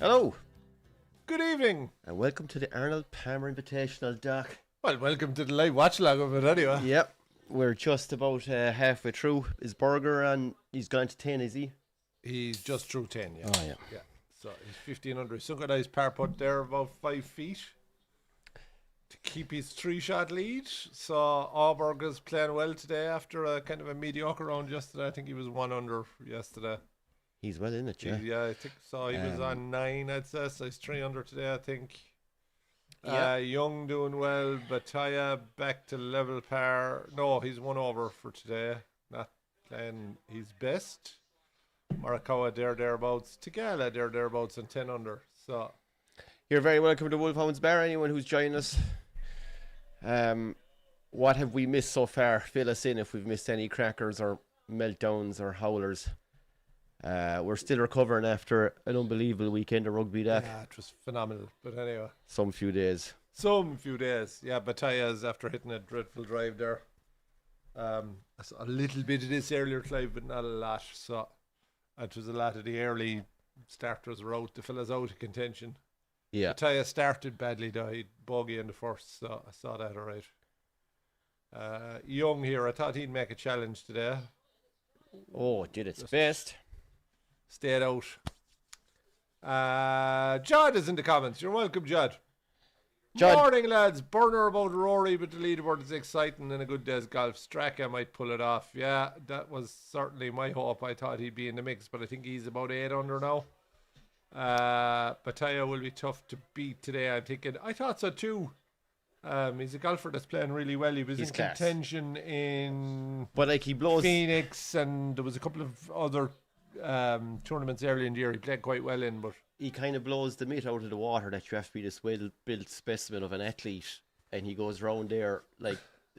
Hello, Good evening. and welcome to the Arnold Palmer Invitational, Doc. Well, welcome to the live watchalong of it anyway. Yep, we're just about halfway through his burger, and he's gone to 10, is he? He's just through 10, yeah. Oh, yeah. Yeah. So he's 1500. He's got a nice par putt there, about 5 feet to keep his 3-shot lead. So Auberg is playing well today after a kind of a mediocre round yesterday. I think he was 1 under yesterday. He's well in it, yeah. Yeah, I think so. He was on 9, I'd say. So he's 3 under today, I think. Yeah. Young doing well. Bataya back to level par. No, he's 1 over for today. Not playing his best. Morikawa thereabouts. Tagala thereabouts and 10 under. So You're very welcome to Wolfhounds Bar, anyone who's joining us. What have we missed so far? Fill us in if we've missed any crackers or meltdowns or howlers. We're still recovering after an unbelievable weekend of rugby, Doc. yeah, it was phenomenal. But anyway, Some few days. some few days. Yeah, Bataya's after hitting a dreadful drive there. I saw a little bit of this earlier, Clive, but not a lot. So it was a lot of the early starters were out. The fellas out of contention. Yeah. Bataya started badly though. He'd bogey in the first, so I saw that all right. Young here, I thought he'd make a challenge today. Oh, it did its best. Stayed out. Judd is in the comments. You're welcome, Judd. Judd. Morning, lads. Burner about Rory, but the leaderboard is exciting and a good day's golf. Straka might pull it off. Yeah, that was certainly my hope. I thought he'd be in the mix, but I think he's about 8 under now. Bataya will be tough to beat today, I'm thinking. I thought so too. He's a golfer that's playing really well. He was He's in class. contention in But like he blows. Phoenix, and there was a couple of other tournaments early in the year he played quite well in, but He kind of blows the myth out of the water that you have to be this well-built specimen of an athlete, and he goes round there like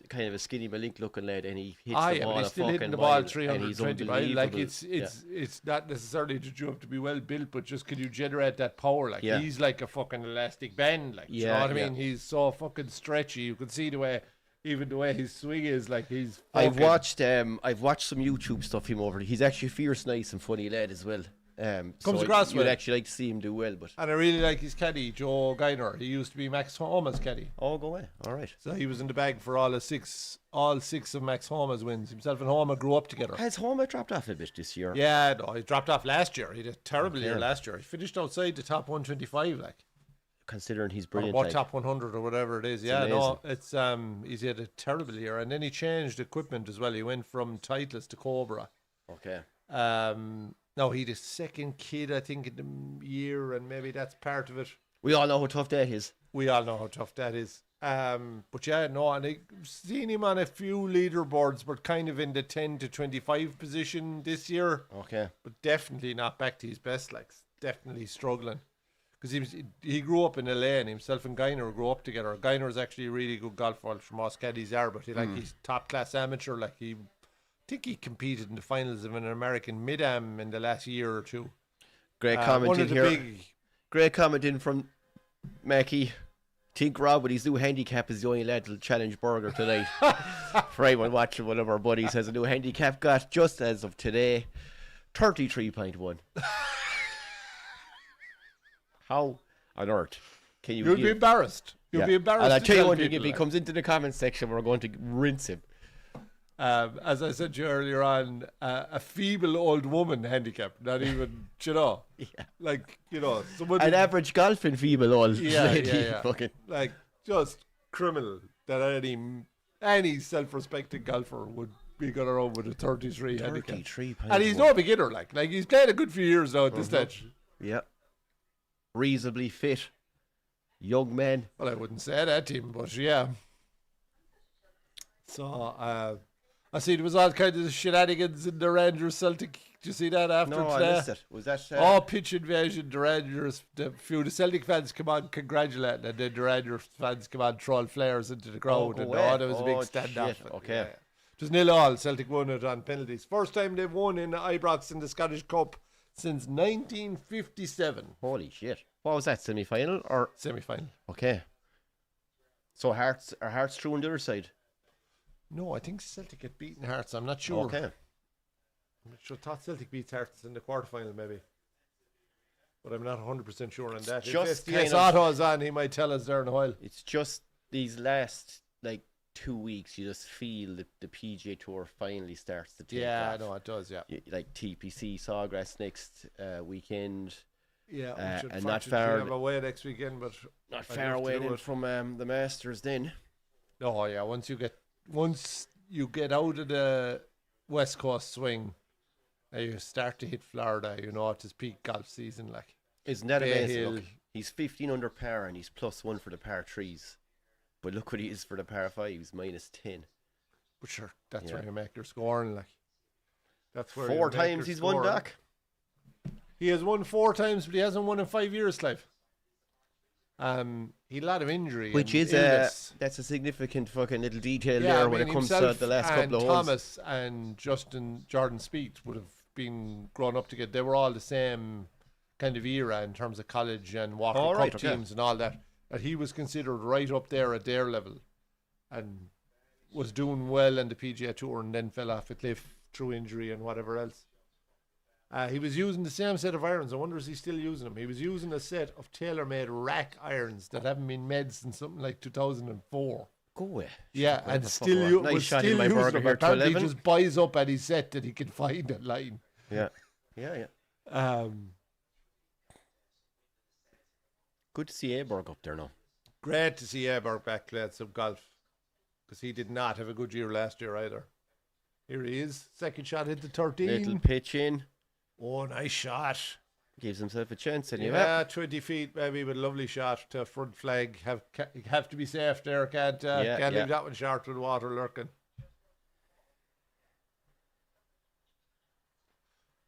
kind of a skinny Malink looking lad, and he hits the ball but a he's still fucking hitting the ball mile, and he's 320 miles. Like unbelievable. it's not necessarily that you have to be well built, but just can you generate that power? Like Yeah. he's like a fucking elastic band. Like you know Yeah, what I yeah. mean? He's so fucking stretchy. You can see the way, even the way his swing is. Like he's. I've fucking- watched some YouTube stuff him over. He's actually a fierce, nice, and funny lad as well. Comes across you'd well. actually like to see him do well, but And I really like his caddy, Joe Geiner. He used to be Max Homa's caddy. go away. All right. So he was in the bag for all six of Max Homa's wins. Himself and Homa grew up together. Has Homer dropped off a bit this year? Yeah, no, he dropped off last year. He did a terrible year Okay. last year. He finished outside the top 125, like. Considering he's Or brilliant. what like. top 100 or whatever it is. Yeah, no, amazing. he's had a terrible year. And then he changed equipment as well. He went from Titleist to Cobra. Okay. No, he had a second kid, I think, in the year, and maybe that's part of it. We all know how tough that is. We all know how tough that is. But yeah, no, and I've seen him on a few leaderboards, but kind of in the 10 to 25 position this year. Okay. But definitely not back to his best, like, definitely struggling. Because he grew up in LA, and himself and Geiner grew up together. Geiner is actually a really good golfer, from us caddies are, but he's top class amateur. Like I think he competed in the finals of an American mid-am in the last year or two. Great One comment of in the here. big, Great comment in from Mackie. Think Rob with his new handicap is the only lad to challenge Burger tonight. For anyone watching, one of our buddies has a new handicap, got just as of today 33.1. How on earth can you you'll be give? embarrassed. You'll be embarrassed. And I'll to tell you tell one thing, if people, he like. comes into the comment section, we're going to rinse him. As I said to you earlier on, a feeble old woman handicap, not even, Yeah. like, someone An average golfing feeble old lady. yeah. Fucking. Like, just criminal that any self-respecting golfer would be going around with a 33 handicap. 33.1. And he's no beginner, like he's played a good few years now at this stage. Yeah. Reasonably fit. Young man. Well, I wouldn't say that to him, but yeah. So, I see there was all kinds of shenanigans in the Rangers Celtic. Did you see that after No, today? I missed it. Was that... Pitch invasion, the Rangers, the Celtic fans come on congratulating, and then the Rangers fans come on throwing flares into the crowd, go and away. there was a big Oh, standoff. shit. Okay. Yeah. It was 0-0. Celtic won it on penalties. First time they've won in Ibrox in the Scottish Cup since 1957. Holy shit. What was that, semi-final or... Semi-final. Okay. So Hearts through on the other side? No, I think Celtic had beaten Hearts. I'm not sure. Okay. I'm not sure. Thought Celtic beat Hearts in the quarterfinal, maybe. but I'm not 100% sure on that. just If kind SDS of- Auto's on, he might tell us there in a while. It's just these last, like, 2 weeks, you just feel that the PGA Tour finally starts to take Yeah, off. no, it does, yeah. Like TPC, Sawgrass next weekend. Yeah, we should and not fortunately far- have away next weekend, but Not I'd far love to away do then it. from the Masters then. Oh yeah, once you get out of the West Coast swing, and you start to hit Florida, you know it's his peak golf season. Like, Isn't that Bay amazing? Hill. Look, he's 15 under par and he's +1 for the par 3s. But look what he is for the par 5s, -10. but sure, that's Yeah. where you make your scoring. Like, that's where you 4 make times your he's won, scoring. Doc. He has won 4 times, but he hasn't won in 5 years, Clive. He had a lot of injury, Which and is illness. that's a significant fucking little detail Yeah, there I when mean, it comes to himself the last and couple of holes. Thomas and Jordan Spieth would have been grown up together. They were all the same kind of era in terms of college and Walker All Cup right, yeah. teams and all that. That he was considered right up there at their level, and was doing well in the PGA Tour, and then fell off a cliff through injury and whatever else. He was using the same set of irons. I wonder is he still using them? He was using a set of tailor-made rack irons that haven't been made since something like 2004. Go away. Yeah, What and the fuck still were- you nice was shot still in my using burger them. here to Apparently, he 11. just buys up any set that he can find online. Yeah. Yeah. Good to see Aberg up there now. Great to see Aberg back playing some golf, because he did not have a good year last year either. Here he is, second shot hit the 13. Little pitch in. Oh, nice shot. Gives himself a chance anyway. Yeah, 20 feet maybe, but lovely shot to front flag. Have to be safe there. Can't leave that one short with water lurking.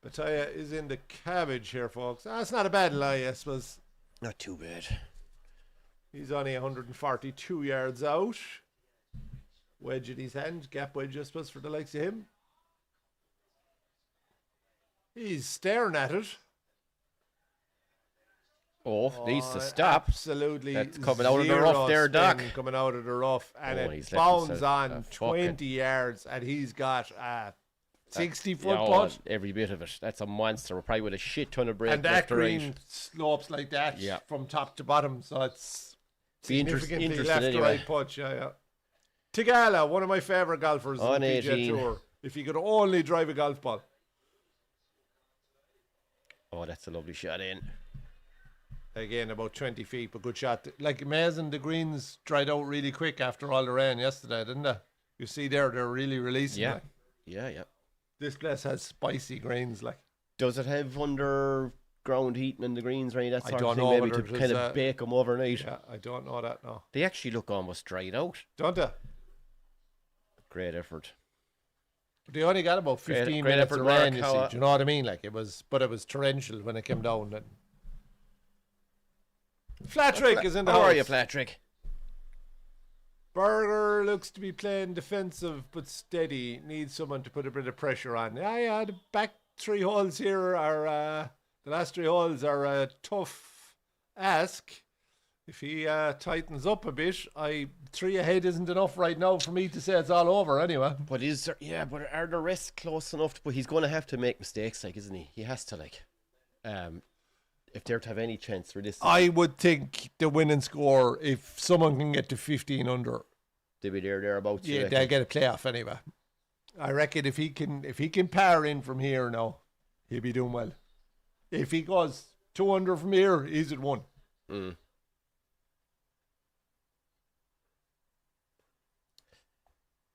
Bataya is in the cabbage here, folks. That's not a bad lie, I suppose. Not too bad. He's only 142 yards out. Wedge in his hand. Gap wedge, I suppose, for the likes of him. He's staring at it. Oh, needs to stop. Absolutely. That's coming out of the rough there, Doc. Coming out of the rough. And Oh, it he's left bounds himself on a 20 yards. And he's got a 60-foot Yeah, putt. every bit of it. That's a monster. Probably with a shit ton of break And that left to right. green slopes like that Yeah. from top to bottom. So it's Be significantly interested left to anyway. right putt. Yeah. Tigala, one of my favourite golfers On in the PGA 18. Tour. If he could only drive a golf ball. Oh, that's a lovely shot in. Again, about 20 feet, but good shot. Like, amazing, the greens dried out really quick after all the rain yesterday, didn't they? You see there, they're really releasing. Yeah. Like. Yeah. This place has spicy greens, like. Does it have underground heating in the greens or any of that I sort don't of thing? know Maybe whether to it kind is, of bake them overnight. Yeah, I don't know that now. They actually look almost dried out. Don't they? Great effort. They only got about 15 great minutes effort, of rain, Mark. you How, see. Do you know what I mean? Like, it was torrential when it came down. And Flatrick is in the How house. are you, Flatrick? Berger looks to be playing defensive but steady. Needs someone to put a bit of pressure on. Yeah, the back 3 holes here are, the last 3 holes are a tough ask. If he tightens up a bit, 3 ahead isn't enough right now for me to say it's all over anyway. But is there, but are the rests close enough? But he's going to have to make mistakes, like, isn't he? He has to, like, if they're to have any chance realistically. I would think the winning score, if someone can get to 15 under, They'll be thereabouts. yeah, they'll get a playoff anyway. I reckon if he can par in from here now, he'll be doing well. If he goes 2 under from here, he's at 1.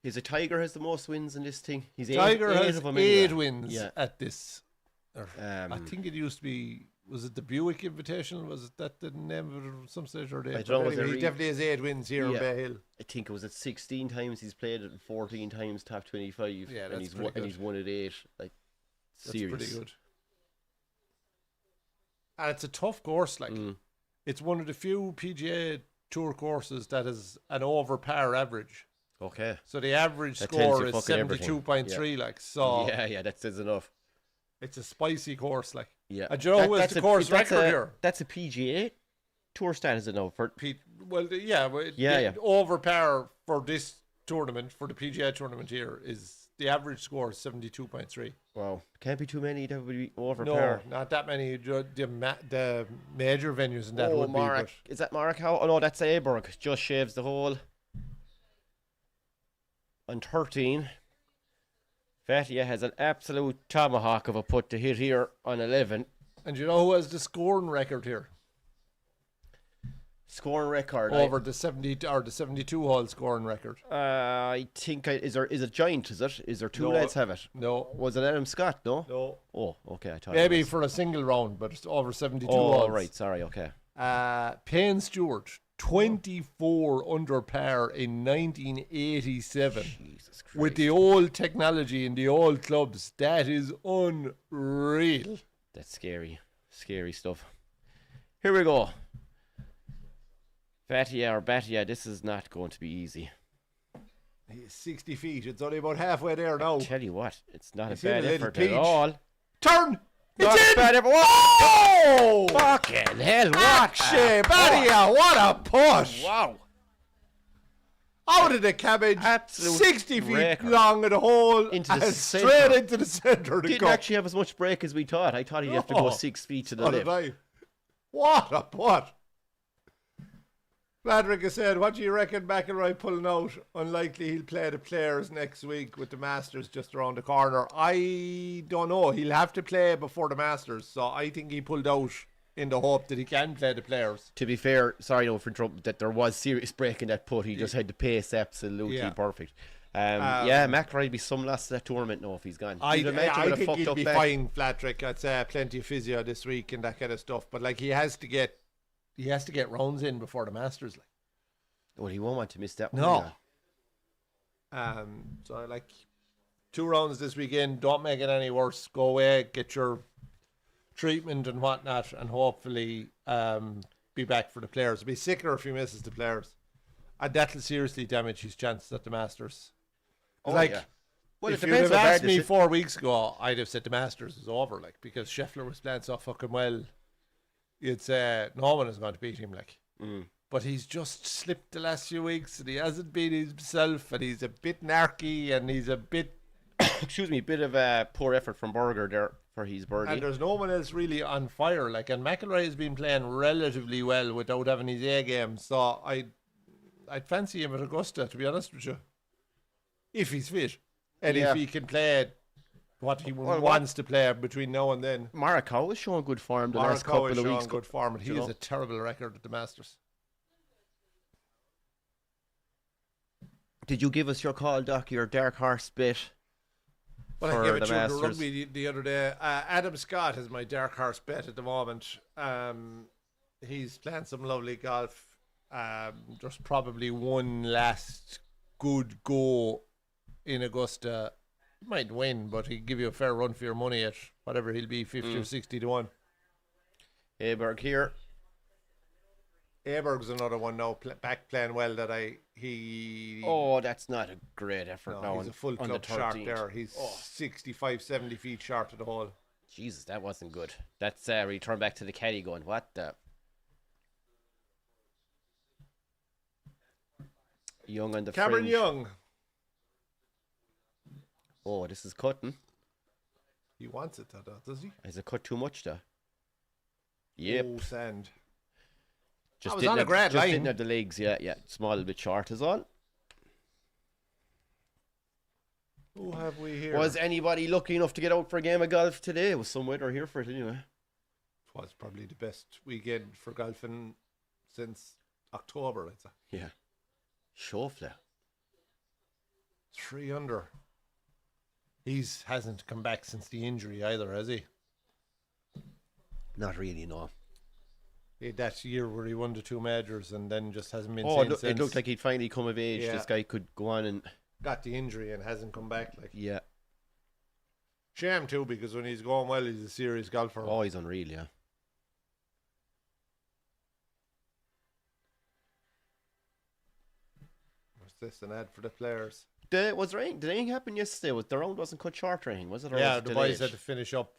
Is it Tiger has the most wins in this thing? He's Tiger eight has of them 8 anyway. wins Yeah. at this. I think it used to be. Was it the Buick Invitational? Was it that the name of it at some stage or I day? don't know, was Anyway, it he definitely has 8 wins here in Yeah. Bay Hill. I think it was at 16 times he's played it and 14 times top 25. Yeah, and that's he's pretty won, good. and he's won at 8. Like, That's serious. pretty good. And it's a tough course. Like, it's one of the few PGA Tour courses that is an over par average. Okay. So the average That tells score you is fucking everything. 72.3. Like, so Yeah, that says enough. it's a spicy course. Like, Yeah. and Joe was the course record here. That's a PGA Tour stat, is it now? For Pete, well, yeah, Yeah. over par for this tournament, for the PGA tournament here, is the average score is 72.3. Wow. Can't be too many that would be over No, par. not that many. The major venues and that would Marek. be. Is that Marek? Oh, no, that's Aberg. Just shaves the hole. On 13. Fatia has an absolute tomahawk of a putt to hit here on 11. And you know who has the scoring record here? Scoring record Over the 70 or the 72 hole scoring record. I think is it Giant? Is there two No. lads have it? No. Was it Adam Scott? No. No. Oh, okay. I thought Maybe it was. for a single round, but it's over 72 Oh, holes. right. Sorry. Okay. Payne Stewart, 24 under par in 1987. Jesus Christ. With the old technology and the old clubs, that is unreal. That's scary. Scary stuff. Here we go. Fatia or Batia, this is not going to be easy. He's 60 feet. It's only about halfway there now. Tell you what, it's not He's a bad in a little effort at peach. all. Turn! Not It's a in! bad effort. Oh! Fucking hell, what Akshay Badia, what a push! Wow. Out of the cabbage, Absolute 60 feet breaker. long at the hole, Into the and centre. straight into the centre of the Didn't cup. actually have as much break as we thought. I thought he'd have to go Oh. 6 feet to the What did left. I? What a putt! Fladrick has said, what do you reckon McIlroy pulling out? Unlikely he'll play the Players next week with the Masters just around the corner. I don't know. He'll have to play before the Masters, so I think he pulled out in the hope that he can play the Players. To be fair, sorry no for interrupting, that there was serious break in that putt. He just had the pace absolutely Yeah. perfect. Yeah, McIlroy'd be some loss to that tournament now if he's gone. I You'd imagine with a think fucked he'll up be back. fine, Fladrick. I'd say plenty of physio this week and that kind of stuff. But like he has to get rounds in before the Masters. Like. Well, he won't want to miss that one. No. yeah. So like 2 rounds this weekend. Don't make it any worse. Go away, get your treatment and whatnot, and hopefully be back for the Players. It'll be sicker if he misses the Players, and that'll seriously damage his chances at the Masters. Oh, like, yeah. Well, if it you'd depends have how bad asked me this 4 weeks ago, I'd have said the Masters is over, like, because Scheffler was playing so fucking well. You'd say no one is going to beat him, like. But he's just slipped the last few weeks, and he hasn't been himself, and he's a bit narky, and he's a bit. Excuse me, bit of a poor effort from Berger there for his birdie. And there's no one else really on fire, like. And McIlroy has been playing relatively well without having his A game, so I'd fancy him at Augusta, to be honest with you, if he's fit, and Yeah. if he can play what he wants to play between now and then. Morikawa is showing good form the last couple Morikawa is of showing weeks. good form, but he you has know. a terrible record at the Masters. Did you give us your call, Doc? Your dark horse bet? Well, for I gave the it to you in the Masters. rugby the other day. Adam Scott is my dark horse bet at the moment. He's playing some lovely golf. There's probably one last good go in Augusta. He might win, but he'll give you a fair run for your money at whatever he'll be, 50 or 60 to 1. Aberg here. Aberg's another one now, back playing well that Oh, that's not a great effort no, now. he's a full on the club short 13th. there. He's 65, 70 feet short of the hole. Jesus, that wasn't good. That's return back to the caddy going, what the? Young on the Cameron fringe. Young. Oh, this is cutting. He wants it, does he? Is it cut too much, though? Yep. Oh, sand. Just was didn't on a have, great just line. didn't have the legs. Yeah. Small bit short is all. Who have we here? Was anybody lucky enough to get out for a game of golf today? Was some weather here for it anyway. It was probably the best weekend for golfing since October, I'd say. Yeah. Schauffele. 3 under. He's hasn't come back since the injury either, has he? Not really, no. He had that year where he won the 2 majors and then just hasn't been Oh, seen it since. looked like he'd finally come of age. Yeah. This guy could go on and... Got the injury and hasn't come back. Like, Yeah. shame too, because when he's going well, he's a serious golfer. Oh, he's unreal, yeah. What's this? An ad for the Players? Did anything happen yesterday? The round wasn't cut short or anything, was it? Or Yeah, was it the boys delayed? had to finish up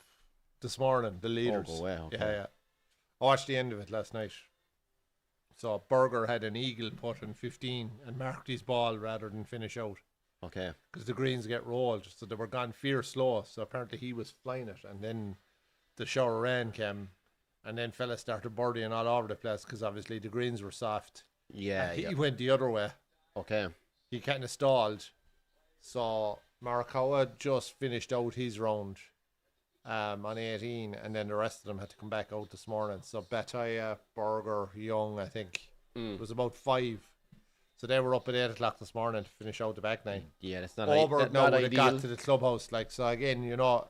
this morning, the leaders. Oh, wow, okay. Yeah. I watched the end of it last night. So Berger had an eagle putt in 15 and marked his ball rather than finish out. Okay. Because the greens get rolled, so they were gone fierce slow. So apparently he was flying it, and then the shower of rain came, and then fellas started birdieing all over the place because obviously the greens were soft. Yeah, He went the other way. Okay. He kind of stalled. So Morikawa just finished out his round on 18, and then the rest of them had to come back out this morning. So Bataya, Berger, Young, I think it was about 5. So they were up at 8 o'clock this morning to finish out the back 9. Yeah, that's not Over now not when it got ideal. to the clubhouse. Like, so again, you know,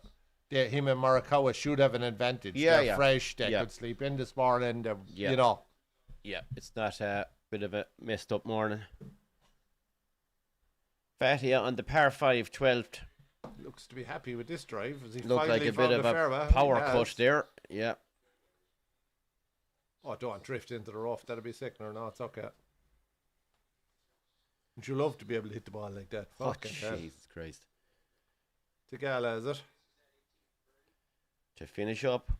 him and Morikawa should have an advantage. Yeah, They're yeah. fresh. They Yeah. could sleep in this morning. Yeah. You know. Yeah, it's not a bit of a messed up morning. Fatia on the par 5, 12th. Looks to be happy with this drive. As he Looked like finally a bit found of the a fairway. power He has. cut there. Yeah. Oh, don't drift into the rough. That'll be sickener. No, it's okay. Would you love to be able to hit the ball like that? Oh, Fucking hell. Jesus Christ. Tagala, is it? To finish up,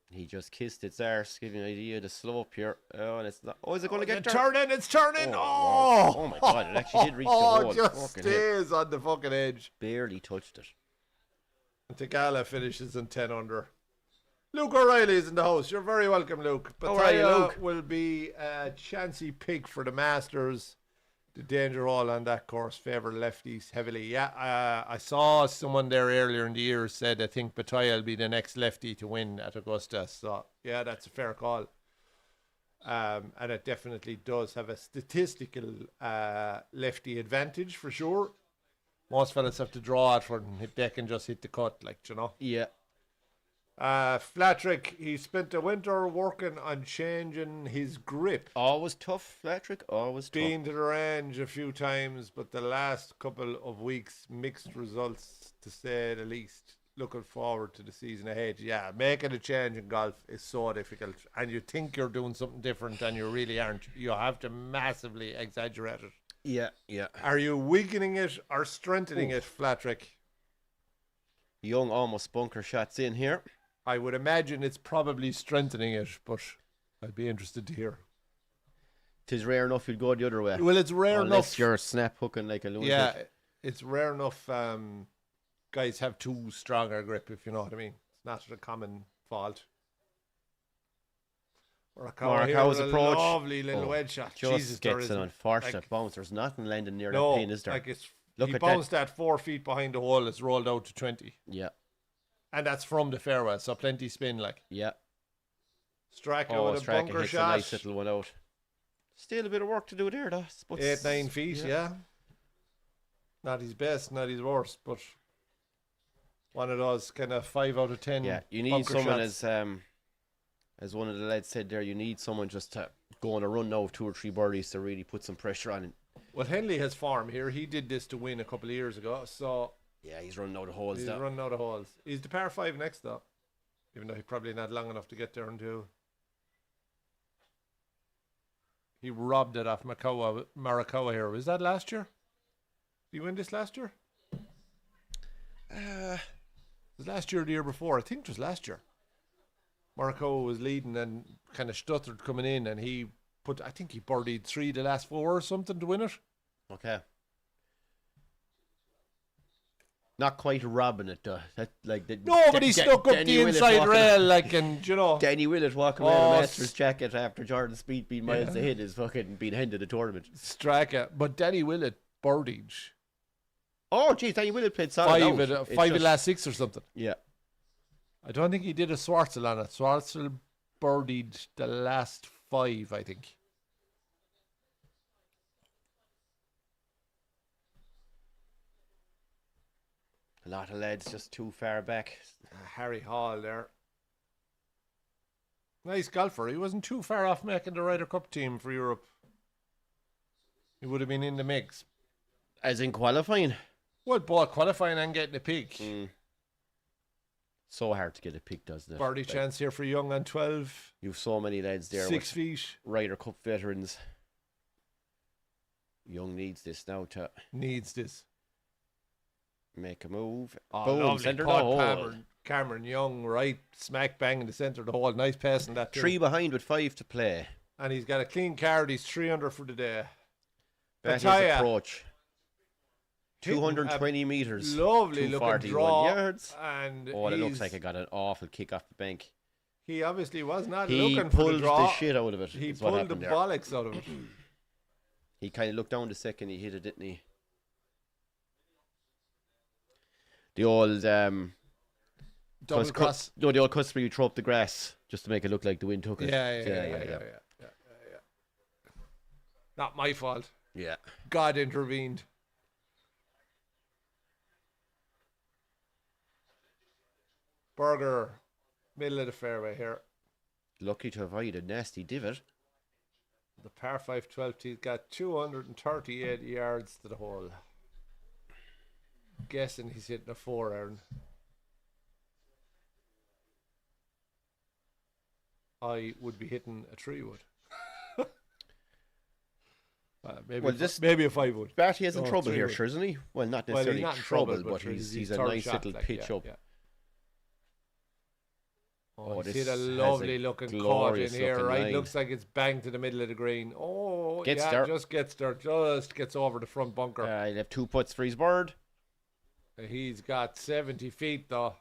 he just kissed its arse, giving you an idea of the slope here. Oh, and it's not. Oh, is it going to get It's there? turning. It's turning. Oh, Oh, wow. Oh my God, it actually did reach the Oh, hole. just Fucking hell. stays on the fucking edge. Barely touched it. And Tagala finishes in 10 under. Luke O'Reilly is in the house. You're very welcome, Luke. But How are you, Luke? will be a chancy pick for the Masters. The danger hole on that course favour lefties heavily. Yeah, I saw someone there earlier in the year said I think Batoya will be the next lefty to win at Augusta. So yeah, that's a fair call. And it definitely does have a statistical lefty advantage for sure. Most fellas have to draw it for them. They can just hit the cut, like, you know. Yeah. Flatrick, he spent the winter working on changing his grip. Always tough, Flatrick. Always tough. Been to the range a few times, but the last couple of weeks, mixed results to say the least. Looking forward to the season ahead. Yeah, making a change in golf is so difficult. And you think you're doing something different and you really aren't. You have to massively exaggerate it. Yeah, yeah. Are you weakening it or strengthening it, Flatrick? Young almost bunker shots in here. I would imagine it's probably strengthening it, but I'd be interested to hear. Tis rare enough you'd go the other way. Well, it's rare Unless enough. you're snap hooking like a lunatic. Yeah, it's rare enough guys have too strong a grip, if you know what I mean. It's not a common fault. Morikawa's approach. Lovely little wedge shot. Just Jesus, there gets is an unfortunate bounce. There's nothing landing near no, that pin, is there? like it's, Look he at bounced that 4 feet behind the hole. It's rolled out to 20. Yeah, And that's from the fairway, so plenty spin, like. yeah. Straka Oh, with a Straka bunker hits a shot. nice little one out. Still a bit of work to do there, though. But 8-9 feet, yeah. Not his best, not his worst, but one of those kind of 5 out of 10. Yeah, you need bunker someone shots. as one of the lads said there. You need someone just to go on a run now of 2 or 3 birdies to really put some pressure on it. Well, Henley has form here. He did this to win a couple of years ago, so Yeah, he's running out of holes. he's Though. running out of holes. He's the par 5 next, though, even though he's probably not long enough to get there until he robbed it off Morikawa here. Was that last year? Did he win this last year? It was last year or the year before? I think it was last year. Morikawa was leading and kind of stuttered coming in, and I think he birdied 3 the last 4 or something to win it. Okay. Not quite robbing it though. That, like the, No, but he stuck up Danny the Willett inside walking rail, like, and you know. Danny Willett walking away Oh, in a Masters jacket after Jordan Speed being miles Yeah. ahead is fucking being handed the tournament. Straka, but Danny Willett birdied Oh, geez, Danny Willett played solid out. It's five of just- the last 6 or something. Yeah. I don't think he did a Schwartzel on it. Schwartzel birdied the last 5, I think. A lot of lads just too far back. Harry Hall there. Nice golfer. He wasn't too far off making the Ryder Cup team for Europe. He would have been in the mix. As in qualifying. Well, both qualifying and getting a pick. So hard to get a pick, doesn't it? Birdie chance here for Young on 12. You've so many lads there 6 with feet. Ryder Cup veterans. Young needs this now to Needs this. make a move. Oh, Boom, lovely centre the putt, hole. Cameron Young, right smack bang in the centre of the hole. Nice pass in that too. 3 behind with 5 to play. and he's got a clean card. He's 300 for the day. Batty's Pataya approach. hitting 220 metres. lovely looking 241 draw. yards. And Oh, it looks like I got an awful kick off the bank. he obviously was not He looking for the pulled draw. the shit out of it. He is what pulled the happened there. bollocks out of it. He kind of looked down the second he hit it, didn't he? The old Double cross. no, the old customer you throw up the grass just to make it look like the wind took it. Yeah. Not my fault. Yeah. God intervened. Berger, middle of the fairway here. Lucky to avoid a nasty divot. The par 5 12th, he's got 238 yards to the hole. Guessing he's hitting a 4-iron. I would be hitting a 3-wood. Maybe a 5-wood. Batty is in trouble here, 3-wood. sure, isn't he? Well, not Well, necessarily he's not in trouble, but he's a third nice shot, little like, pitch yeah, up. yeah. Oh, He's this hit a has a lovely looking cut in glorious here, looking right? line. Looks like it's banged to the middle of the green. Oh, Gets yeah, there. just gets there. Just gets over the front bunker. He'll have 2 putts for his bird. He's got 70 feet, though.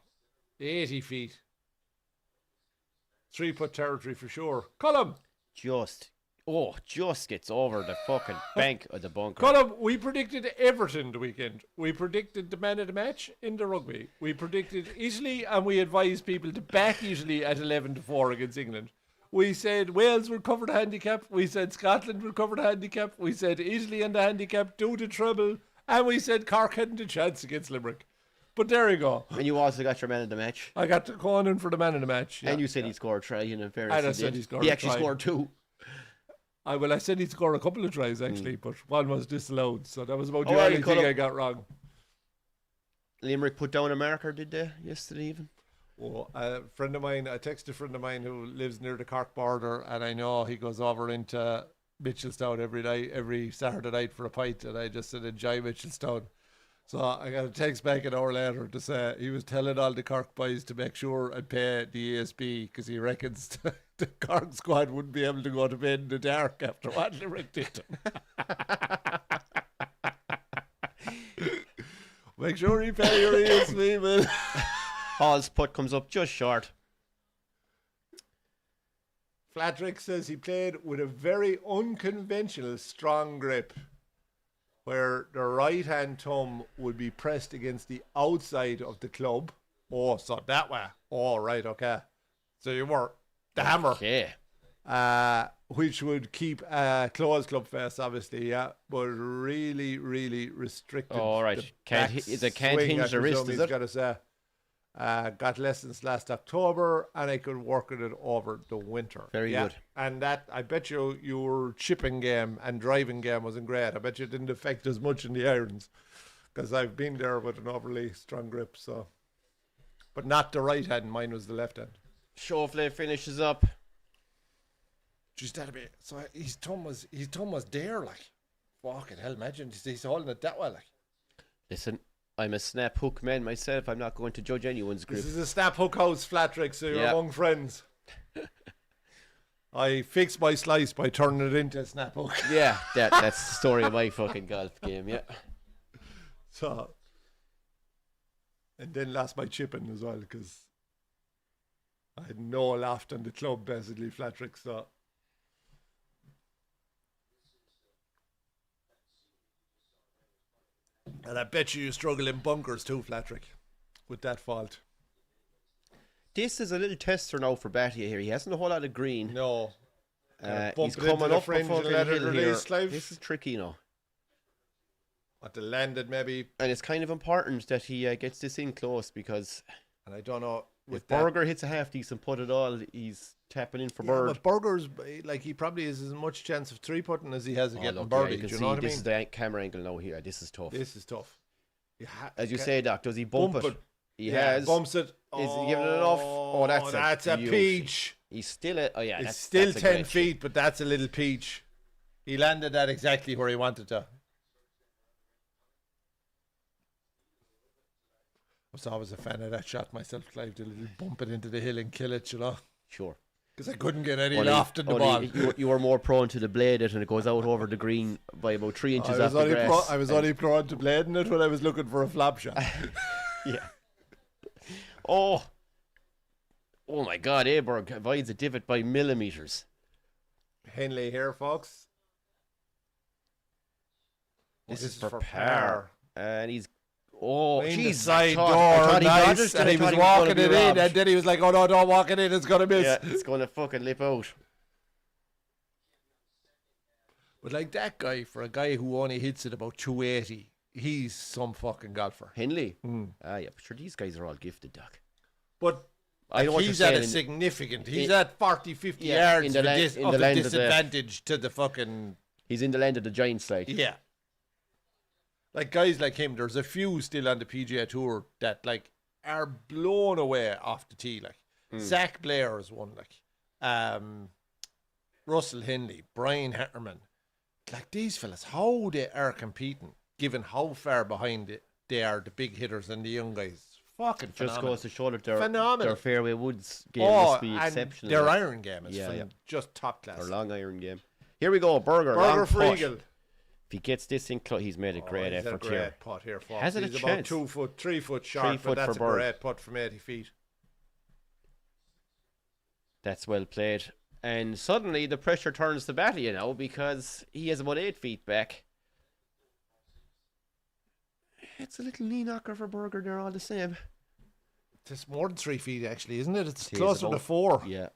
80 feet. 3-putt territory for sure. Cullum! Just gets over the fucking bank of the bunker. Cullum, we predicted Everton the weekend. We predicted the man of the match in the rugby. We predicted Italy, and we advised people to back Italy at 11-4 against England. We said Wales would cover the handicap. We said Scotland would cover the handicap. We said Italy and the handicap do the treble. And we said Cork hadn't a chance against Limerick. But there you go. And you also got your man of the match. I got to Conan for the man of the match. Yeah, And you said he scored a try, and in fairness, And I he said did. he scored He a actually try. scored 2. I said he'd score a couple of tries, actually, but one was disallowed. So that was about the Oh, only you thing could've- I got wrong. Limerick put down a marker, did they, yesterday even? Well, a friend of mine, I texted a friend of mine who lives near the Cork border, and I know he goes over into Mitchelstown every Saturday night for a pint, and I just said, enjoy Mitchelstown. So I got a text back an hour later to say he was telling all the Cork boys to make sure and pay the ESB because he reckons the Cork squad wouldn't be able to go to bed in the dark after what Limerick did to them. Make sure you pay your ESB, man. Hall's putt comes up just short. Flatrick says he played with a very unconventional strong grip where the right hand thumb would be pressed against the outside of the club. Oh, so that way. Oh, right, okay. So you were the hammer. Yeah. Which would keep a closed club face, obviously, yeah, but really, really restricted. Oh, right. the Can't back hinge swing, I the wrist, presume is he's it? gotta say. Got lessons last October, and I could work at it over the winter. Very good. And that, I bet you, your chipping game and driving game wasn't great. I bet you it didn't affect as much in the irons, because I've been there with an overly strong grip. So, but not the right hand. Mine was the left hand. Schauffele finishes up. Just that'd be so. His thumb was there, like. Fucking hell! Imagine he's holding it that way, like. Listen, I'm a snap hook man myself. I'm not going to judge anyone's grip. This is a snap hook house, Flatrick, so you're Yep. among friends. I fixed my slice by turning it into a snap hook. Yeah, that's the story of my fucking golf game, yeah. So, and then lost my chipping as well because I had no loft on the club, basically, Flatrick. So, and I bet you struggle in bunkers too, Flatrick, with that fault. This is a little tester now for Batty here. He hasn't a whole lot of green. No. He's Bump it into coming the up fringe a and fucking let it hill release, here. Clive. This is tricky now. At the landed, maybe. And it's kind of important that he gets this in close because And I don't know. if Berger hits a half decent putt at all, he's tapping in for bird. But Berger's, like, he probably has as much chance of 3-putting as he has of getting look, birdie. you Do can you see know what I this mean? is the camera angle now here. This is tough. This is tough. As you say, Doc, does he bump it? He has. Bumps it. Is he giving it enough? Oh, that's a beauty. peach. He's still at. Oh yeah, It's that's still that's a 10 great feet, shot. but that's a little peach. He landed that exactly where he wanted to. I was always a fan of that shot myself, Clive. The little bump it into the hill and kill it, you know. Sure. Because I couldn't get any loft in the ball. You were more prone to the blade it, and it goes out over the green by about 3 inches off the grass. I was only prone to blading it when I was looking for a flop shot. Yeah. Oh my God, Aberg avoids a divot by millimetres. Henley here, folks. This is for par. And he's... Oh, in jeez. the side door, nice. And he was walking it in, and then he was like, oh no, don't walk it in, it's going to miss. Yeah, it's going to fucking lip out. But like that guy, for a guy who only hits it about 280, he's some fucking golfer. Henley? Yeah, but sure, these guys are all gifted, Doc. But I know he's at a significant, he's at 40, 50 yards of the disadvantage to the fucking... He's in the land of the giants, like. Yeah. Like guys like him, there's a few still on the PGA Tour that like are blown away off the tee. Like Zach Blair is one. Like Russell Henley, Brian Hetterman. Like these fellas, how they are competing, given how far behind they are, the big hitters and the young guys. Fucking phenomenal. Just goes to show that their fairway woods game must be exceptional. Their iron game is just top class. Their long iron game. Here we go, Burger for Eagle. If he gets this in, he's made a great effort here. Great putt here, folks. Has it he's a about chance? 2 foot, 3 foot short, but that's a great putt from 80 feet. That's well played. And suddenly the pressure turns to Batty, because he has about 8 feet back. It's a little knee knocker for Burger there all the same. It's more than 3 feet, actually, isn't it? It's closer to 4. Yeah.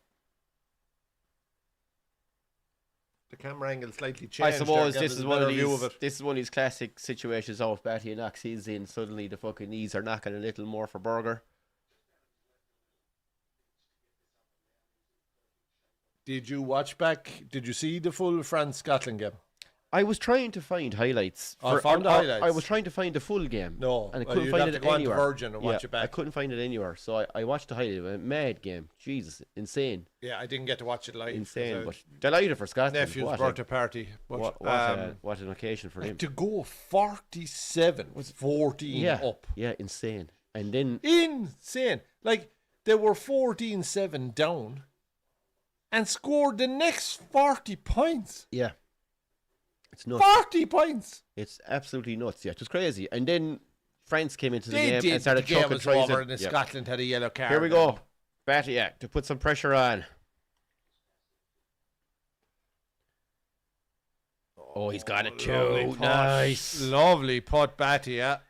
The camera angle slightly changed. I suppose this is one of these classic situations of Batty knocks his in. Suddenly the fucking knees are knocking a little more for Burger. Did you watch back? Did you see the full France-Scotland game? I was trying to find highlights. I found highlights. I was trying to find the full game. No, and I couldn't find it anywhere. Virgin and watch it back. I couldn't find it anywhere, so I watched the highlight. A mad game, Jesus, insane. Yeah, I didn't get to watch it live. Insane, but delighted for Scotland. Nephew's birthday party. But what an occasion for him. To go 47 with 14 up. Yeah, insane. And then insane. Like they were 14-7 down, and scored the next 40 points. Yeah. It's nuts. 40 points. It's absolutely nuts. Yeah, it was crazy. And then France came into the game and started chucking tries. And Scotland had a yellow card. Here we go. Batty to put some pressure on. Oh, he's got it too. Nice. Lovely putt, Batty, to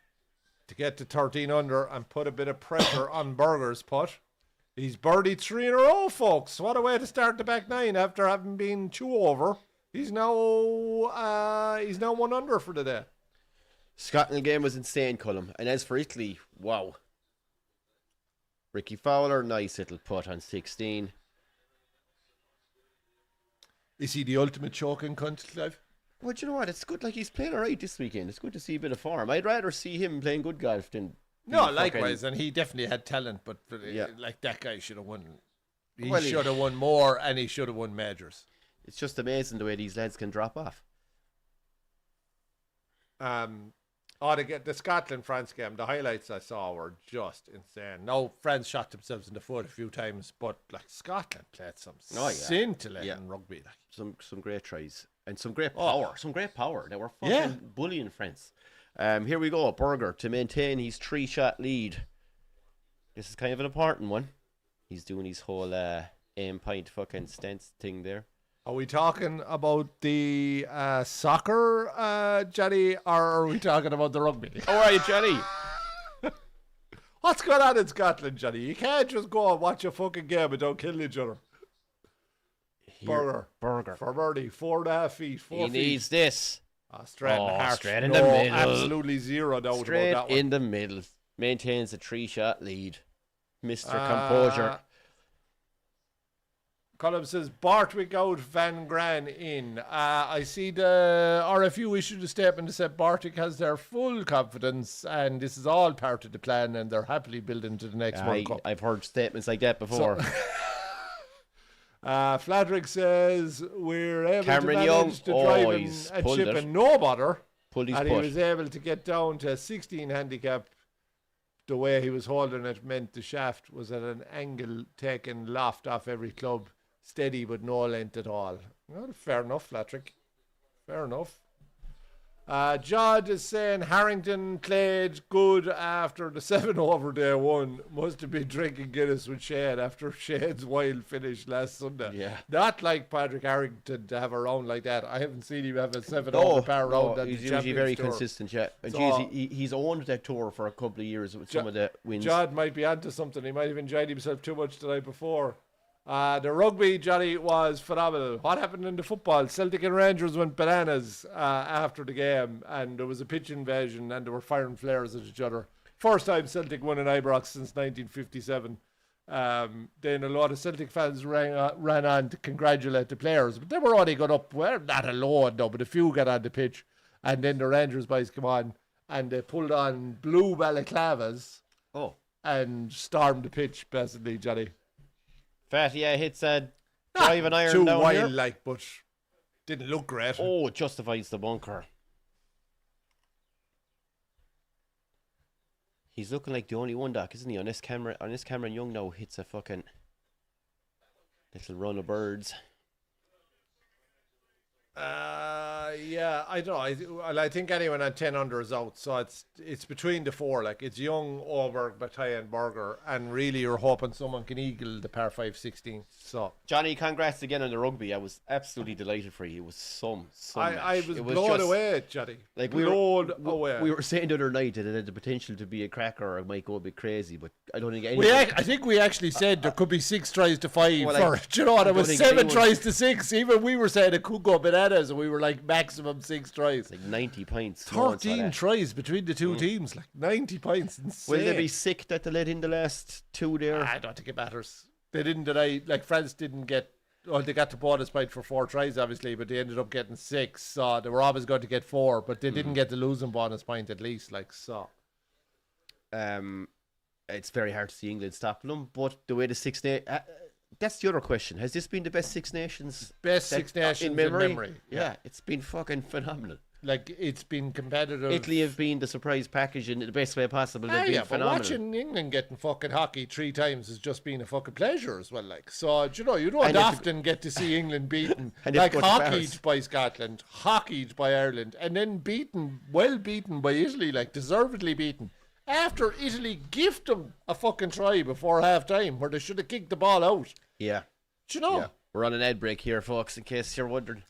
get to 13 under and put a bit of pressure on Burger's putt. He's birdied 3 in a row, folks. What a way to start the back 9 after having been 2 over. He's now 1 under for the day. Scotland game was insane, Cullum. And as for Italy, wow. Ricky Fowler, nice little putt on 16. Is he the ultimate choking cunt, Clive? Well, do you know what? It's good. Like, he's playing all right this weekend. It's good to see a bit of form. I'd rather see him playing good golf than... No, likewise. And he definitely had talent, but like that guy should have won. He should have won more, and he should have won majors. It's just amazing the way these lads can drop off. The Scotland-France game, the highlights I saw were just insane. Now, France shot themselves in the foot a few times, but like Scotland played some scintillating rugby. Like. Some great tries and some great power. Some great power. They were fucking bullying France. Here we go, Burger to maintain his 3-shot lead. This is kind of an important one. He's doing his whole aim point fucking stance thing there. Are we talking about the soccer, Johnny, or are we talking about the rugby? How are you, Johnny? What's going on in Scotland, Johnny? You can't just go and watch a fucking game and don't kill each other. Burger. For birdie, 4.5 feet, 4 feet. He needs this. Straight in the middle. Absolutely zero doubt about that one. Straight in the middle. Maintains a 3-shot lead. Mr. Composure. Column says Bartwick out, Van Gran in. I see the RFU issued a statement that said Bartwick has their full confidence and this is all part of the plan and they're happily building to the next World Cup. I've heard statements like that before. Fladrick says we're able to manage to drive and chip and no bother. And he was able to get down to a 16 handicap. The way he was holding it meant the shaft was at an angle taken loft off every club. steady but no length at all. Well, fair enough, Flatrick. Fair enough. Judd is saying Harrington played good after the 7 over day one. Must have been drinking Guinness with Shane after Shane's wild finish last Sunday. Yeah. Not like Patrick Harrington to have a round like that. I haven't seen him have a 7 over par round. He's usually very consistent, yeah. And so, he's owned that tour for a couple of years with some of the wins. Judd might be onto something. He might have enjoyed himself too much the night before. The rugby, Johnny, was phenomenal. What happened in the football? Celtic and Rangers went bananas after the game, and there was a pitch invasion, and they were firing flares at each other. First time Celtic won in Ibrox since 1957. Then a lot of Celtic fans ran on to congratulate the players, but they were already got up. Well, not a lot, though, but a few got on the pitch, and then the Rangers boys come on, and they pulled on blue balaclavas and stormed the pitch, basically, Johnny. Fatty hits a drive and iron too down wild, here. like, but didn't look great. Oh, it justifies the bunker. He's looking like the only one, Doc, isn't he? On this camera, Young now hits a fucking little run of birds. Yeah, I don't know. I think anyone at 10 under is out, so it's between the four. Like, it's Young, Oberg, Bataille, and Berger, and really you're hoping someone can eagle the par 5 16. So, Johnny, congrats again on the rugby. I was absolutely delighted for you. It was some I match. was blown away, Johnny. Like blown away. We were saying the other night that it had the potential to be a cracker or it might go a bit crazy, but I don't think I think we actually said there could be 6 tries to 5 well, for it. You know what? It was 7 tries to 6. Even we were saying it could go bananas, and we were like maximum 6 tries. Like 90 points. 13 tries between the two teams. Like 90 points. Insane. Will they be sick that they let in the last 2 there? I don't think it matters. They didn't deny, like France didn't get, well, they got the bonus point for 4 tries, obviously, but they ended up getting 6. So they were always going to get 4, but they didn't get the losing bonus point at least, like, so. It's very hard to see England stopping them, but the way the Six Nations, that's the other question. Has this been the best Six Nations? Best Six Nations in memory. Yeah, it's been fucking phenomenal. Like, it's been competitive. Italy have been the surprise package in the best way possible. They've been phenomenal. But watching England getting fucking hockey 3 times has just been a fucking pleasure as well. Like, so, you don't often get to see England beaten, like hockeyed by Scotland, hockeyed by Ireland, and then beaten by Italy, like deservedly beaten. After Italy gifted them a fucking try before half time where they should have kicked the ball out. Yeah. Do you know? Yeah. We're on an ad break here, folks, in case you're wondering.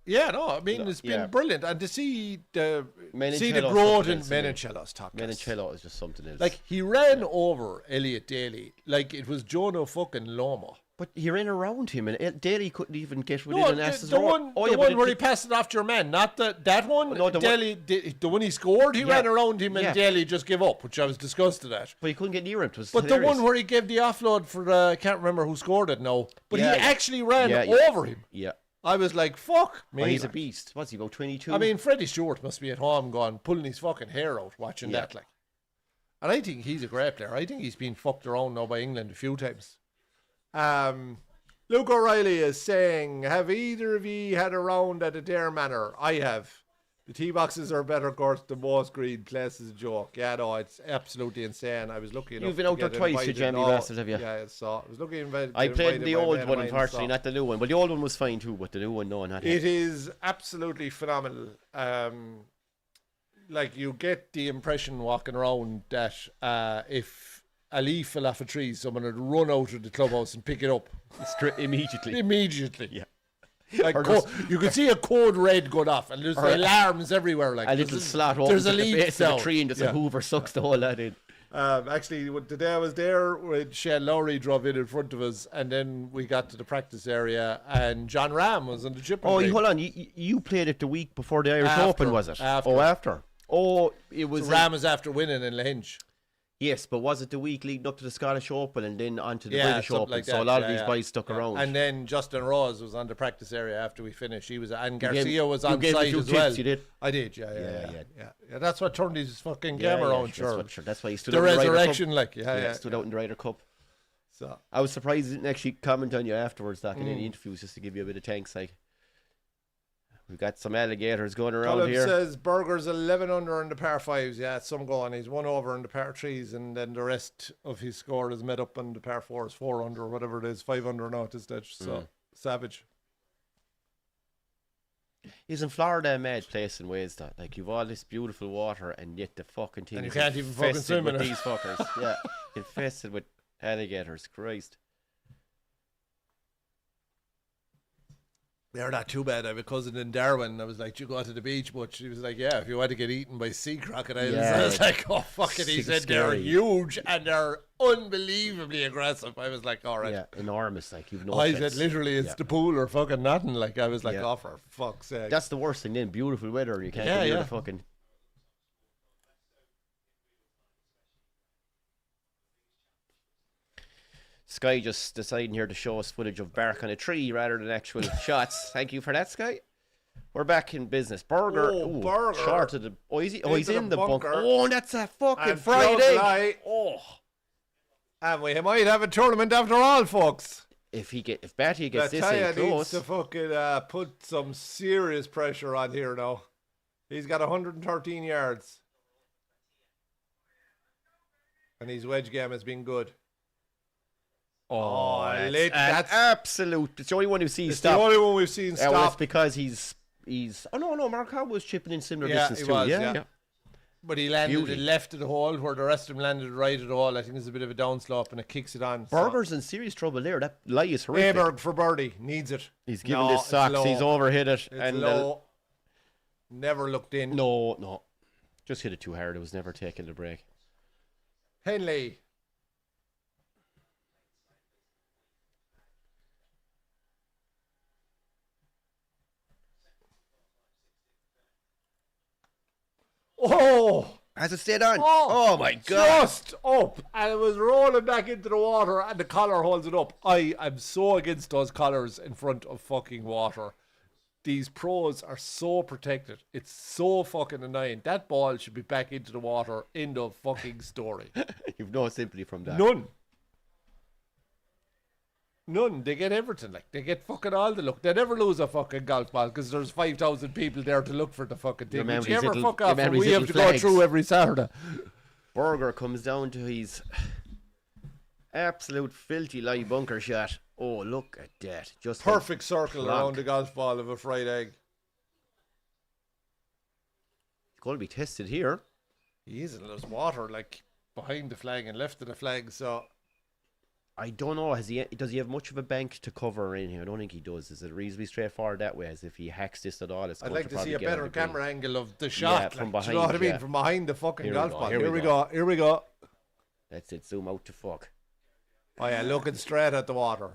Yeah, no, I mean, it's been brilliant. And to see the Menoncello's growth in Menoncello's top class. Menoncello is just something else. Like, he ran over Elliot Daly like it was Jonah fucking Loma. But he ran around him, and Daly couldn't even get within an ass's the one where he passed it off to your man, not that one. No, the one he scored, he ran around him, and Daly just gave up, which I was disgusted at. But he couldn't get near him. But hilarious. The one where he gave the offload for I can't remember who scored it now, but he actually ran over him. Yeah. I was like, fuck me. Oh, he's a beast. What's he, about 22? I mean, Freddie Stewart must be at home pulling his fucking hair out watching that. Like, and I think he's a great player. I think he's been fucked around now by England a few times. Luke O'Reilly is saying, have either of you had a round at Adair Manor? I have. The tee boxes are better course than most green. Place is a joke. Yeah, no, it's absolutely insane. I was lucky enough. You've been out there twice, you jammy bastards, have you? Yeah, so I was lucky invited. I played the old one, unfortunately, not the new one. But the old one was fine too, but the new one, no, not it is absolutely phenomenal. Like, you get the impression walking around that if a leaf fell off a tree, someone would run out of the clubhouse and pick it up. Immediately. Yeah. Like, you could see a code red going off, and there's alarms everywhere. Like, a little slot over the base of the tree, and there's a hoover sucks the whole lot in. Actually, the day I was there, when Shane Lowry drove in front of us, and then we got to the practice area, and John Ram was on the chip. Oh, hold on. You played it the week before the Irish Open, was it? After. Oh, it was. So Ram was after winning in Lahinch. Yes, but was it the week leading up to the Scottish Open and then on to the British Open? Like so a lot of these boys stuck around. And then Justin Rose was on the practice area after we finished. He was, and Garcia was on site as well. You did? I did, yeah. That's what turned his fucking game around, sure. That's why he stood out out in the Ryder resurrection, Cup. like, stood out in the Ryder Cup. So I was surprised he didn't actually comment on you afterwards, Doc, in any interviews, just to give you a bit of thanks. Like, We've got some alligators going around Colin here. says Berger's 11 under in the par 5s. Yeah, it's some going. He's 1 over in the par 3s, and then the rest of his score is made up on the par 4s, 4 under, whatever it is, 5 under now at this stage. So, savage. Isn't Florida a mad place in ways that, like, you've all this beautiful water, and yet the fucking thing And you is can't even fucking infested swim in with it. these fuckers. Yeah, infested with alligators. Christ. They're not too bad. I have a cousin in Darwin. I was like, "Do you go to the beach?" But she was like, "Yeah, if you want to get eaten by sea crocodiles." Yeah, I was like, "Oh, fuck it." He said they're scary. huge and they're unbelievably aggressive. I was like, "All right." Yeah, enormous. Like, you've no I sense. said, literally, it's the pool or fucking nothing. Like, I was like, Yeah. "Oh, for fuck's sake." That's the worst thing then. Beautiful weather and you can't Yeah, get near yeah. the fucking... Sky just deciding here to show us footage of bark on a tree rather than actual shots. Thank you for that, Sky. We're back in business. Burger. Oh, Ooh, Burger. Short of the... Oh, he's Into in the bunker. bunker. Oh, that's a fucking And fried Joe egg. July. Oh. And we might have a tournament after all, folks. If Batty gets this Lataya in close... needs to fucking put some serious pressure on here now. He's got 113 yards. And his wedge game has been good. Oh, lit. That's absolute. It's the only one who sees It's stop. the only one we've seen Well, it's stop. because he's. Oh no, Mark Howe was chipping in similar Yeah, distance he too. was, Yeah, yeah. But he landed Beauty. it left of the hole where the rest of them landed right of the hole. I think there's a bit of a downslope and it kicks it on. Burger's in serious trouble there. That lie is horrific. Aberg for birdie. Needs it. He's giving No, this it's socks. low. He's overhit it. It's and low. Never looked in. no. Just hit it too hard. It was never taking the break. Henley. Oh! Has it stayed on? Oh, Oh my god. Just up, and it was rolling back into the water, and the collar holds it up. I am so against those collars in front of fucking water. These pros are so protected. It's so fucking annoying. That ball should be back into the water. End of fucking story. You've no sympathy from that. None. They get everything. Like, they get fucking all the look. They never lose a fucking golf ball because there's 5,000 people there to look for the fucking thing. Remember Would you his ever little- fuck off? remember And his we have little to go flags. through every Saturday. Burger comes down to his absolute filthy live bunker shot. Oh, look at that. Just Perfect circle clunk. around the golf ball of a fried egg. It's going to be tested here. He is, and there's water like behind the flag and left of the flag. So I don't know. Does he have much of a bank to cover in here? I don't think he does. Is it reasonably straightforward that way? As if he hacks this at all, it's I'd going like to see probably a get on better the green. camera angle of the shot. from like, do you know what I behind, mean? yeah. From behind the fucking Here we golf go, ball. here Here we we go. Here we go. That's it. Zoom out to fuck. Oh yeah, looking straight at the water.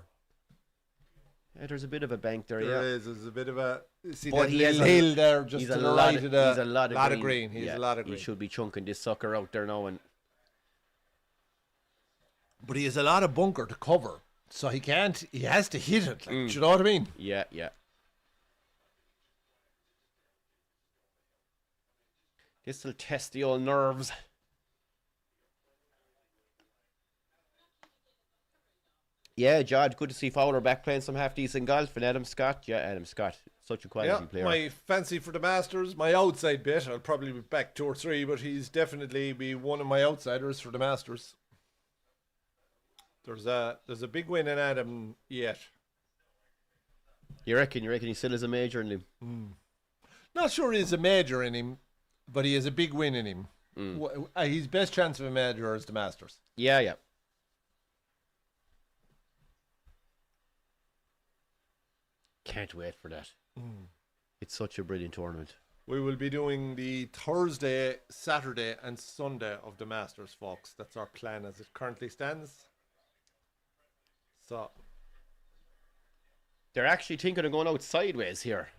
Yeah, there's a bit of a bank there. There Yeah. is. There's a bit of a. See But that he has little a- hill there, just He's to a the lot right of, of the. he's a lot of green. He's Yeah, a lot of green. He should be chunking this sucker out there now. And But he has a lot of bunker to cover, so he can't. He has to hit it. Like, do you know what I mean? yeah. This will test the old nerves. Yeah, George, good to see Fowler back playing some half-decent golf. And Adam Scott, such a quality player. My fancy for the Masters, my outside bet. I'll probably be back 2 or 3, but he's definitely be one of my outsiders for the Masters. There's a big win in Adam yet. You reckon he still has a major in him? Not sure he's a major in him, but he has a big win in him. His best chance of a major is the Masters. Yeah. Can't wait for that. It's such a brilliant tournament. We will be doing the Thursday, Saturday, and Sunday of the Masters, folks. That's our plan as it currently stands. So, They're actually thinking of going out sideways here.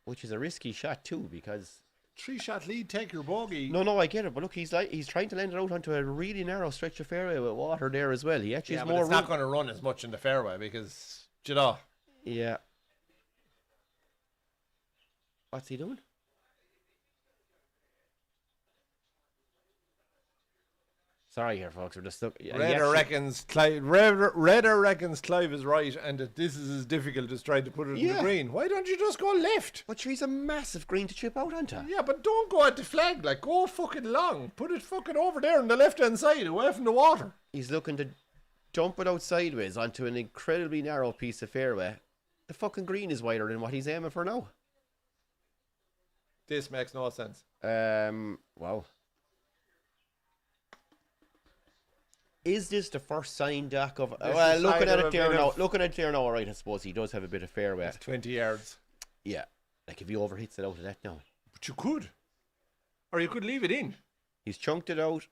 Which is a risky shot too, because 3-shot lead, take your bogey. no, I get it, but look, he's trying to land it out onto a really narrow stretch of fairway with water there as well. He actually Yeah, has but more it's not room. going to run as much in the fairway because, do you know, Yeah. What's he doing? Sorry here, folks. We're just stuck. Redder reckons Clive is right, and that this is as difficult as trying to put it in the green. Why don't you just go left? But she's a massive green to chip out onto. Yeah, but don't go at the flag. Like, go fucking long. Put it fucking over there on the left-hand side, away from the water. He's looking to dump it out sideways onto an incredibly narrow piece of fairway. The fucking green is wider than what he's aiming for now. This makes no sense. Wow. Is this the first sign, Doc, of... Well, looking at it there now, all right, I suppose he does have a bit of fairway. It's 20 yards. Yeah. Like, if he overhits it out of that now. But you could. Or you could leave it in. He's chunked it out.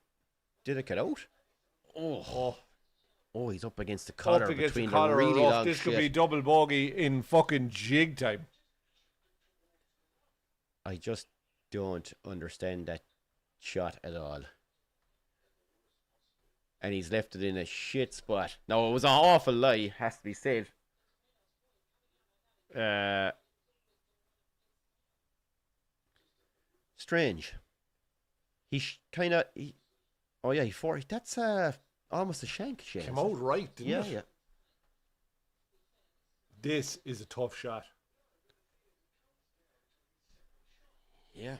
Did it get out? Oh, he's up against the collar between the really long This shit. could be double bogey in fucking jig time. I just don't understand that shot at all. And he's left it in a shit spot. No, it was an awful lie, has to be said. Strange. He that's almost a shank shit. Came out right, didn't it? Yeah. This is a tough shot. Yeah.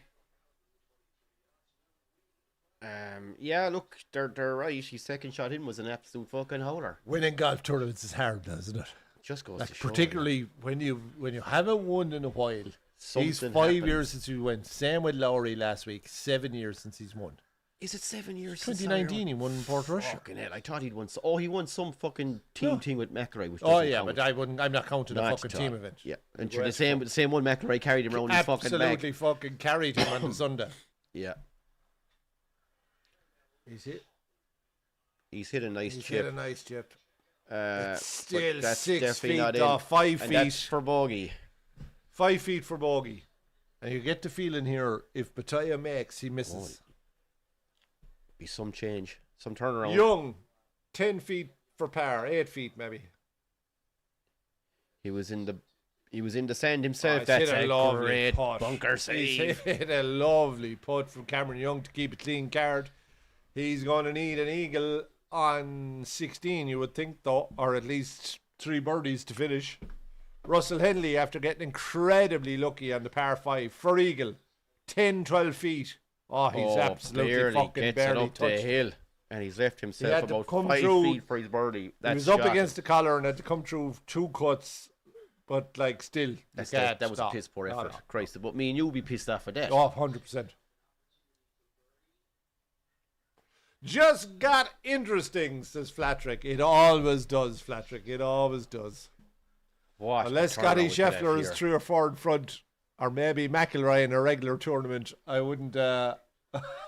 Yeah, look, they're right. His second shot in was an absolute fucking howler. Winning golf tournaments is hard, isn't it? Just goes like, to show. Particularly when you haven't won in a while. He's 5 years since we went. Same with Lowry last week. 7 years since he's won. Is it 7 years? 2019 he won in Port Russia. Fucking hell, I thought he'd won. He won some fucking team thing with McIlroy. Which but I'm not counting a fucking team event. Yeah, and the same one McIlroy carried him around his fucking bag. Absolutely fucking carried him on the Sunday. Yeah. He's hit a nice chip. Hit a nice chip. It's still that's 6 feet not off, 5 feet. That's for bogey. 5 feet for bogey. And you get the feeling here, if Bataya makes, he misses. Be some change, some turnaround. Young, 10 feet for par, 8 feet maybe. He was in the sand himself. That's a lovely great putt. bunker save. He's hit a lovely putt from Cameron Young to keep a clean card. He's going to need an eagle on 16, you would think, though, or at least 3 birdies to finish. Russell Henley, after getting incredibly lucky on the par 5 for eagle, 10-12 feet. He's absolutely fucking barely up the hill, and he's left himself about 5 feet for his birdie. He was up against the collar and had to come through 2 cuts, but like still, that was a piss poor effort. Christ, but me and you would be pissed off at that. 100%. Just got interesting, says Flatrick. It always does, Flatrick. It always does. Unless Scotty Scheffler is 3 or 4 in front, or maybe McIlroy in a regular tournament, I wouldn't I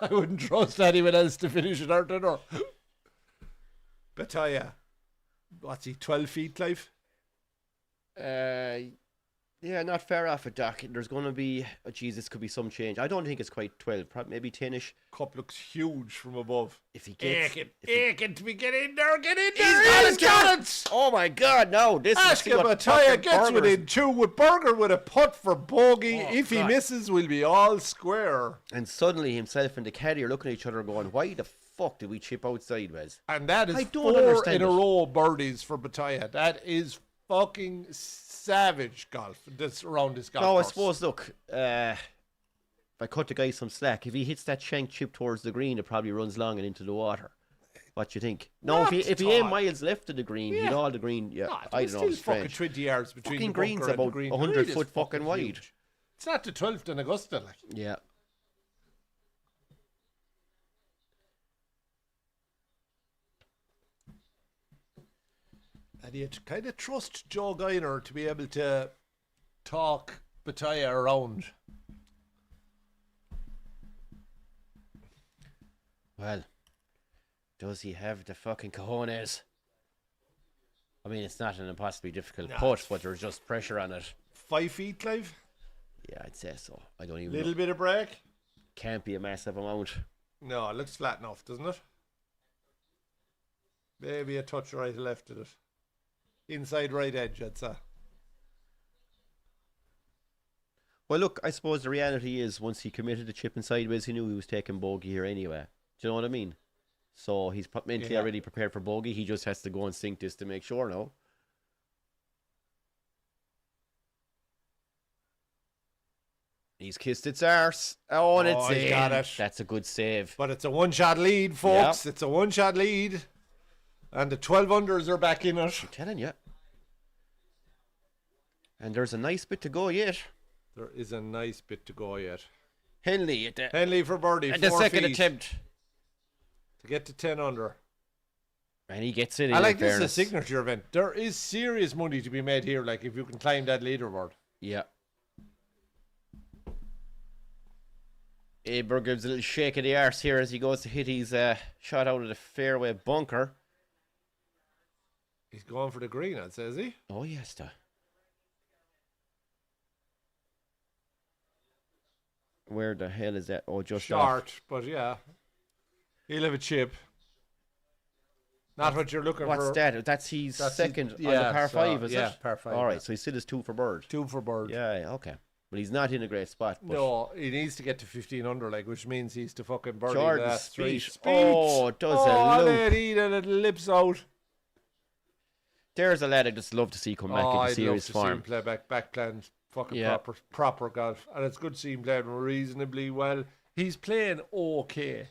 wouldn't trust anyone else to finish it out there. Bataya, what's he, 12 feet, Clive? Yeah, not far off it, Doc. There's going to be, this could be some change. I don't think it's quite 12, probably maybe 10ish. Cup looks huge from above. If he gets... Aiken to be get in there! He's got it! Oh my God, no. This Ask him, Bataya gets within 2 with Berger with a putt for bogey. If he misses, we'll be all square. And suddenly himself and the caddy are looking at each other going, why the fuck did we chip out sideways? And that is 4 in a row birdies for Bataya. That is fucking savage golf that's around this golf course. I suppose, look, if I cut the guy some slack, if he hits that shank chip towards the green, it probably runs long and into the water. What do you think? No, if he aimed miles left of the green, he'd all the green. Yeah, I don't know. It's fucking 20 yards between fucking the green's bunker about and the green. 100 foot fucking wide. Huge. It's not the 12th in Augusta, like. Yeah. And you kind of trust Joe Geiner to be able to talk Bataya around. Well, does he have the fucking cojones? I mean, it's not an impossibly difficult putt, but there's just pressure on it. 5 feet, Clive? Yeah, I'd say so. I don't even Little bit of break? Can't be a massive amount. No, it looks flat enough, doesn't it? Maybe a touch right or left of it. Inside right edge, I'd say. Well, look, I suppose the reality is once he committed to chipping sideways, he knew he was taking bogey here anyway. Do you know what I mean? So he's mentally already prepared for bogey. He just has to go and sink this to make sure now. He's kissed its arse. Oh, and it's in. Got it. That's a good save. But it's a one-shot lead, folks. Yep. It's a one-shot lead. And the 12 unders are back in it. I'm telling you. And there's a nice bit to go yet. There is a nice bit to go yet. Henley for birdie. At the second attempt. To get to 10 under. And he gets it in. I like this is a signature event. There is serious money to be made here, like if you can climb that leaderboard. Yeah. Aberg gives a little shake of the arse here as he goes to hit his shot out of the fairway bunker. He's going for the green, I'd say, is he? Oh, yes, sir. Where the hell is that? Oh, just short, off. But yeah. He'll have a chip. Not what you're looking for. What's that? That's his second on the par 5, is it? Yeah, par 5. All right, so he still has 2 for bird. 2 for bird. Yeah, okay. But he's not in a great spot. No, he needs to get to 15 under, like, which means he's to fucking birdie Jordan the last 3. Oh, does a loop. He little lips out. There's a lad I just love to see come back into serious form. I'd love to see him play back plan, fucking proper golf. And it's good to see him playing reasonably well. He's playing okay,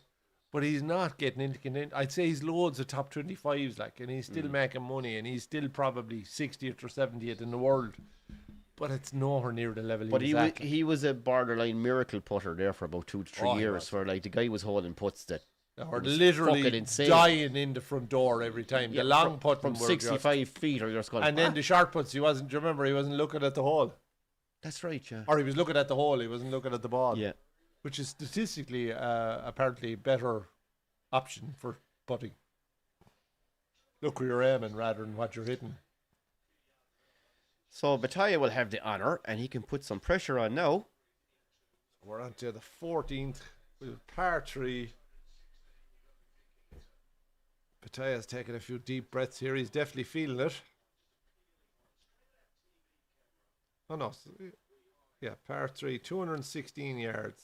but he's not getting into contention. I'd say he's loads of top 25s, like, and he's still making money, and he's still probably 60th or 70th in the world. But it's nowhere near the level he was a borderline miracle putter there for about 2 to 3 years, where like the guy was holding putts that or literally dying in the front door every time. The long putt from 65 feet, or you're just going. And then the short putts, he wasn't. Do you remember? He wasn't looking at the hole. That's right, yeah. Or he was looking at the hole. He wasn't looking at the ball. Yeah. Which is statistically apparently a better option for putting. Look where you're aiming rather than what you're hitting. So Bataya will have the honour, and he can put some pressure on now. We're on to the 14th with par 3. Bataya's taking a few deep breaths here. He's definitely feeling it. Oh no, yeah, par 3, 216 yards.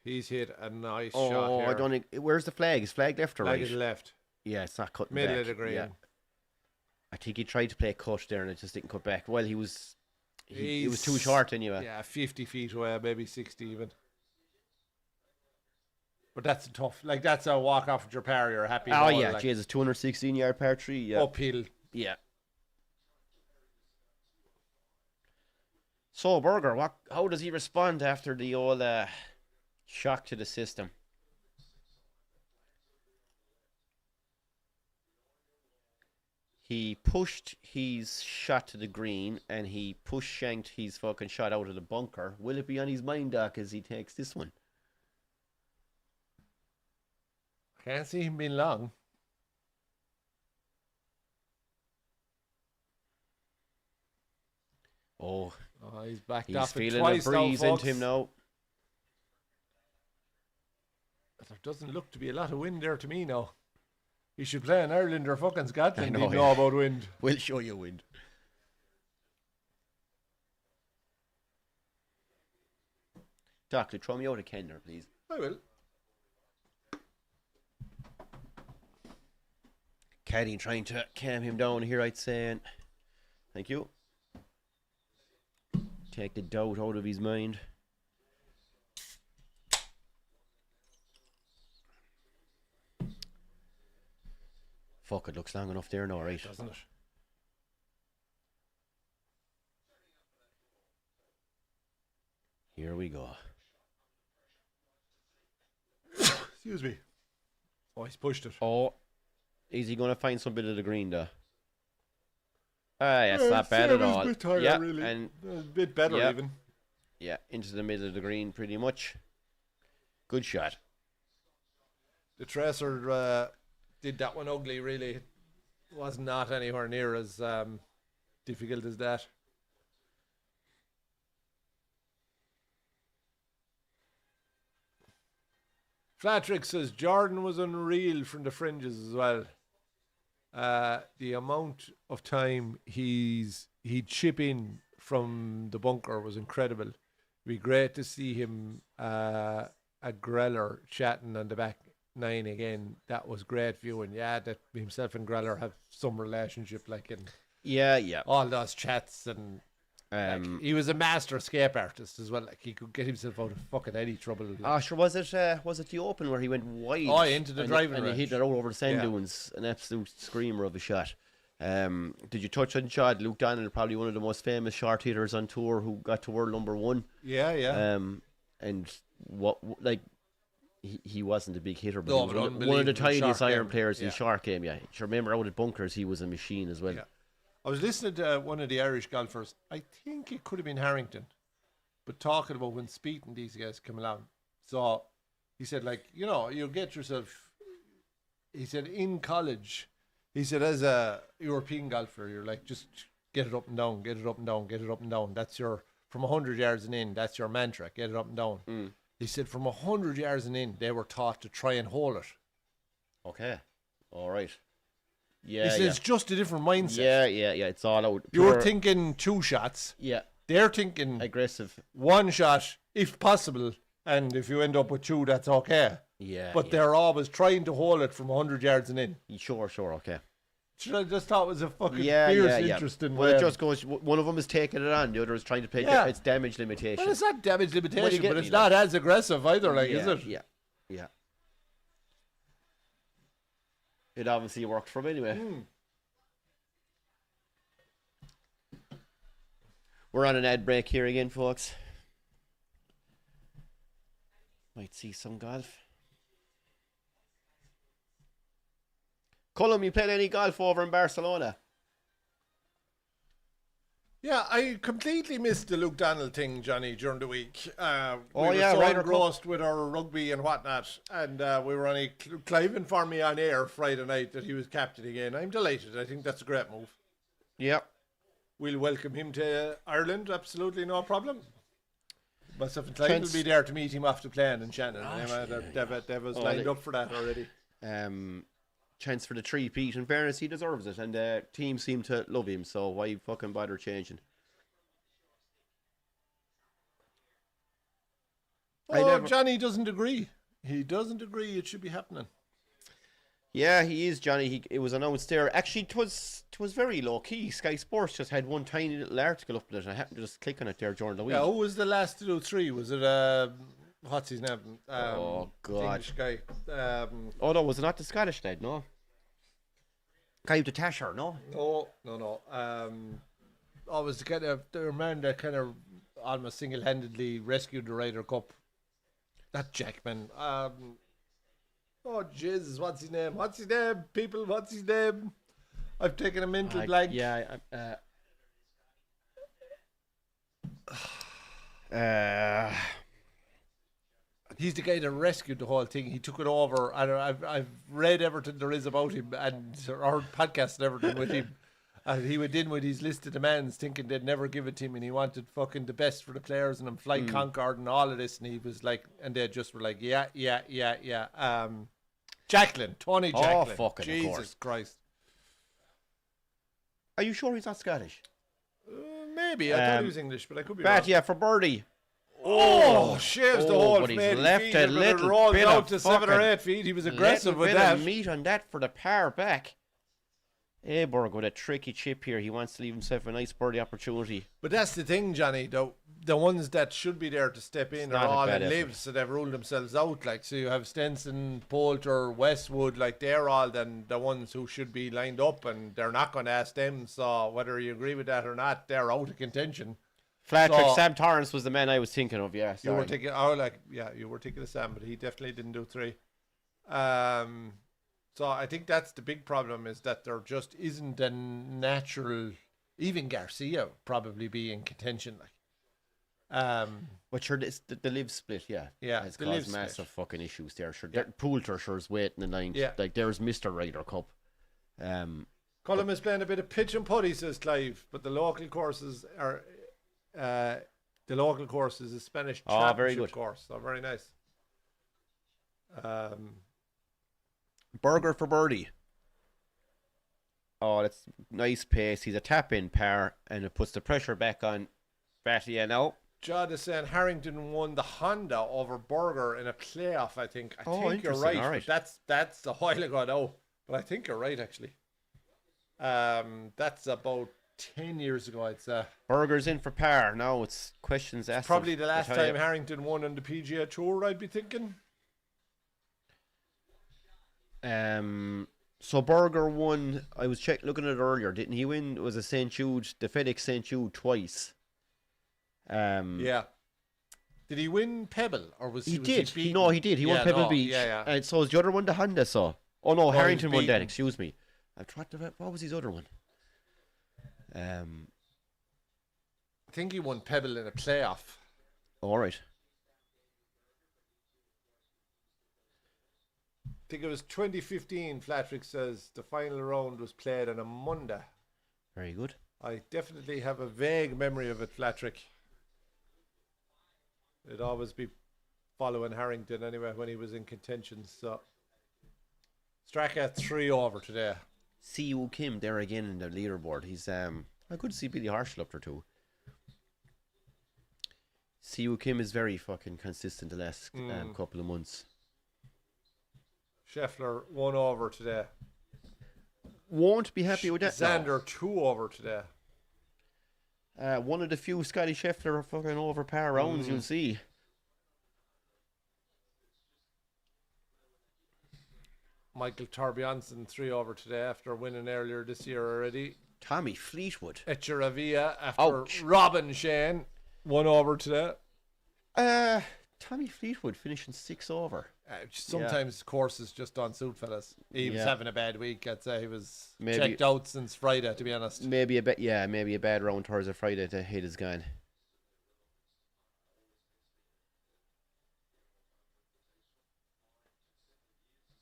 He's hit a nice shot here. Oh, I don't think. Where's the flag? Is flag left or right? Flag is left. Yeah, it's not cutting Middle back. of the green. Yeah. I think he tried to play cut there and it just didn't cut back. Well, he was too short anyway. Yeah, 50 feet away, maybe 60 even. But that's tough. Like, that's a walk off with your par. You're happy. Oh, yeah. Like, Jesus, 216 yard par 3. Yeah. Uphill. Yeah. So, Berger, how does he respond after the old shock to the system? He pushed his shot to the green and he shanked his fucking shot out of the bunker. Will it be on his mind, Doc, as he takes this one? Can't see him being long. Oh, he's backed he's off feeling twice a breeze now, into him now. There doesn't look to be a lot of wind there to me now. He should play in Ireland or fucking Scotland. He'd know about wind. We'll show you wind. Doctor, throw me out a Kender, please. I will. Caddy trying to calm him down here, I'd say. Thank you. Take the doubt out of his mind. Fuck, it looks long enough there now, right? Doesn't it? Here we go. Excuse me. Oh, he's pushed it. Oh, is he going to find some bit of the green there? It's not bad at all. Yeah, really. And a bit better even. Yeah, into the middle of the green pretty much. Good shot. The tracer did that one ugly, really. It was not anywhere near as difficult as that. Flatrick says Jordan was unreal from the fringes as well. The amount of time he'd chip in from the bunker was incredible. It'd be great to see him a Greller chatting on the back 9 again, that was great viewing. Yeah, that himself and Greller have some relationship, like in Yeah. all those chats, and like, he was a master escape artist as well. Like, he could get himself out of fucking any trouble. Like. Sure. Was it the Open where he went wide? Oh, into the driving and he range. hit it out over the sand dunes, an absolute screamer of a shot. Did you touch on Chad? Luke Donald, probably one of the most famous short hitters on tour, who got to world #1. Yeah. And he wasn't a big hitter, but No, he but was one of the tiniest iron game. players in the short game. Yeah, you remember out at bunkers, he was a machine as well. Yeah. I was listening to one of the Irish golfers. I think it could have been Harrington, but talking about when Speed and these guys come along. So he said, like, you get yourself. He said in college, he said as a European golfer, you're like, just get it up and down, get it up and down, get it up and down. That's your from 100 yards and in. That's your mantra. Get it up and down. He said from 100 yards and in, they were taught to try and hold it. Okay, all right. Yeah, he says it's just a different mindset. Yeah. It's all out. You're thinking 2 shots. Yeah. They're thinking aggressive. 1 shot, if possible, and if you end up with 2, that's okay. Yeah. But they're always trying to hold it from 100 yards and in. Sure, okay. I just thought it was a fucking fierce, interesting. Well, it just goes. One of them is taking it on, the other is trying to play. It's damage limitation. Well, it's not damage limitation, but it's not as aggressive either. Like, is it? Yeah. It obviously worked for him anyway. We're on an ad break here again, folks. Might see some golf. Colm, you played any golf over in Barcelona? Yeah, I completely missed the Luke Donald thing, Johnny, during the week. We were right, so engrossed with our rugby and whatnot, and we were only Clive informed me on air Friday night that he was captain again. I'm delighted. I think that's a great move. Yep. We'll welcome him to Ireland, absolutely no problem. Myself and Clive will be there to meet him after playing in Shannon. Deva's lined up for that already. Chance for the 3-peat. In fairness, he deserves it, and the team seem to love him, so why fucking bother changing? Johnny doesn't agree. He doesn't agree it should be happening. Yeah, he is, Johnny. It was announced there. Actually, it was very low key. Sky Sports just had one tiny little article up there, and I happened to just click on it there during the week. Yeah, who was the last to do 3? Was it what's his name? Oh God, English guy. No, was it not the Scottish lad? No. Guy to Tasher, no. No. It was the man that kind of almost single-handedly rescued the Ryder Cup. That Jackman. Oh Jesus, what's his name? People? What's his name? I've taken a mental blank. Yeah. He's the guy that rescued the whole thing. He took it over. I've read everything there is about him and our podcast and everything with him. And he went in with his list of demands, thinking they'd never give it to him, and he wanted fucking the best for the players and Flight Concord and all of this. And he was like, and they just were like, yeah. Jacqueline, Tony Jacqueline. Oh, fucking Jesus of course. Christ. Are you sure he's not Scottish? Maybe. I thought he was English, but I could be wrong. Yeah, for birdie. Shaves the whole but he's left feet, a little rolled bit out of to 7 or 8 feet. He was aggressive with that. Of meat on that for the par back. Aberg with a tricky chip here. He wants to leave himself a nice birdie opportunity. But that's the thing, Johnny. The ones that should be there to step in are all in live, so they've ruled themselves out. Like, so you have Stenson, Poulter, Westwood. Like, they're all then the ones who should be lined up, and they're not going to ask them. So whether you agree with that or not, they're out of contention. Flat trick. Sam Torrance was the man I was thinking of. Yeah, sorry. You were thinking of Sam, but he definitely didn't do 3. So I think that's the big problem, is that there just isn't a natural. Even Garcia would probably be in contention, like. But sure, the live split, has caused massive fucking issues there. Sure, Poulter is waiting in line. Yeah. Like, there's Mr. Ryder Cup. Colm is playing a bit of pitch and putty, says Clive, but the local courses are. The local course is a Spanish championship very good course, so very nice. Burger for birdie. Oh, that's nice pace. He's a tap in par, and it puts the pressure back on Batty now. Judd is saying Harrington won the Honda over Berger in a playoff, I think. I think you're interesting. right. All right. But that's a while ago now. But I think you're right, actually. That's about 10 years ago, I'd say. Berger's in for par. Now it's questions asked. Probably the last time Harrington won on the PGA Tour, I'd be thinking. So Berger won. I was looking at it earlier. Didn't he win? It was a St. Jude, the FedEx St. Jude twice. Yeah. Did he win Pebble, or was he was did? He No, he did. He won Pebble Beach. Yeah. And so was the other one the Honda? So, oh no, Harrington won that. beaten. Excuse me. I've tried to. What was his other one? I think he won Pebble in a playoff. All right. I think it was 2015. Flatrick says the final round was played on a Monday. Very good. I definitely have a vague memory of it, Flatrick. It'd always be following Harrington anyway when he was in contention. So Straka 3 over today. Siwoo Kim there again in the leaderboard. He's I could see Billy Harshall up there too. Siwoo Kim is very fucking consistent the last couple of months. Scheffler 1 over today. Won't be happy with that. Xander 2 over today. One of the few Scotty Scheffler fucking over par rounds you'll see. Michael Torbjornsen 3 over today after winning earlier this year already. Tommy Fleetwood. Echeverria after Robin Shane 1 over today. Tommy Fleetwood finishing 6 over. Sometimes courses just don't suit fellas. He was having a bad week. I'd say he was Maybe checked out since Friday, to be honest. Maybe a bad round Thursday, Friday to hit his gun.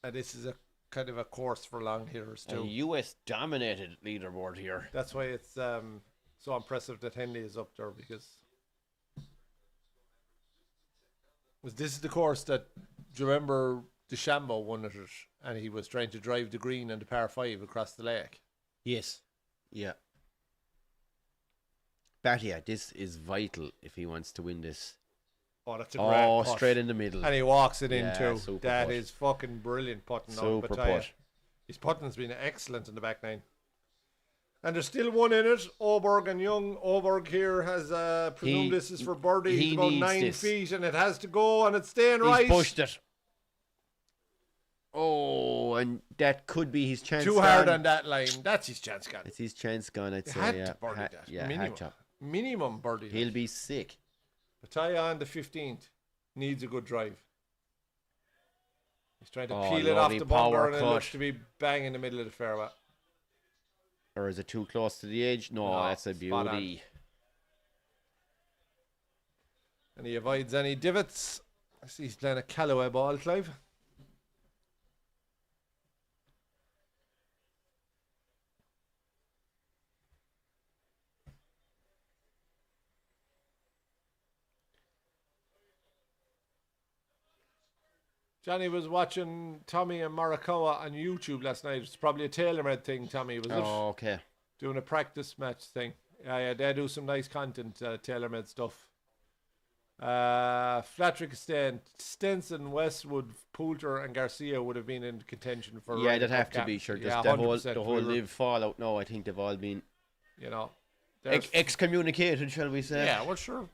And this is a kind of a course for long hitters too. A US dominated leaderboard here. That's why it's so impressive that Henley is up there, because this is the course that, do you remember DeChambeau won it, and he was trying to drive the green and the par 5 across the lake. Yes. Yeah. But yeah, this is vital if he wants to win this. Oh, that's a great putt. Straight in the middle. And he walks it in too. That putt. is fucking brilliant putting. Super putt. His putting's been excellent in the back nine. And there's still one in it. Oberg and Young. Oberg here has presumed this is for birdie. He's about 9 feet, and it has to go, and it's staying right. He's pushed it. Oh, and that could be his chance. Too hard on that line. That's his chance gone. It's his chance gone, I'd say. Had to birdie that. Yeah, minimum birdie. He'll be sick. Bataya on the 15th needs a good drive. He's trying to peel it lovely off the bunker, and it cut. looks to be bang in the middle of the fairway. Or is it too close to the edge? No, that's a beauty. And he avoids any divots. I see he's playing a Callaway ball, Clive. Johnny was watching Tommy and Morikawa on YouTube last night. It's probably a TaylorMade thing, Tommy, was it? Oh, okay. Doing a practice match thing. Yeah, they do some nice content, TaylorMade stuff. Flatrick Stenson, Westwood, Poulter and Garcia would have been in contention for... Yeah, they'd have to be, sure. Yeah, the whole live fallout. No, I think they've all been... You know... excommunicated, shall we say. Yeah, well, sure.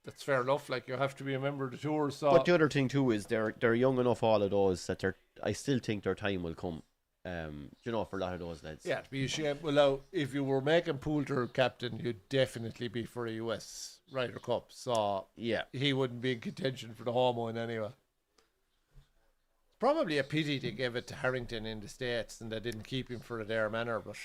That's fair enough. Like, you have to be a member of the tour. So. But the other thing too is they're young enough, all of those, that I still think their time will come. You know, for a lot of those lads. Yeah, to be ashamed. Well, now, if you were making Poulter captain, you'd definitely be for a US Ryder Cup. So yeah, he wouldn't be in contention for the home one anyway. It's probably a pity they gave it to Harrington in the States and they didn't keep him for their manner, but.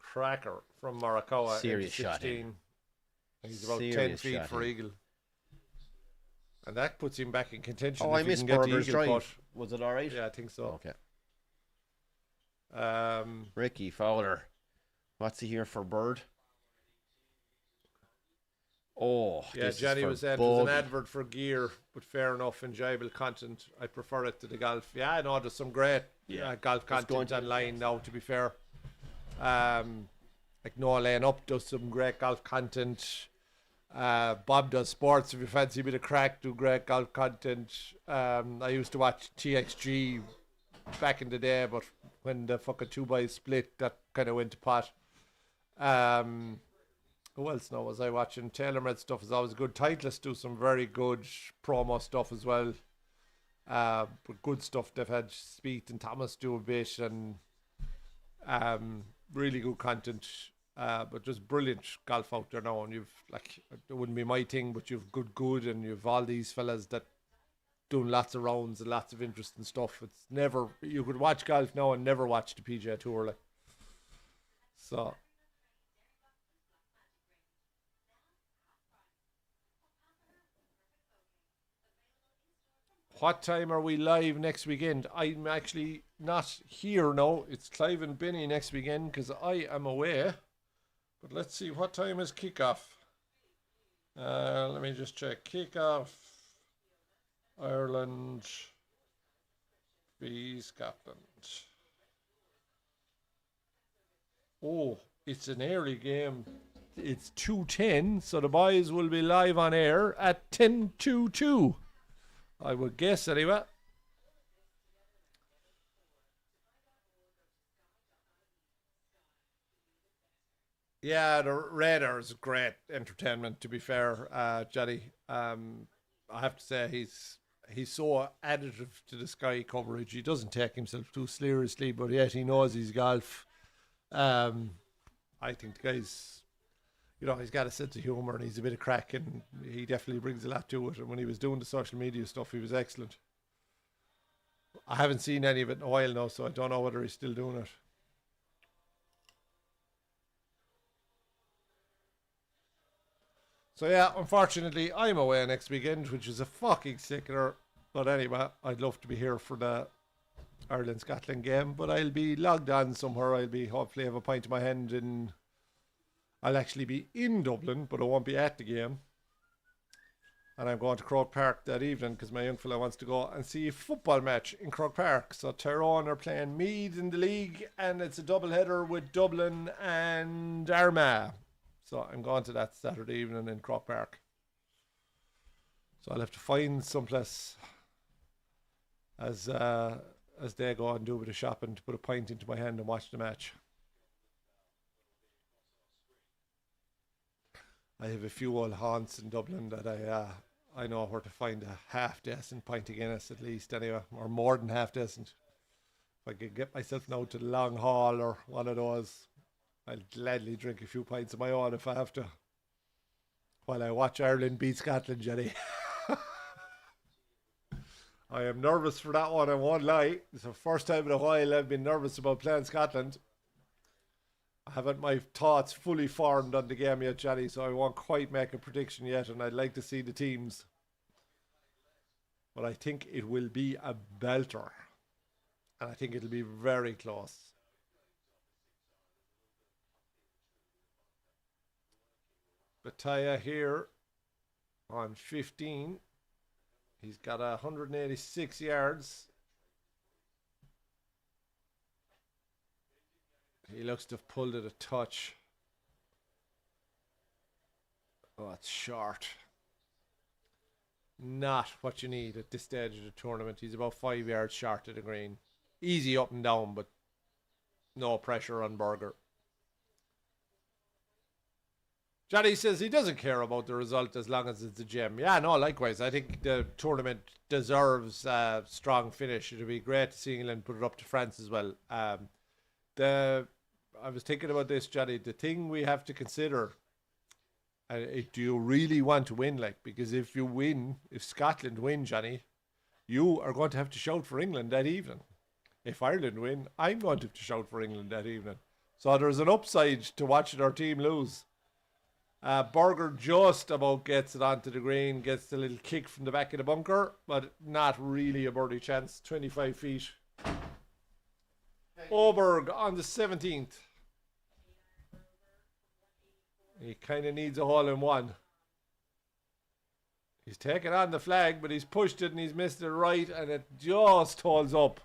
Cracker from Morikawa. Serious shot. He's about 10 feet for eagle. And that puts him back in contention. Oh, I missed Berger's drive. Was it all right? Yeah, I think so. Okay. Ricky Fowler. What's he here for, Bird? Oh, yeah, Johnny was saying it was an advert for gear, but fair enough, enjoyable content. I prefer it to the golf. Yeah, I know there's some great golf content online now, to be fair. Like Noah Lane Up does some great golf content. Bob does sports. If you fancy a bit of crack, do great golf content. I used to watch TXG back in the day, but when the fucking two boys split, that kind of went to pot. Who else now was I watching? TaylorMade stuff is always good. Titleist do some very good promo stuff as well. But good stuff. They've had Speed and Thomas do a bit, and really good content. But just brilliant golf out there now. And you've, like, it wouldn't be my thing, but you've good, and you've all these fellas that doing lots of rounds and lots of interesting stuff. It's never, you could watch golf now and never watch the PGA Tour, like. So. What time are we live next weekend? I'm actually not here now. It's Clive and Benny next weekend because I am away. But let's see, what time is kickoff? Let me just check. Kickoff, Ireland v Scotland. Oh, it's an early game. It's 2:10, so the boys will be live on air at 10:22. I would guess, anyway. Yeah, the radar is great entertainment, to be fair, Johnny. I have to say he's so additive to the Sky coverage. He doesn't take himself too seriously, but yet he knows his golf. I think the guy's, he's got a sense of humour and he's a bit of crack, and he definitely brings a lot to it. And when he was doing the social media stuff, he was excellent. I haven't seen any of it in a while now, so I don't know whether he's still doing it. So yeah, unfortunately, I'm away next weekend, which is a fucking sickener. But anyway, I'd love to be here for the Ireland-Scotland game, but I'll be logged on somewhere. I'll be hopefully have a pint in my hand, and I'll actually be in Dublin, but I won't be at the game. And I'm going to Croke Park that evening because my young fella wants to go and see a football match in Croke Park. So Tyrone are playing Meath in the league, and it's a double header with Dublin and Armagh. So I'm going to that Saturday evening in Croke Park. So I'll have to find someplace as they go and do a bit of shopping to put a pint into my hand and watch the match. I have a few old haunts in Dublin that I know where to find a half decent pint of Guinness at least, anyway, or more than half decent. If I could get myself now to the Long Hall or one of those, I'll gladly drink a few pints of my own if I have to, while I watch Ireland beat Scotland, Jenny. I am nervous for that one, I won't lie. It's the first time in a while I've been nervous about playing Scotland. I haven't my thoughts fully formed on the game yet, Johnny, so I won't quite make a prediction yet, and I'd like to see the teams. But I think it will be a belter. And I think it'll be very close. Bataya here on 15. He's got 186 yards. He looks to have pulled it a touch. Oh, it's short. Not what you need at this stage of the tournament. He's about 5 yards short of the green. Easy up and down, but no pressure on Berger. Johnny says he doesn't care about the result as long as it's a gem. Yeah, no, likewise. I think the tournament deserves a strong finish. It would be great to see England put it up to France as well. I was thinking about this, Johnny. The thing we have to consider, do you really want to win? Because if you win, if Scotland win, Johnny, you are going to have to shout for England that evening. If Ireland win, I'm going to have to shout for England that evening. So there's an upside to watching our team lose. Berger just about gets it onto the green, gets the little kick from the back of the bunker, but not really a birdie chance. 25 feet. Oberg on the 17th. He kind of needs a hole in one. He's taken on the flag, but he's pushed it and he's missed it right, and it just holds up.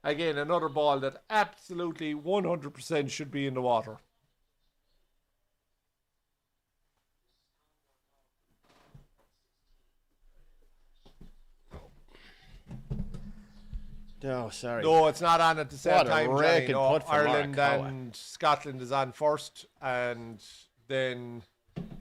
Again, another ball that absolutely 100% should be in the water. No, sorry. No, it's not on at the same What a time, Johnny. raking No, putt from Ireland Mark Cowan. and Scotland is on first, and then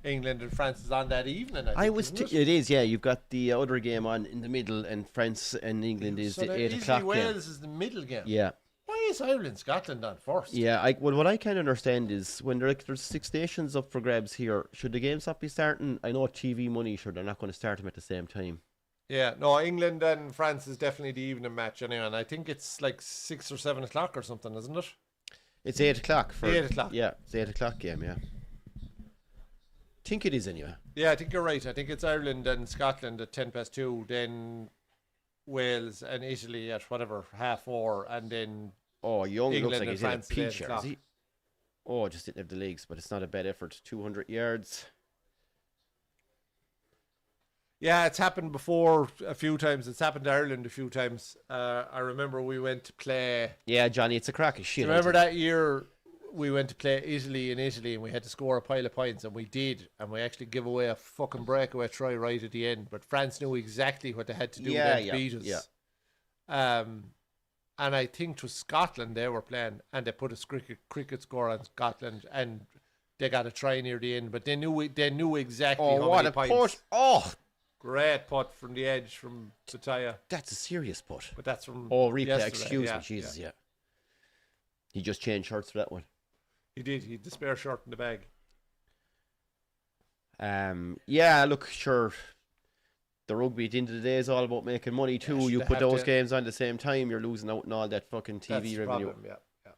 England and France is on that evening. It is, yeah. You've got the other game on in the middle, and France and England is so the 8 o'clock game. Wales is the middle game. Yeah. Why is Ireland Scotland on first? Yeah, what I can understand is when there's 6 nations up for grabs here, should the games not be starting? I know TV money, sure, they're not going to start them at the same time. Yeah, no, England and France is definitely the evening match anyway, and I think it's like 6 or 7 o'clock or something, isn't it? It's 8 o'clock. 8 o'clock. Yeah, it's 8 o'clock game, yeah. Think it is anyway. Yeah, I think you're right. I think it's Ireland and Scotland at 2:10, then Wales and Italy at whatever, 4:30, and then Young England looks like and he's in a France at peach, 8 o'clock. is he? Oh, just didn't have the legs, but it's not a bad effort. 200 yards. Yeah, it's happened before a few times. It's happened to Ireland a few times. I remember we went to play. Yeah, Johnny, it's a crack of shit. Do you remember that year we went to play Italy in Italy and we had to score a pile of points, and we did, and we actually gave away a fucking breakaway try right at the end. But France knew exactly what they had to do to beat us. Yeah. And I think it was Scotland they were playing, and they put a cricket score on Scotland, and they got a try near the end. But they knew exactly how what many a points. putt. Oh, Great putt from the edge from Sataya. that's a serious putt. But that's from replay. yesterday. Excuse me, Jesus, yeah. He just changed shirts for that one. He did. He had the spare shirt in the bag. Yeah, look, sure. The rugby at the end of the day is all about making money too. Yeah, you they put have those to- games on the same time, you're losing out on all that fucking TV That's the revenue. problem, yeah.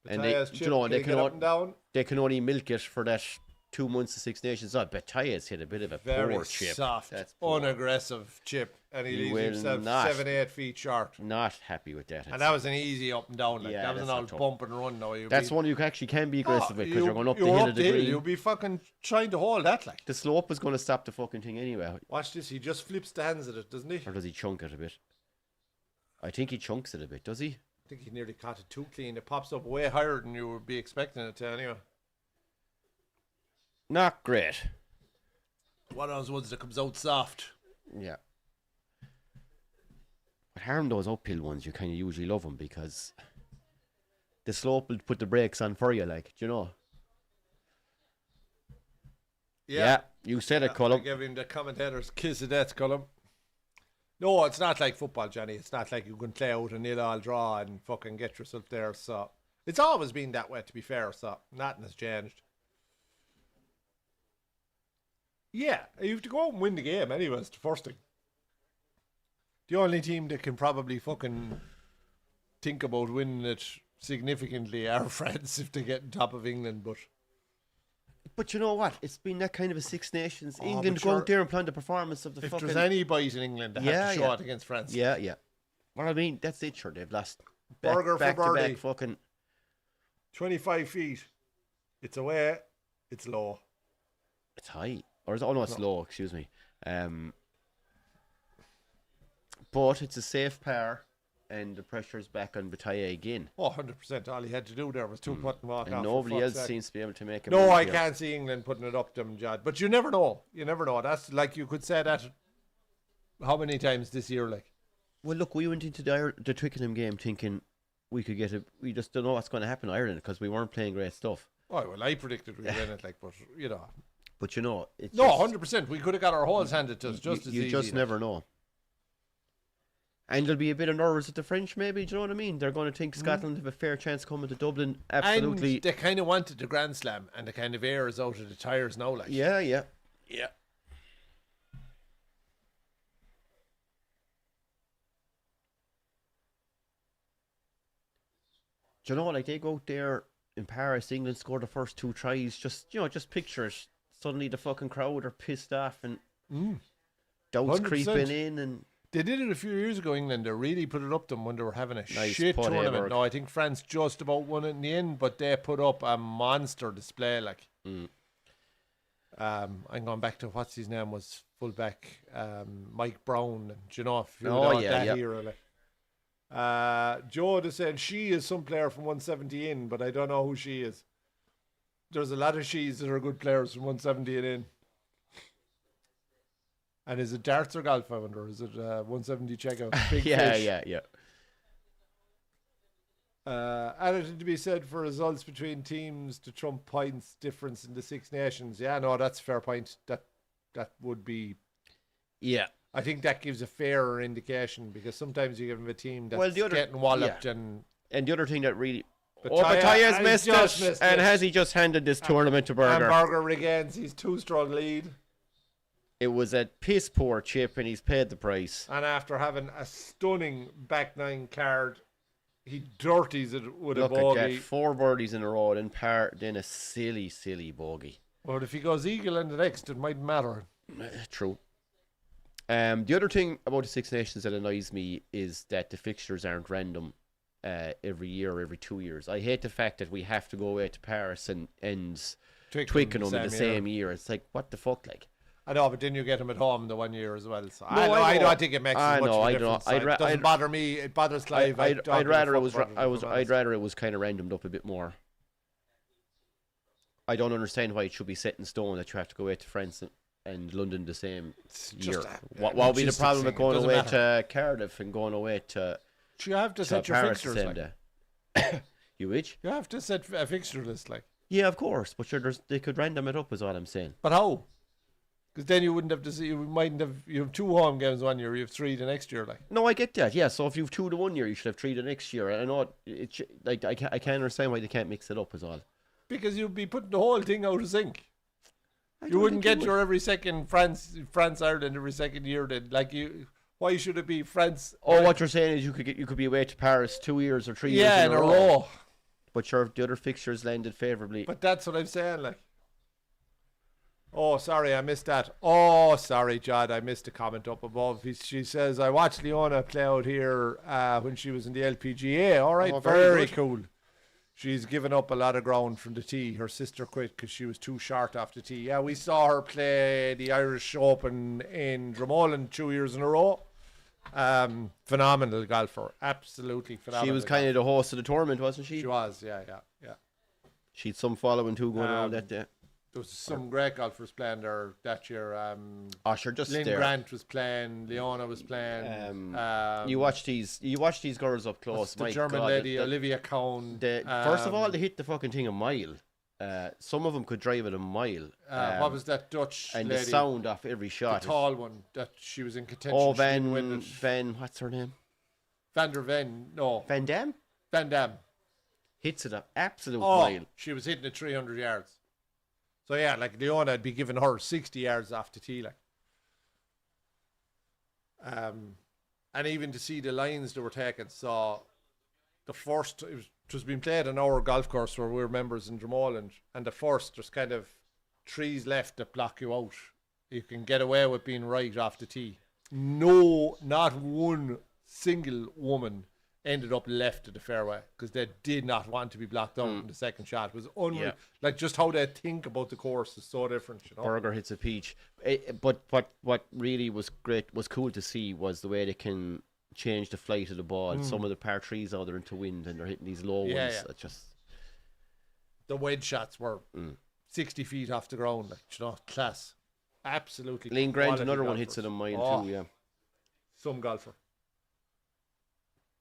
And Bataya's they, chip, you know, can they he can get all- up and down. They can only milk it for that 2 months of Six Nations. Oh, Bataya's hit a bit of a Very poor chip. soft, That's poor. unaggressive chip, and he He leaves will himself not. 7-8 feet short. Not happy with that. And that was an easy up and down. Like, Yeah, that was an that's all not tough. bump and run. Now That's one you actually can be aggressive with because you're going up the you're hill of the green. You'll be fucking trying to hold that. Like, The slope is going to stop the fucking thing anyway. watch this. He just flips the hands at it, doesn't he? Or does he chunk it a bit? I think he chunks it a bit, does he? I think he nearly caught it too clean. It pops up way higher than you would be expecting it to anyway. Not great. One of those ones that comes out soft. Yeah. But harm those uphill ones, you kind of usually love them because the slope will put the brakes on for you, like, do you know? Yeah, you said it, I Cullum. gave him the commentator's kiss of death, Cullum. No, it's not like football, Johnny. It's not like you can play out a 0-0 draw and fucking get yourself there. So it's always been that way, to be fair. So nothing has changed. Yeah, you have to go out and win the game anyway. It's the first thing. The only team that can probably fucking think about winning it significantly are France if they get on top of England. But you know what? It's been that kind of a Six Nations. Oh, England but go sure, out there and plan the performance of the if fucking... there's any bite in England, they have to show it against France. Yeah, yeah. Well, I mean, that's it, sure. They've lost Burger for back to birdie. back fucking... 25 feet. It's away. It's low. It's high. Or is it, oh, no, it's low, excuse me. But it's a safe par, and the pressure's back on Bataya again. Oh, 100%. All he had to do there was two putt and walk And off. nobody else seems to be able to make it. No, I can't see England putting it up to them, Jad. But you never know. You never know. That's like you could say that how many times this year, like. Well, look, we went into the Twickenham game thinking we could get it. We just don't know what's going to happen in Ireland because we weren't playing great stuff. Oh, well, I predicted we'd win it, like, but, you know. But, you know, it's No, just, 100%. We could have got our holes handed to us just as easy. You just never know. And there'll be a bit of nerves at the French, maybe. Do you know what I mean? They're going to think Scotland have a fair chance coming to Dublin. Absolutely. And they kind of wanted the Grand Slam, and the kind of air is out of the tyres now, like. Yeah. Yeah. Do you know, like, they go out there in Paris, England score the first 2 tries. Just, you know, just picture it. Suddenly the fucking crowd are pissed off and doubts 100%. creeping in and... They did it a few years ago, England. They really put it up to them when they were having a Nice shit putt, tournament. Aberg. No, I think France just about won it in the end, but they put up a monster display. Like, I'm going back to what's his name was fullback, Mike Brown. And do you know if you know that era, like. Joe is saying she is some player from 170 in, but I don't know who she is. There's a lot of she's that are good players from 170 and in. And is it darts or golf, I wonder? Is it 170 checkout? Big fish. Yeah. Anything to be said for results between teams to trump points difference in the Six Nations? Yeah, no, that's a fair point. That would be. Yeah. I think that gives a fairer indication because sometimes you give them a team that's getting walloped and the other thing that really. Bataya's missed it. And has he just handed this tournament to Berger? And Berger regains his 2-stroke lead. It was a piss poor chip and he's paid the price. And after having a stunning back nine card, he dirties it with a bogey. Look at that, 4 birdies in a row, then a silly bogey. But if he goes eagle in the next, it might matter. True. The other thing about the Six Nations that annoys me is that the fixtures aren't random every year or every 2 years. I hate the fact that we have to go away to Paris and Twickenham in the same year. It's like, what the fuck, like? I know, but then you get him at home the 1 year as well. So I don't think it makes much of a difference. It doesn't bother me. It bothers Clive. I'd rather it was kind of randomed up a bit more. I don't understand why it should be set in stone that you have to go away to France and London the same year. What would be the problem with going away to Cardiff and going away to? You have to set your Paris fixtures. Like. You which? You have to set a fixture list, like. Yeah, of course, but sure, they could random it up, is what I'm saying. But how? Because then you wouldn't have to see. You have 2 home games 1 year. You have 3 the next year, like. No, I get that. Yeah, so if you have 2 the 1 year, you should have 3 the next year. I know like I can't understand why they can't mix it up, is all. Because you'd be putting the whole thing out of sync. You wouldn't get your every second France Ireland every second year. Then like you. Why should it be France? Oh, what you're saying is you could be away to Paris 2 years or 3 years in a row. But sure, the other fixtures landed favourably. But that's what I'm saying, like. Oh, sorry, I missed that. Oh, sorry, Jod, I missed a comment up above. She says, I watched Leona play out here when she was in the LPGA. All right, very cool. She's given up a lot of ground from the tee. Her sister quit because she was too short off the tee. Yeah, we saw her play the Irish Open in Dromoland 2 years in a row. Phenomenal golfer. Absolutely phenomenal. She was kind of the host of the tournament, wasn't she? She was, yeah. She'd some following too going on that day. There was some great golfers playing there that year. Just Lynn there. Grant was playing. Leona was playing. You watch these girls up close. The German lady, Olivia Cohn. First of all, they hit the fucking thing a mile. Some of them could drive it a mile. What was that Dutch and lady? The sound off every shot. The tall one that she was in contention. Oh, Van, what's her name? Van der Ven. No. Van Dam? Van Dam. Hits it an absolute mile. She was hitting it 300 yards. So yeah, like Leona would be giving her 60 yards off the tee, like. And even to see the lines that were taken, so the first it was being played on our golf course where we're members in Dromoland, and the first there's kind of trees left that block you out. You can get away with being right off the tee. No, not one single woman ended up left of the fairway because they did not want to be blocked out in the second shot. It was unreal. Yeah. Like just how they think about the course is so different. You know? Berger hits a peach. But what really was cool to see was the way they can change the flight of the ball. Some of the par threes out there into wind and they're hitting these low ones. Yeah. Just the wedge shots were 60 feet off the ground. Like, you know, class. Absolutely. Lane Grant, another one hits it a mile too. Yeah, some golfer.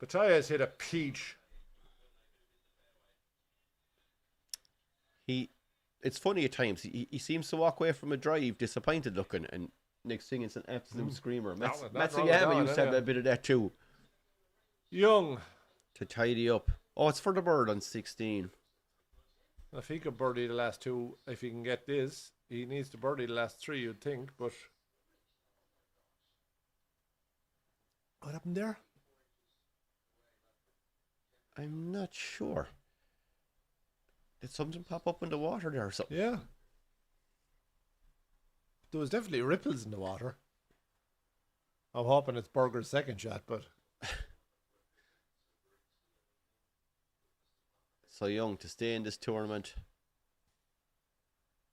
Bataya's hit a peach. It's funny at times. He seems to walk away from a drive disappointed looking, and next thing it's an absolute screamer. Matsuyama used to have a bit of that too. Young. To tidy up. Oh, it's for the bird on 16. If he could birdie the last 2, if he can get this, he needs to birdie the last 3, you'd think, but what happened there? I'm not sure. Did something pop up in the water there or something? Yeah. There was definitely ripples in the water. I'm hoping it's Berger's second shot, but so young to stay in this tournament.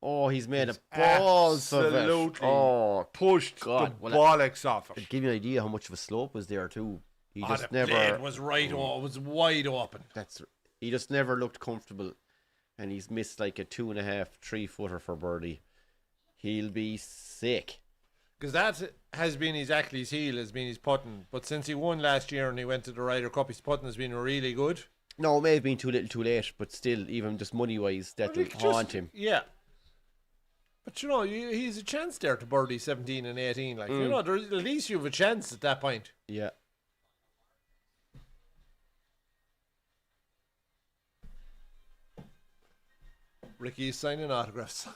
Oh, he's made a balls of it. Absolutely. Oh, pushed the bollocks off it. Give you an idea how much of a slope was there too. He just the never blade was right. It was wide open. He just never looked comfortable, and he's missed like a 2.5, 3-footer for birdie. He'll be sick. Because that has been his Achilles heel, has been his putting. But since he won last year and he went to the Ryder Cup, his putting has been really good. No, it may have been too little, too late, but still, even just money-wise, that'll haunt him. Yeah. But you know, he's a chance there to birdie 17 and 18. Like you know, at least you have a chance at that point. Yeah. Ricky's signing autographs.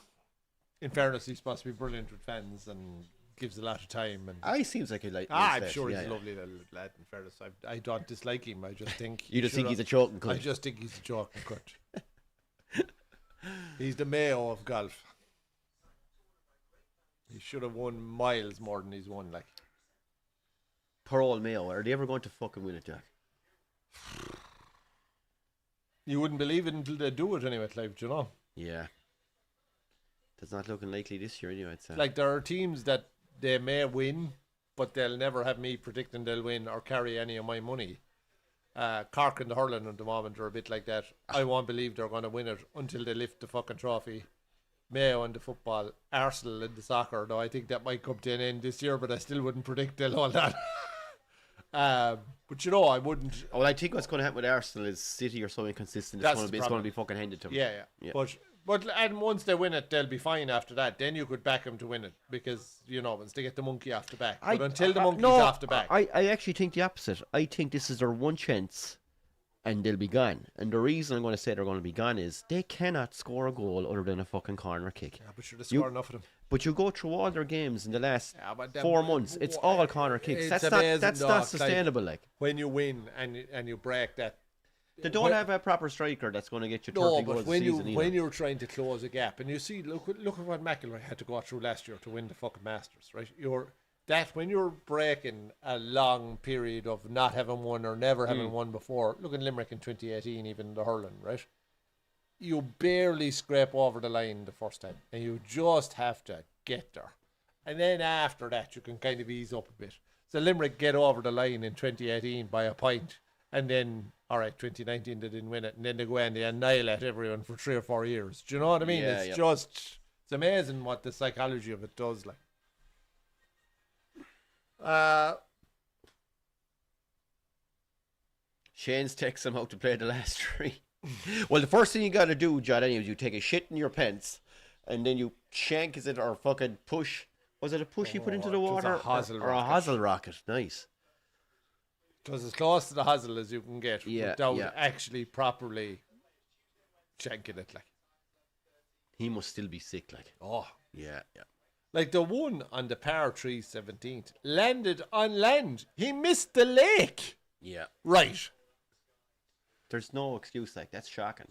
In fairness, he's supposed to be brilliant with fans and gives a lot of time. And He seems like a I'm sure he's a lovely little lad. In fairness, I don't dislike him. I just think you just think he's a choking cunt. I just think he's a choking cunt. He's the Mayo of golf. He should have won miles more than he's won. Like, poor old Mayo. Are they ever going to fucking win it, Jack? You wouldn't believe it until they do it anyway, like, you know. Yeah. It's not looking likely this year anyway, I'd say. Like, there are teams that they may win, but they'll never have me predicting they'll win or carry any of my money. Cork and the hurling at the moment are a bit like that. I won't believe they're going to win it until they lift the fucking trophy. Mayo and the football, Arsenal and the soccer, though I think that might come to an end this year, but I still wouldn't predict they'll all that. But you know, I wouldn't. Well, I think what's going to happen with Arsenal is City are so inconsistent. It's going to be fucking handed to them. Yeah. But and once they win it, they'll be fine after that. Then you could back them to win it because you know once they get the monkey off the back. But until the monkey's off the back, I actually think the opposite. I think this is their one chance, and they'll be gone. And the reason I'm going to say they're going to be gone is they cannot score a goal other than a fucking corner kick. Yeah, but they score enough of them. But you go through all their games in the last 4 months, it's all corner kicks. That's not sustainable. Like when you win and you break that. They don't have a proper striker that's going to get you 30 goals a season. When you're trying to close a gap, and you see, look at what McIlroy had to go through last year to win the fucking Masters, right? When you're breaking a long period of not having won or never having won before, look at Limerick in 2018, even the hurling, right? You barely scrape over the line the first time, and you just have to get there. And then after that, you can kind of ease up a bit. So Limerick get over the line in 2018 by a point, and then, all right, 2019 they didn't win it, and then they go and they annihilate everyone for 3 or 4 years. Do you know what I mean? Yeah, it's amazing what the psychology of it does. Like, Shane's takes him out to play the last 3. Well, the first thing you got to do, John, anyway, is you take a shit in your pants, and then you shank, is it, or fucking push. Was it a push you put into the water? Or a hosel rocket. Nice. It was as close to the hosel as you can get without actually properly shanking it. Like, he must still be sick. Like, yeah. Like the one on the par 3 17th landed on land. He missed the lake. Yeah. Right. There's no excuse. Like, that's shocking.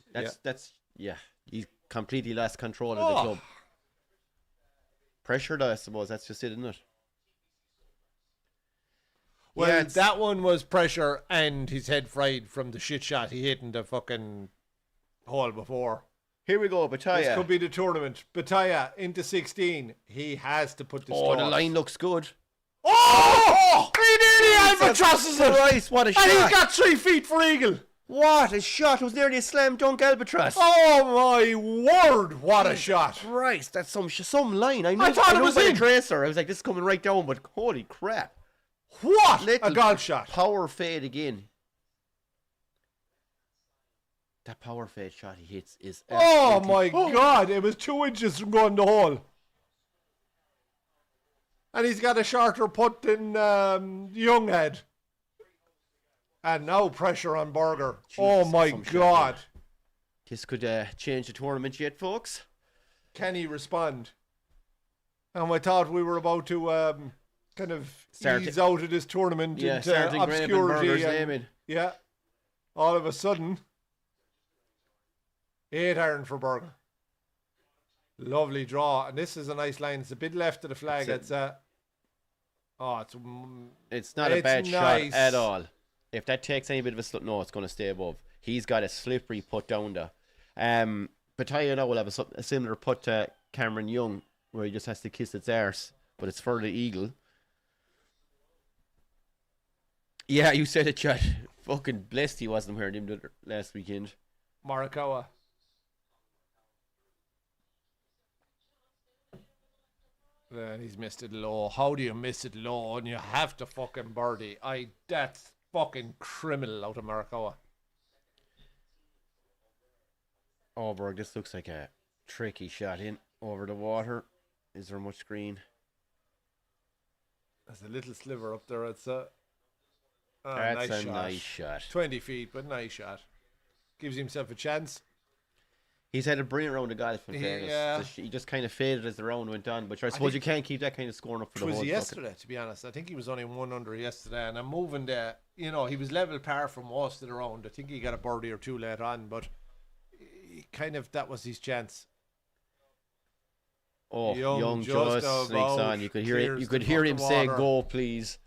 He's completely lost control of the club. Pressured, I suppose. That's just it, isn't it? Well, that one was pressure and his head fried from the shit shot he hit in the fucking hole before. Here we go, Bataya. This could be the tournament. Bataya into 16. He has to put this the line looks good. Oh! He nearly albatrosses it! Christ, what a shot. And he's got 3 feet for eagle. What a shot. It was nearly a slam dunk albatross. Oh, my word. What a shot. Christ, that's some line. I thought it was by in. The tracer. I was like, this is coming right down, but holy crap. What a golf shot. Power fade again. That power fade shot he hits is oh my God. It was 2 inches from going the hole. And he's got a shorter putt than Young had. And now pressure on Berger. Oh my God. This could change the tournament yet, folks. Can he respond? And I thought we were about to kind of ease out of this tournament into obscurity. Yeah. All of a sudden, 8 iron for Berger. Lovely draw. And this is a nice line. It's a bit left of the flag. It's not a bad shot at all. If that takes any bit of a slip, no, it's going to stay above. He's got a slippery putt down there. Bataya now will have a similar putt to Cameron Young, where he just has to kiss its arse, but it's for the eagle. Yeah, you said it, Chad. Fucking blessed he wasn't wearing him last weekend. Morikawa. And he's missed it low. How do you miss it low? And you have to fucking birdie. That's fucking criminal out of Morikawa. Oh, Berg, this looks like a tricky shot in over the water. Is there much green? There's a little sliver up there. It's a That's nice a shot. nice shot. 20 feet, but nice shot. Gives himself a chance. He's had a brilliant round of golf, in fairness. Yeah. He just kind of faded as the round went on. But I suppose you can't keep that kind of scoring up for the It whole was yesterday, to be honest. I think he was only 1 under yesterday. And I'm moving there. You know, he was level par for most of the round. I think he got a birdie or two late on. But that was his chance. Oh, Young just sneaks on. You could hear him say, "Go, please."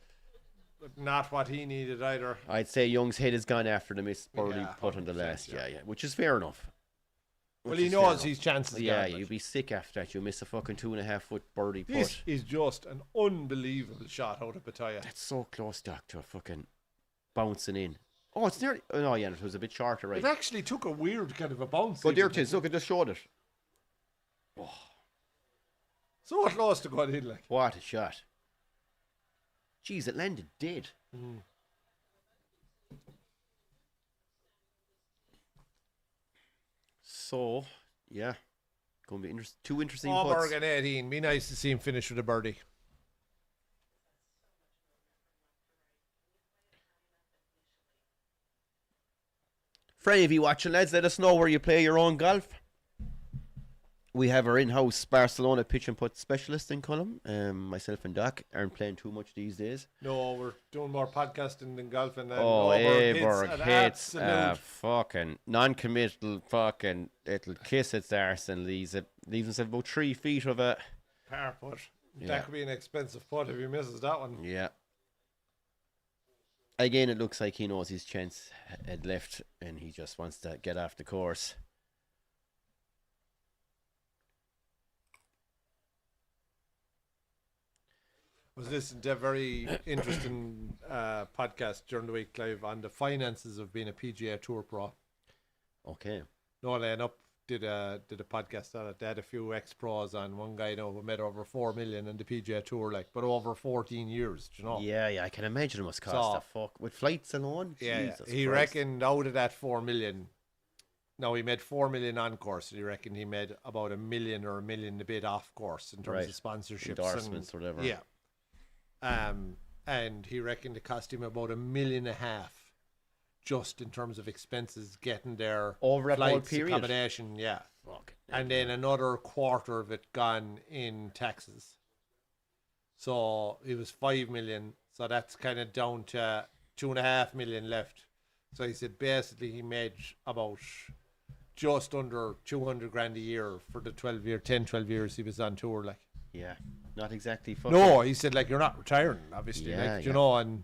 But not what he needed either. I'd say Young's head has gone after the missed birdie put on the last. Yeah, which is fair enough. Well, he knows his chances. Yeah, you'd be sick after that. You miss a fucking 2.5 foot birdie putt. This is just an unbelievable shot out of Bataya. That's so close, Doc, to a fucking bouncing in. Oh, it's nearly. Oh, no, yeah, it was a bit shorter, right? It actually took a weird kind of a bounce. But there it is. Look, it just showed it. Oh. So close to going in, like. What a shot. Jeez, it landed dead. So, yeah. Going to be two interesting putts. Morgan 18. Be nice to see him finish with a birdie. Freddie, if you're watching, lads, let us know where you play your own golf. We have our in-house Barcelona pitch and putt specialist in Cullum. Myself and Doc aren't playing too much these days. No, we're doing more podcasting than golfing. Aberg hits a fucking non-committal fucking little kiss its arse and leaves himself about 3 feet of a par putt. That could be an expensive putt if he misses that one. Yeah. Again, it looks like he knows his chance had left and he just wants to get off the course. I was listening to a very interesting podcast during the week, Clive, on the finances of being a PGA Tour pro. Okay. Noel and Up did a podcast on it. They had a few ex-pros on. One guy who made over $4 million in the PGA Tour, but over 14 years, do you know? Yeah, I can imagine it must cost a fuck. With flights alone? Yeah, Jesus he Christ. reckoned out of that $4 million, no, he made $4 million on course. He reckoned he made about $1 million or $1 million a bit off course in terms of sponsorships. Endorsements or whatever. Yeah. And he reckoned it cost him about $1.5 million just in terms of expenses getting there over that whole flights, period. Accommodation, and then another quarter of it gone in taxes. So it was $5 million. So that's kind of down to $2.5 million left. So he said basically he made about just under 200 grand a year for the 12 years he was on tour, like. Yeah, not exactly fucking. No, he said, you're not retiring, obviously, you know, and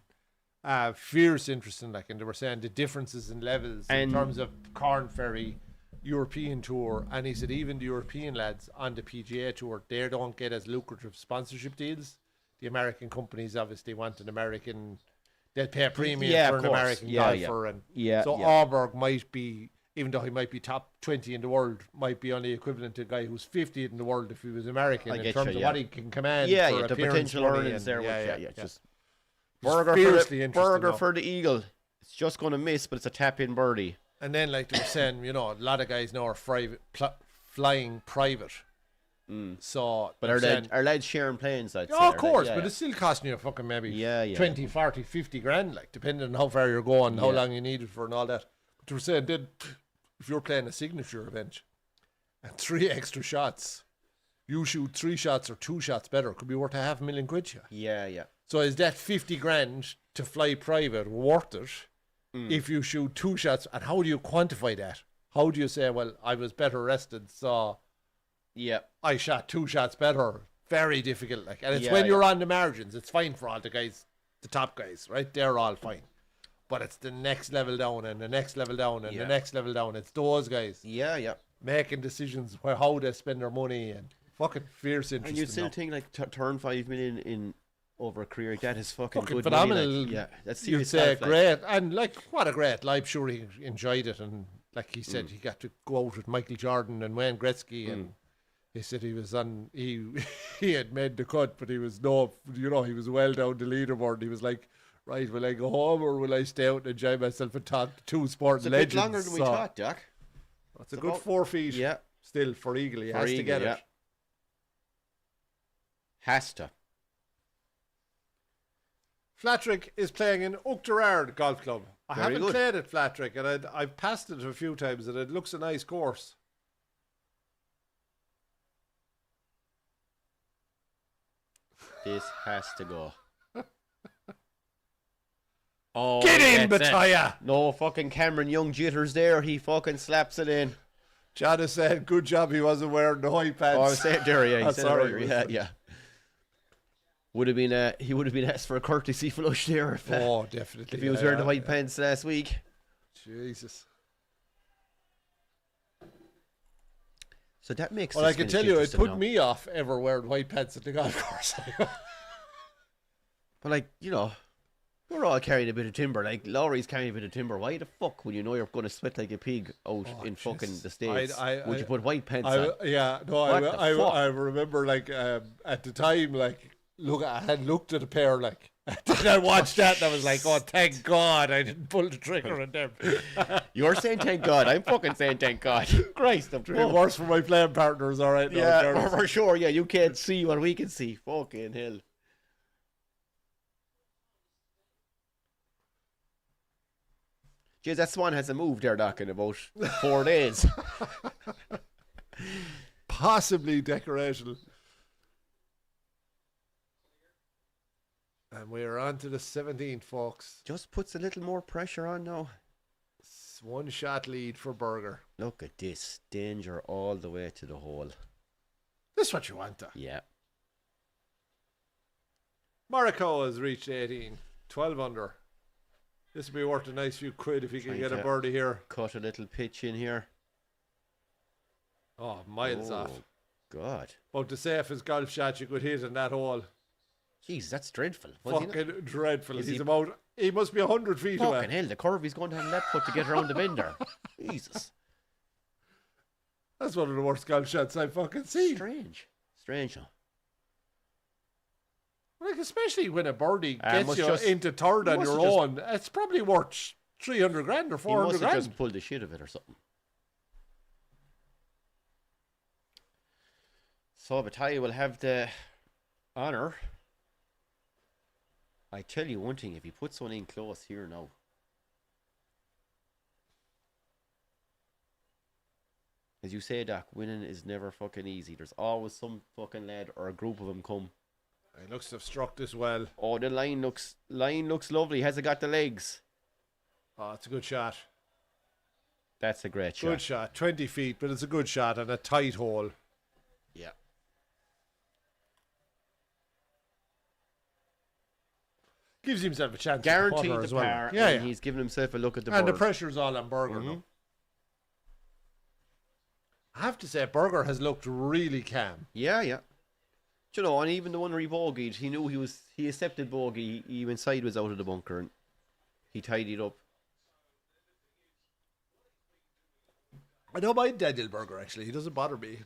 fierce interesting, and they were saying the differences in levels in terms of Corn Ferry, European Tour, and he said even the European lads on the PGA Tour, they don't get as lucrative sponsorship deals. The American companies obviously want an American, they'll pay a premium for an American golfer, and so Auberg might be, even though he might be top 20 in the world, might be only equivalent to a guy who's 50th in the world if he was American in terms of what he can command. For the potential earnings there. Just burger for the Eagle. It's just going to miss, but it's a tap-in birdie. And then, like they were saying, a lot of guys now are flying private. So, but are lads sharing planes? I'd say. Of course, but it's still costing you fucking maybe 20, 40, 50 grand, depending on how far you're going, how long you need it for, and all that. But they were saying, if you're playing a signature event and 3 extra shots, you shoot 3 shots or 2 shots better, it could be worth £500,000 to you. Yeah. So is that 50 grand to fly private worth it if you shoot 2 shots? And how do you quantify that? How do you say, well, I was better rested, so I shot 2 shots better? Very difficult. And it's when you're on the margins, it's fine for all the guys, the top guys, right? They're all fine. But it's the next level down and the next level down and the next level down. It's those guys. Making decisions how they spend their money and fucking fierce interest. And you'd still think turn $5 million in over a career like that is fucking good phenomenal. money, like. Yeah, that's You'd serious. say stuff, like. great, and like what a great life. Sure, he enjoyed it, and like he said, he got to go out with Michael Jordan and Wayne Gretzky, and he said he was on. He he had made the cut, but he was he was well down the leaderboard. He was like, right, will I go home or will I stay out and enjoy myself and talk to two sports legends? It's a bit longer than we thought, Jack. It's a good 4 feet. Yeah, still for Eagle. He has to get it. Has to. Flattrick is playing in Oughterard Golf Club. I Very haven't good. played at Flattrick, and I've passed it a few times, and it looks a nice course. This has to go. Oh, Get in, that's it. Bataya! No fucking Cameron Young jitters there. He fucking slaps it in. John has said, good job he wasn't wearing the white pants. Oh, I was saying there, yeah. He That's said it all right, earlier. Yeah, yeah. Would have been he would have been asked for a courtesy flush there if, Definitely. if he was wearing the white pants last week. Jesus. So that makes. Well, this I can finish tell you, it interesting put now. me off ever wearing white pants at the golf course. But like, you know, we're all carrying a bit of timber. Like Laurie's carrying a bit of timber. Why the fuck would you know you're going to sweat like a pig out in fucking the States? Would you put white pants on? Yeah, no, What the fuck? I remember like at the time, like I had looked at a pair like. Then I watched that and I was like, oh, thank God I didn't pull the trigger on them. You're saying thank God. I'm fucking saying thank God. Christ, I'm worse for my playing partners, all right? Yeah, for sure. Yeah, you can't see what we can see. Fucking hell. Jeez, that swan hasn't moved there, Doc, in about 4 days. Possibly decoration. And we're on to the 17th, folks. Just puts a little more pressure on now. It's 1 shot lead for Berger. Look at this. Danger all the way to the hole. This is what you want, though. Yeah. Morikawa has reached 18. 12 under. This would be worth a nice few quid if he can get a birdie here. Cut a little pitch in here. Oh, miles off. God. About the safest golf shot you could hit in that hole. Jeez, that's dreadful. Fucking dreadful. Is He must be 100 feet away. Fucking hell, the curve he's going to have left foot to get around the bender. Jesus. That's one of the worst golf shots I've fucking seen. Strange, huh? Like, especially when a birdie gets must you just- into third he on must your have just- own, it's probably worth 300 grand or He 400 must have grand. just pulled the shit of it or something. So Bataya will have the honour. I tell you one thing, if he puts one in close here now. As you say, Doc, winning is never fucking easy. There's always some fucking lad or a group of them come. He looks to have struck this well. Oh, the line looks lovely. Has it got the legs? Oh, it's a good shot. That's a great shot. Good shot. 20 feet, but it's a good shot and a tight hole. Yeah. Gives himself a chance. Guaranteed to the as well. par. Yeah, and yeah. he's giving himself a look at the And the board. pressure's all on Berger now. I have to say, Berger has looked really calm. Yeah. Do you know, and even the one where he bogeyed, he knew he accepted bogey. He went sideways out of the bunker and he tidied up. I don't mind Daniel Berger, actually. He doesn't bother me.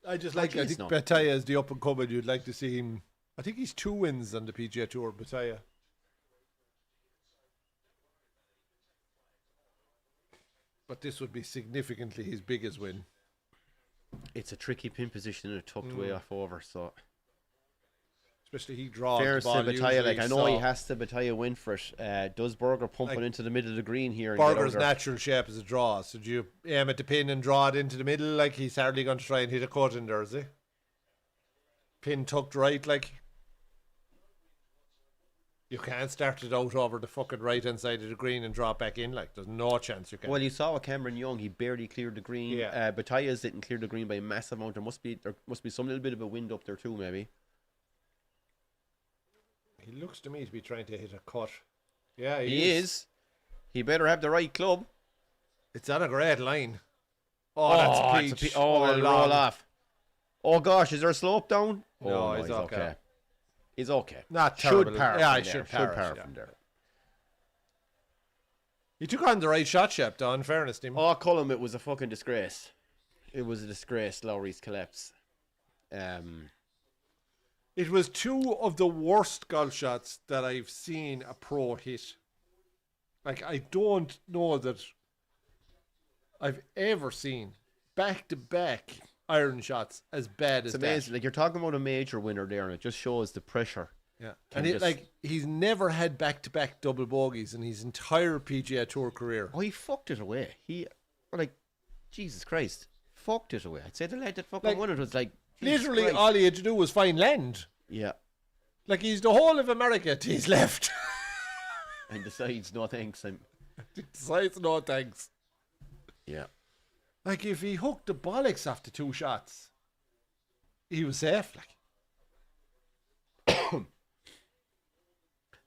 I think he's not. Bataya is the up and coming. You'd like to see him. I think he's 2 wins on the PGA Tour, Bataya. But this would be significantly his biggest win. It's a tricky pin position and a tucked way off over, so Especially he draws fair the to ball Bataya. usually, Like I know he so has to Bataya win for it. Does Berger pump it into the middle of the green here? And Berger's get out there? natural shape is a draw. So do you aim at the pin and draw it into the middle? Like he's hardly going to try and hit a cut in there, is he? Pin tucked right, like. You can't start it out over the fucking right hand side of the green and draw it back in. Like, there's no chance you can. Well, you saw with Cameron Young, he barely cleared the green. Yeah. Bataya's didn't clear the green by a massive amount. There must be some little bit of a wind up there too, maybe. He looks to me to be trying to hit a cut. Yeah, He is. He better have the right club. It's on a great line. Oh, that's a it's peach. it'll long. roll off. Oh gosh, is there a slope down? No, oh, he's okay. is okay. Not Should terrible. par Yeah, from should there. par, Should par yeah. from there. He took on the right shot, Shep, though, in fairness to him. Oh, Cullum, it was a fucking disgrace. It was a disgrace, Lowry's collapse. It was two of the worst golf shots that I've seen a pro hit. Like, I don't know that I've ever seen back-to-back iron shots as bad as It's amazing. Like, you're talking about a major winner there, and it just shows the pressure. Yeah, and he's never had back-to-back double bogeys in his entire PGA Tour career. Oh, he fucked it away. Jesus Christ, fucked it away. I'd say the lad that fucking won it was like, Literally, Christ. all he had to do was find land. Yeah. Like, he's the whole of America to his left. And decides, no thanks. Decides, no thanks. Yeah. Like, if he hooked the bollocks after two shots, he was safe. Like,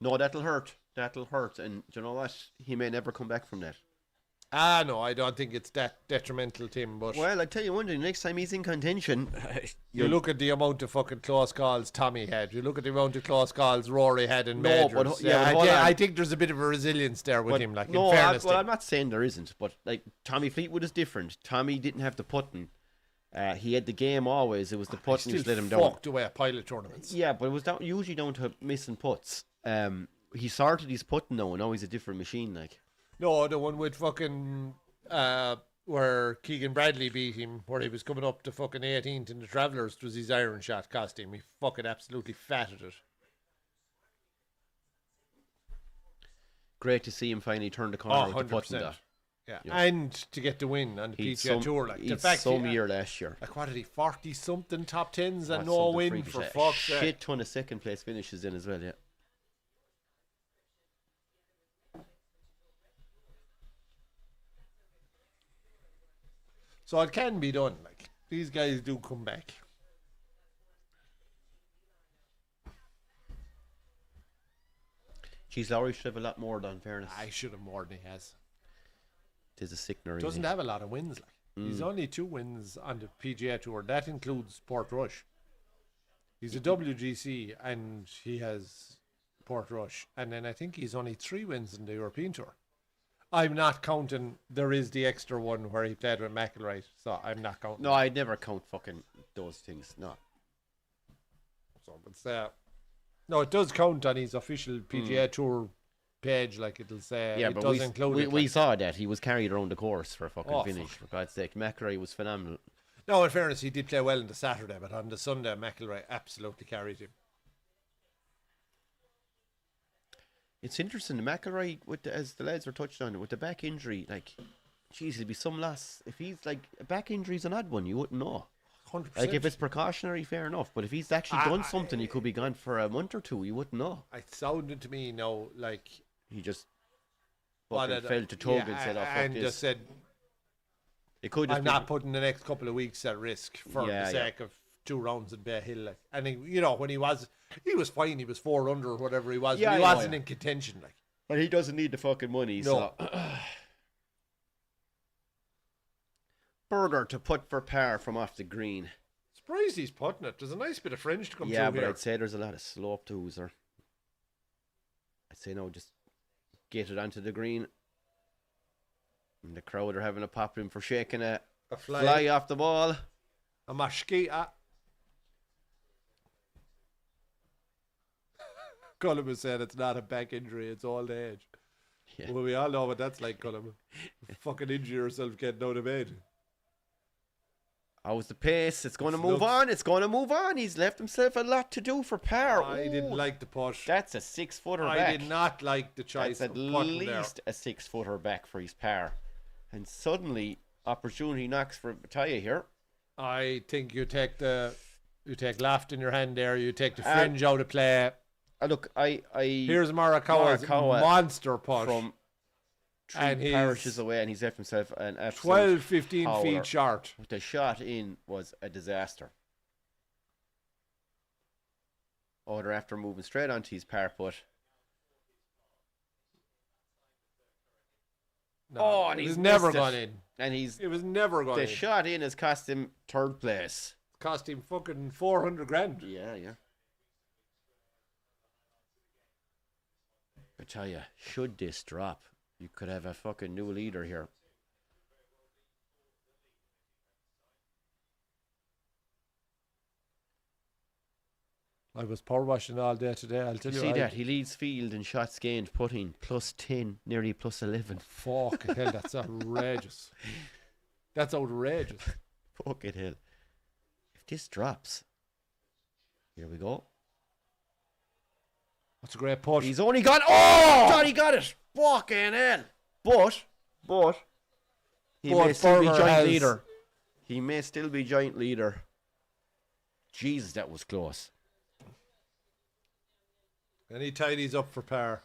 no, that'll hurt. That'll hurt. And do you know what? He may never come back from that. No, I don't think it's that detrimental to him. But Well, I tell you one thing. Next time he's in contention, you look at the amount of fucking close calls Tommy had. You look at the amount of close calls Rory had in No, majors. but- yeah, but hold on. I think there's a bit of a resilience there with him. Like, no, in fairness to him. I'm not saying there isn't, but like Tommy Fleetwood is different. Tommy didn't have the putting. He had the game always. It was the putting He which still let him down. fucked away at pilot tournaments. Yeah, but it was usually down to missing putts. He started his putting now, and now he's a different machine. Like, No, the one with fucking where Keegan Bradley beat him, where he was coming up to fucking 18th in the Travellers, was his iron shot cost him. He fucking absolutely fatted it. great to see him finally turn the corner with the 100%. putting. That Yeah. Yeah. And to get the win on the he'd PGA Tour. Like, the he'd fact some year last year. like, what did he, 40 something top tens and That's no something win freakish. for A fuck's sake. shit ton of second place finishes in as well. Yeah. So it can be done. Like, these guys do come back. Geez, Lowry should have a lot more done. Fairness, I should have more than he has. tis a sickener. Doesn't really. have a lot of wins. Like, he's only 2 wins on the PGA Tour. That includes Portrush. He's a WGC and he has Portrush, and then I think he's only 3 wins in the European Tour. I'm not counting. There is the extra one where he played with McIlroy, so I'm not counting. No, I'd never count fucking those things. No. So it's no, it does count on his official PGA Tour page. Like, it'll say Yeah, it but does include it. we Like. saw that he was carried around the course for a fucking Oh, finish. For God's sake, McIlroy was phenomenal. No, in fairness, he did play well on the Saturday, but on the Sunday, McIlroy absolutely carried him. It's interesting, the McIlroy, as the lads were touched on, with the back injury, like, geez, it'd be some loss. If he's like, a back injury's an odd one, you wouldn't know. 100%. Like, if it's precautionary, fair enough. But if he's actually done something, he could be gone for a month or two. You wouldn't know. It sounded to me now like He just Well, fucking fell to tug and said, "Oh fuck and this." just said, It could just I'm be, not putting the next couple of weeks at risk for Yeah, the yeah. sake of 2 rounds in Bay Hill. Like, and he, when he was fine. He was 4 under or whatever he was. Yeah, but he yeah, wasn't yeah. in contention. Like, But he doesn't need the fucking money. No. So Berger to put for par from off the green. surprised he's putting it. There's a nice bit of fringe to come Yeah, through but here. I'd say there's a lot of slope to Hooser. I'd say no, just get it onto the green. And the crowd are having a pop in for shaking a A fly off the ball. A mosquito. Cullum was saying it's not a back injury, it's old age. Yeah. Well, we all know what that's like, Cullum. Fucking injure yourself getting out of bed. How's the pace? It's going to It's move looks- on. It's going to move on. He's left himself a lot to do for par. I didn't Ooh, like the push. That's a 6-footer I back. did not like the choice That's at of putting there. least a 6-footer back for his par. And suddenly, opportunity knocks for Bataya here. I think you take Laft in your hand there. You take the fringe out of play. Look, Here's Morikawa's Morikawa monster push. from 3 And he's parishes away, and he's left himself an absolute 12, 15 howler. feet short. The shot in was a disaster. Oh, they're after moving straight onto his par putt. No, and it he's was never missed it. gone in. And It was never gone the in. shot in has cost him 3rd place. Cost him fucking 400 grand. Yeah, yeah. I tell you, should this drop, you could have a fucking new leader here. I was power washing all day today. I'll tell you. See that? He leads field in shots gained, putting +10, nearly +11. Fuck hell, that's outrageous. That's outrageous. Fucking hell. If this drops, here we go. That's a great putt. He's only got. Oh! Johnny got it. Fucking hell. But he may still be joint leader. He may still be joint leader. Jesus, that was close. And he tidies up for par.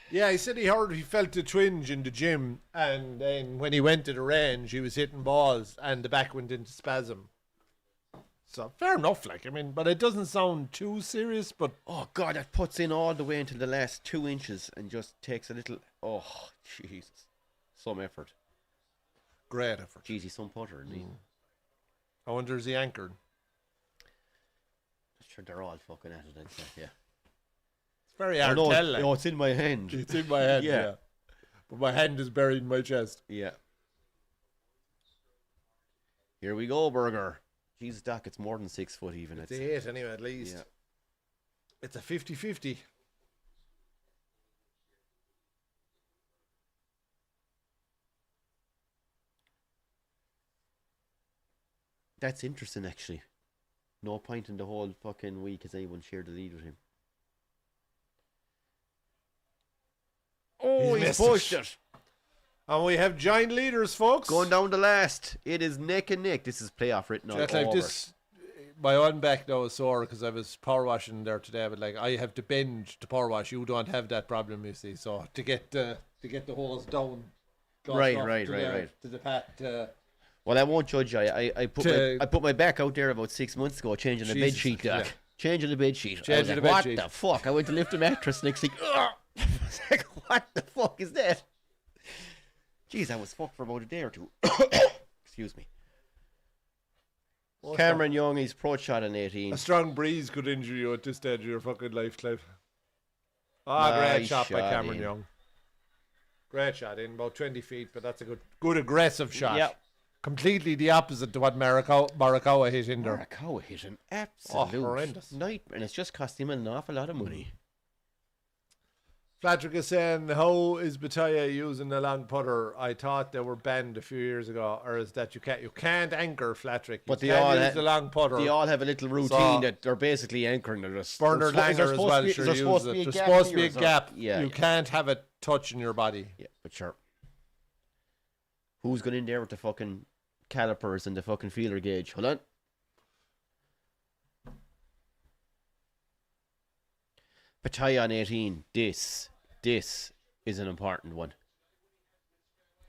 Yeah, he said he felt a twinge in the gym, and then when he went to the range, he was hitting balls, and the back went into spasm. So fair enough, like, I mean, but it doesn't sound too serious. But oh God, that puts in all the way into the last 2 inches and just takes a little. Oh Jesus, some effort. Great effort. Jeez, he's some putter. I wonder, is he anchored? Sure, they're all fucking at it. I'd say, yeah. It's very hard to tell. Like. No, it's in my hand. It's in my hand. Yeah. But my hand is buried in my chest. Yeah. Here we go, Burger. Jesus, Doc, it's more than 6 foot even. It's 8 anyway, at least. Yeah. It's a 50-50. That's interesting, actually. No point in the whole fucking week has anyone shared the lead with him. Oh, he's pushed it. And we have giant leaders, folks. Going down the last. It is neck and neck. This is playoff written all over. This, my own back now is sore because I was power washing there today. But like, I have to bend to power wash. You don't have that problem, you see. So to get the hose down. Right. To the pat. Well, I won't judge you. I put my back out there about 6 months ago, changing the bed sheet, Doc. Yeah. Changing the bed sheet. What the fuck? I went to lift the mattress next thing. I was like, what the fuck is that? Jeez, I was fucked for about a day or two. Excuse me. Cameron Young, he's pro shot in 18. A strong breeze could injure you at this stage of your fucking life, Clive. Great shot by Cameron Young. Great shot in about 20 feet, but that's a good aggressive shot. Yep. Completely the opposite to what Morikawa hit in there. Morikawa hit an absolute horrendous nightmare, and it's just cost him an awful lot of money. Flatrick is saying, how is Bataya using the long putter? I thought they were banned a few years ago, or is that you can't anchor, Flatrick. But they all use the long putter. They all have a little routine that they're basically anchoring. Bernard Langer as well. There's supposed to be a gap. Yeah, you can't have it touching your body. Yeah, but sure. Who's going in there with the fucking calipers and the fucking feeler gauge? Hold on. Bataya on 18. This is an important one.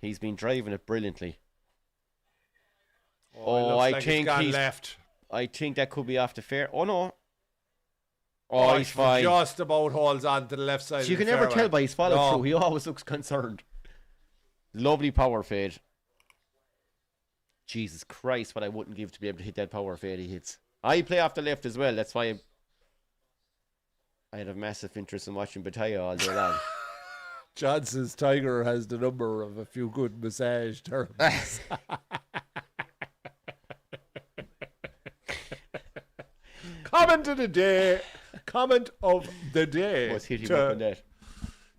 He's been driving it brilliantly. I think he's left. I think that could be off the fair. Oh no. Oh, he's fine. Just about holds on to the left side. So you can never tell by his follow through. He always looks concerned. Lovely power fade. Jesus Christ, what I wouldn't give to be able to hit that power fade he hits. I play off the left as well. That's why I had a massive interest in watching Bataya all day long. John says Tiger has the number of a few good massage therapists. Comment of the day. What's hitting up on that?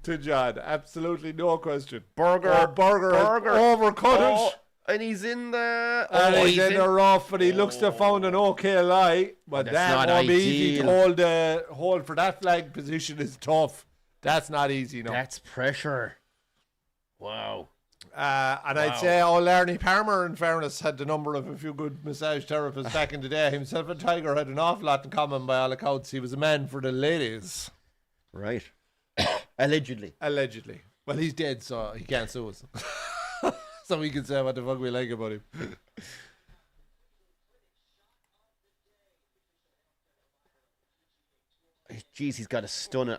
To John, absolutely no question. Burger overcut it. And he's in the... he's in the rough, and he looks to have found an okay lie. But that won't be easy to hold for that flag position is tough. That's not easy, no. That's pressure. Wow. I'd say Arnie Palmer, in fairness, had the number of a few good massage therapists back in the day. Himself and Tiger had an awful lot in common by all accounts. He was a man for the ladies. Right. Allegedly. Well, he's dead, so he can't sue us. So we can say what the fuck we like about him. Jeez, he's got a stunner.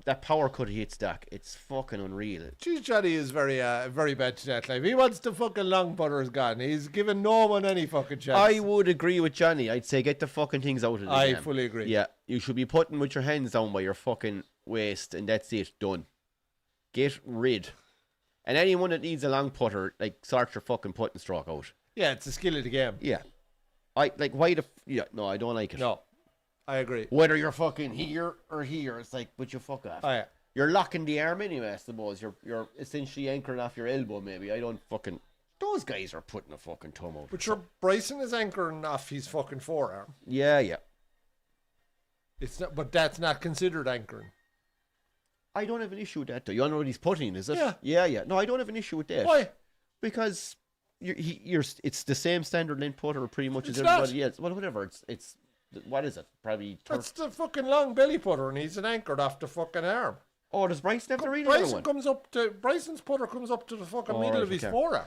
That power cut he hits, Doc. It's fucking unreal. Jeez, Johnny is very bad to that. Like, he wants the fucking long putters gone. He's giving no one any fucking chance. I would agree with Johnny. I'd say get the fucking things out of the I game. fully agree. Yeah, you should be putting with your hands down by your fucking waist, and that's it. Done. Get rid. And anyone that needs a long putter, like, sort your fucking putting stroke out. Yeah, it's the skill of the game. Yeah. No, I don't like it. No, I agree. Whether you're fucking here or here, it's like, but you fuck off. Oh, yeah. You're locking the arm anyway, I suppose. You're essentially anchoring off your elbow, maybe. I don't fucking... Those guys are putting a fucking thumb out. But your Bryson is anchoring off his fucking forearm. Yeah. It's not, but that's not considered anchoring. I don't have an issue with that, though. You know what he's putting, is it? Yeah. Yeah. No, I don't have an issue with that. Why? Because it's the same standard length putter pretty much as It's not. everybody else. Well, whatever. It's what is it? Probably. That's the fucking long belly putter, and he's anchored off the fucking arm. Oh, does Bryson have the real other one? Bryson's putter comes up to the fucking middle right, of his okay. forearm.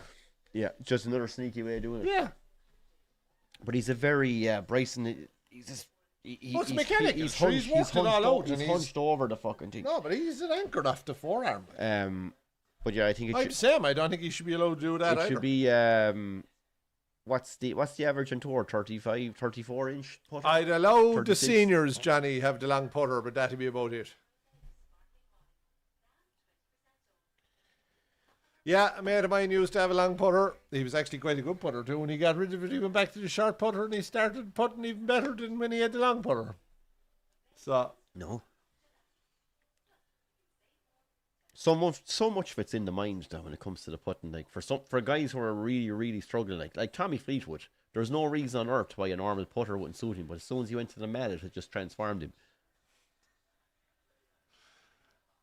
Yeah, just another sneaky way of doing it. Yeah. But he's a very Bryson. He's just. Well, it's mechanic. He's He's worked it all out. He's hunched over the fucking thing. No, but he's an anchored off the forearm. But yeah, I think I'm Sam. I don't think he should be allowed to do that it either. should be what's the average on tour? 35, 34 inch putter? I'd allow 36? the seniors, Johnny, have the long putter, but that'd be about it. Yeah, a mate of mine used to have a long putter. He was actually quite a good putter too. When he got rid of it, he went back to the short putter and he started putting even better than when he had the long putter. So No. So much of it's in the mind now when it comes to the putting. Like for guys who are really, really struggling, like Tommy Fleetwood, there's no reason on earth why a normal putter wouldn't suit him. But as soon as he went to the mat, it had just transformed him.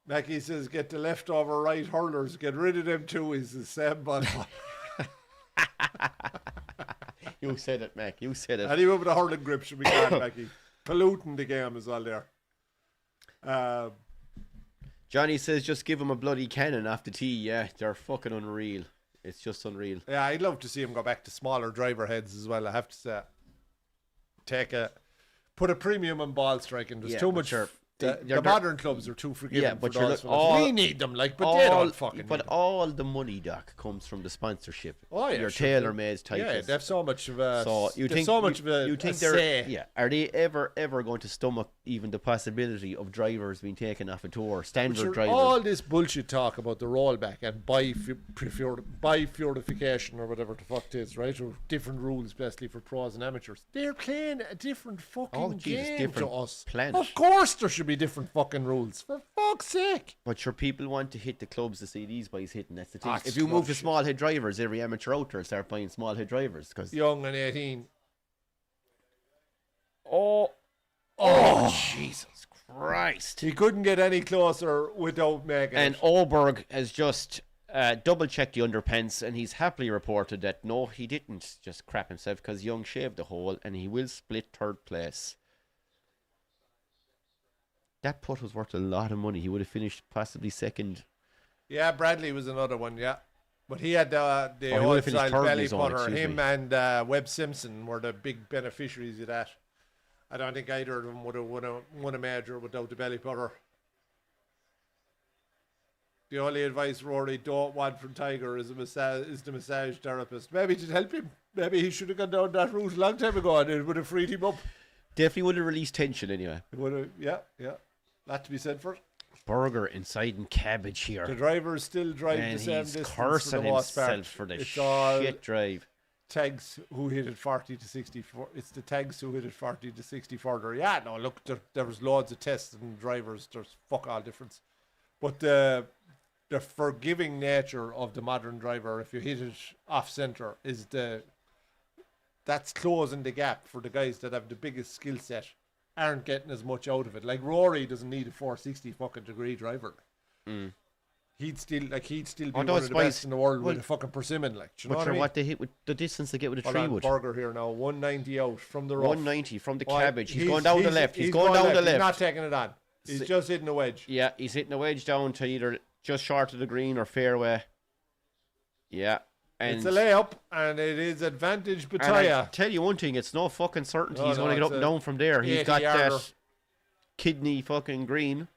Mackie says, get the leftover right hurlers, get rid of them too. He's the same ball. You said it, Mac. You said it. Anyone with a hurling grip should be gone, Mackie. Polluting the game as well there. Johnny says, just give him a bloody cannon off the tee. Yeah, they're fucking unreal. It's just unreal. Yeah, I'd love to see him go back to smaller driver heads as well. I have to say, put a premium on ball striking. There's too much. The modern clubs are too forgiving. Yeah, but for those we need them, but they don't fucking. But all the money, Doc, comes from the sponsorship. Oh yeah, your tailor-made titles. Yeah, they have so much of a. So you think they're say. Yeah? Are they ever going to stomach even the possibility of drivers being taken off a tour? Standard drivers. All this bullshit talk about the rollback and purification or whatever the fuck it is, right? Or different rules, basically for pros and amateurs. They're playing a different fucking game different to us. planet. Of course, there should be different fucking rules. For fuck's sake. But sure, people want to hit the clubs to see these boys hitting. That's the thing. That's if you move to bullshit. small head drivers, every amateur out there start buying small head drivers because Young and 18. oh, Jesus Christ! He couldn't get any closer without making And it. Oberg has just double checked the underpants, and he's happily reported that no, he didn't just crap himself because Young shaved the hole, and he will split third place. That putt was worth a lot of money. He would have finished possibly second. Yeah, Bradley was another one, yeah. But he had the he old would've finished style third in belly his own, putter. excuse Him me. and Webb Simpson were the big beneficiaries of that. I don't think either of them would have won a major without the belly putter. The only advice Rory don't want from Tiger is the massage therapist. Maybe to help him. Maybe he should have gone down that route a long time ago and it would have freed him up. Definitely would have released tension anyway. It would have, yeah. That to be said for it. Burger inside and cabbage here. The drivers still drive And the same he's distance cursing for the most part. himself for the It's all shit drive. tags who hit it 40 to 64. It's the tags who hit it 40 to 60 further. Yeah, no, look, there was loads of tests and drivers. There's fuck all difference. But the forgiving nature of the modern driver, if you hit it off center, that's closing the gap for the guys that have the biggest skill set. Aren't getting as much out of it. Like Rory doesn't need a 460 fucking degree driver. He'd still be one of the best in the world with a fucking persimmon. Like, do you know what I mean? What they hit with the distance they get with a Hold tree on, wood. Burger here now, 190 out from the rough. 190 from the Well, cabbage. He's going down the left. He's going down the He's not left. taking it on. He's just hitting the wedge. Yeah, he's hitting the wedge down to either just short of the green or fairway. Yeah. And It's a layup, and it is advantage and I Bataya. tell you one thing, it's no fucking certainty No, he's going to get it's up and a down from there. He's got 80-yarder. that. kidney fucking green.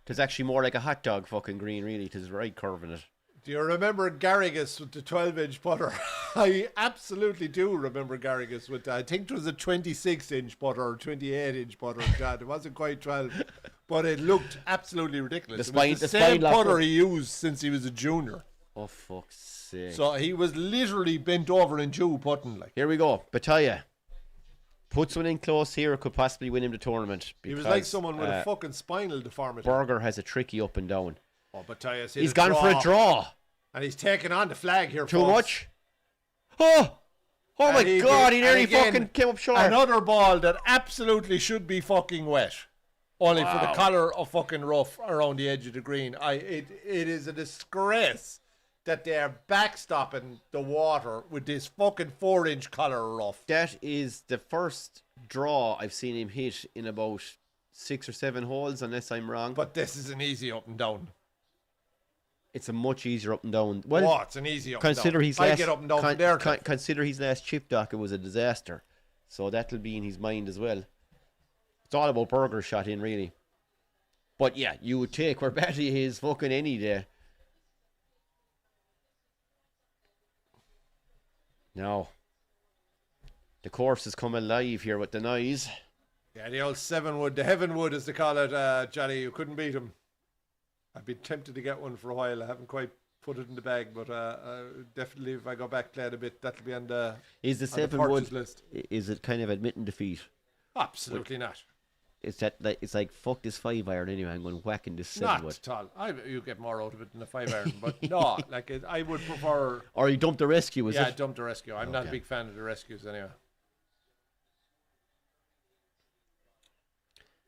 It's actually more like a hot dog fucking green, really. It's right curve in it. Do you remember Garrigus with the 12-inch putter? I absolutely do remember Garrigus with that. I think it was a 26-inch putter or 28-inch putter. God, it wasn't quite 12, but it looked absolutely ridiculous. It was the same putter he used since he was a junior. Oh, fuck's sake. So he was literally bent over in two putting. Like. Here we go. Battaglia puts one in close here. Could possibly win him the tournament. He was like someone with a fucking spinal deformity. Berger has a tricky up and down. Oh, Battaglia, he's gone for a draw. And he's taking on the flag here. Too much? Oh my God, he nearly fucking came up short. Another ball that absolutely should be fucking wet. Only for the color of fucking rough around the edge of the green. It is a disgrace that they're backstopping the water with this fucking 4-inch color rough. That is the first draw I've seen him hit in about 6 or 7 holes, unless I'm wrong. But this is an easy up and down. It's a much easier up and down. Well, it's an easy up consider and his down. last, I get up and down from there. Consider his last chip dock, it was a disaster. So that'll be in his mind as well. It's all about Berger's shot in, really. But yeah, you would take where Batty is fucking any day. Now, the course has come alive here with the noise. Yeah, the old 7-wood, the heaven wood as they call it, Johnny, you couldn't beat him. I've been tempted to get one for a while. I haven't quite put it in the bag, but definitely if I go back play it a bit, that'll be on the Is the 7-wood list. Is it kind of admitting defeat? Absolutely not. It's that like it's like fuck this 5-iron anyway. I'm going whacking this 7-wood. Not at all. You get more out of it than a 5-iron, but no, like I would prefer. Or you dump the rescue, is it? Yeah, dump the rescue. I'm not a big fan of the rescues anyway.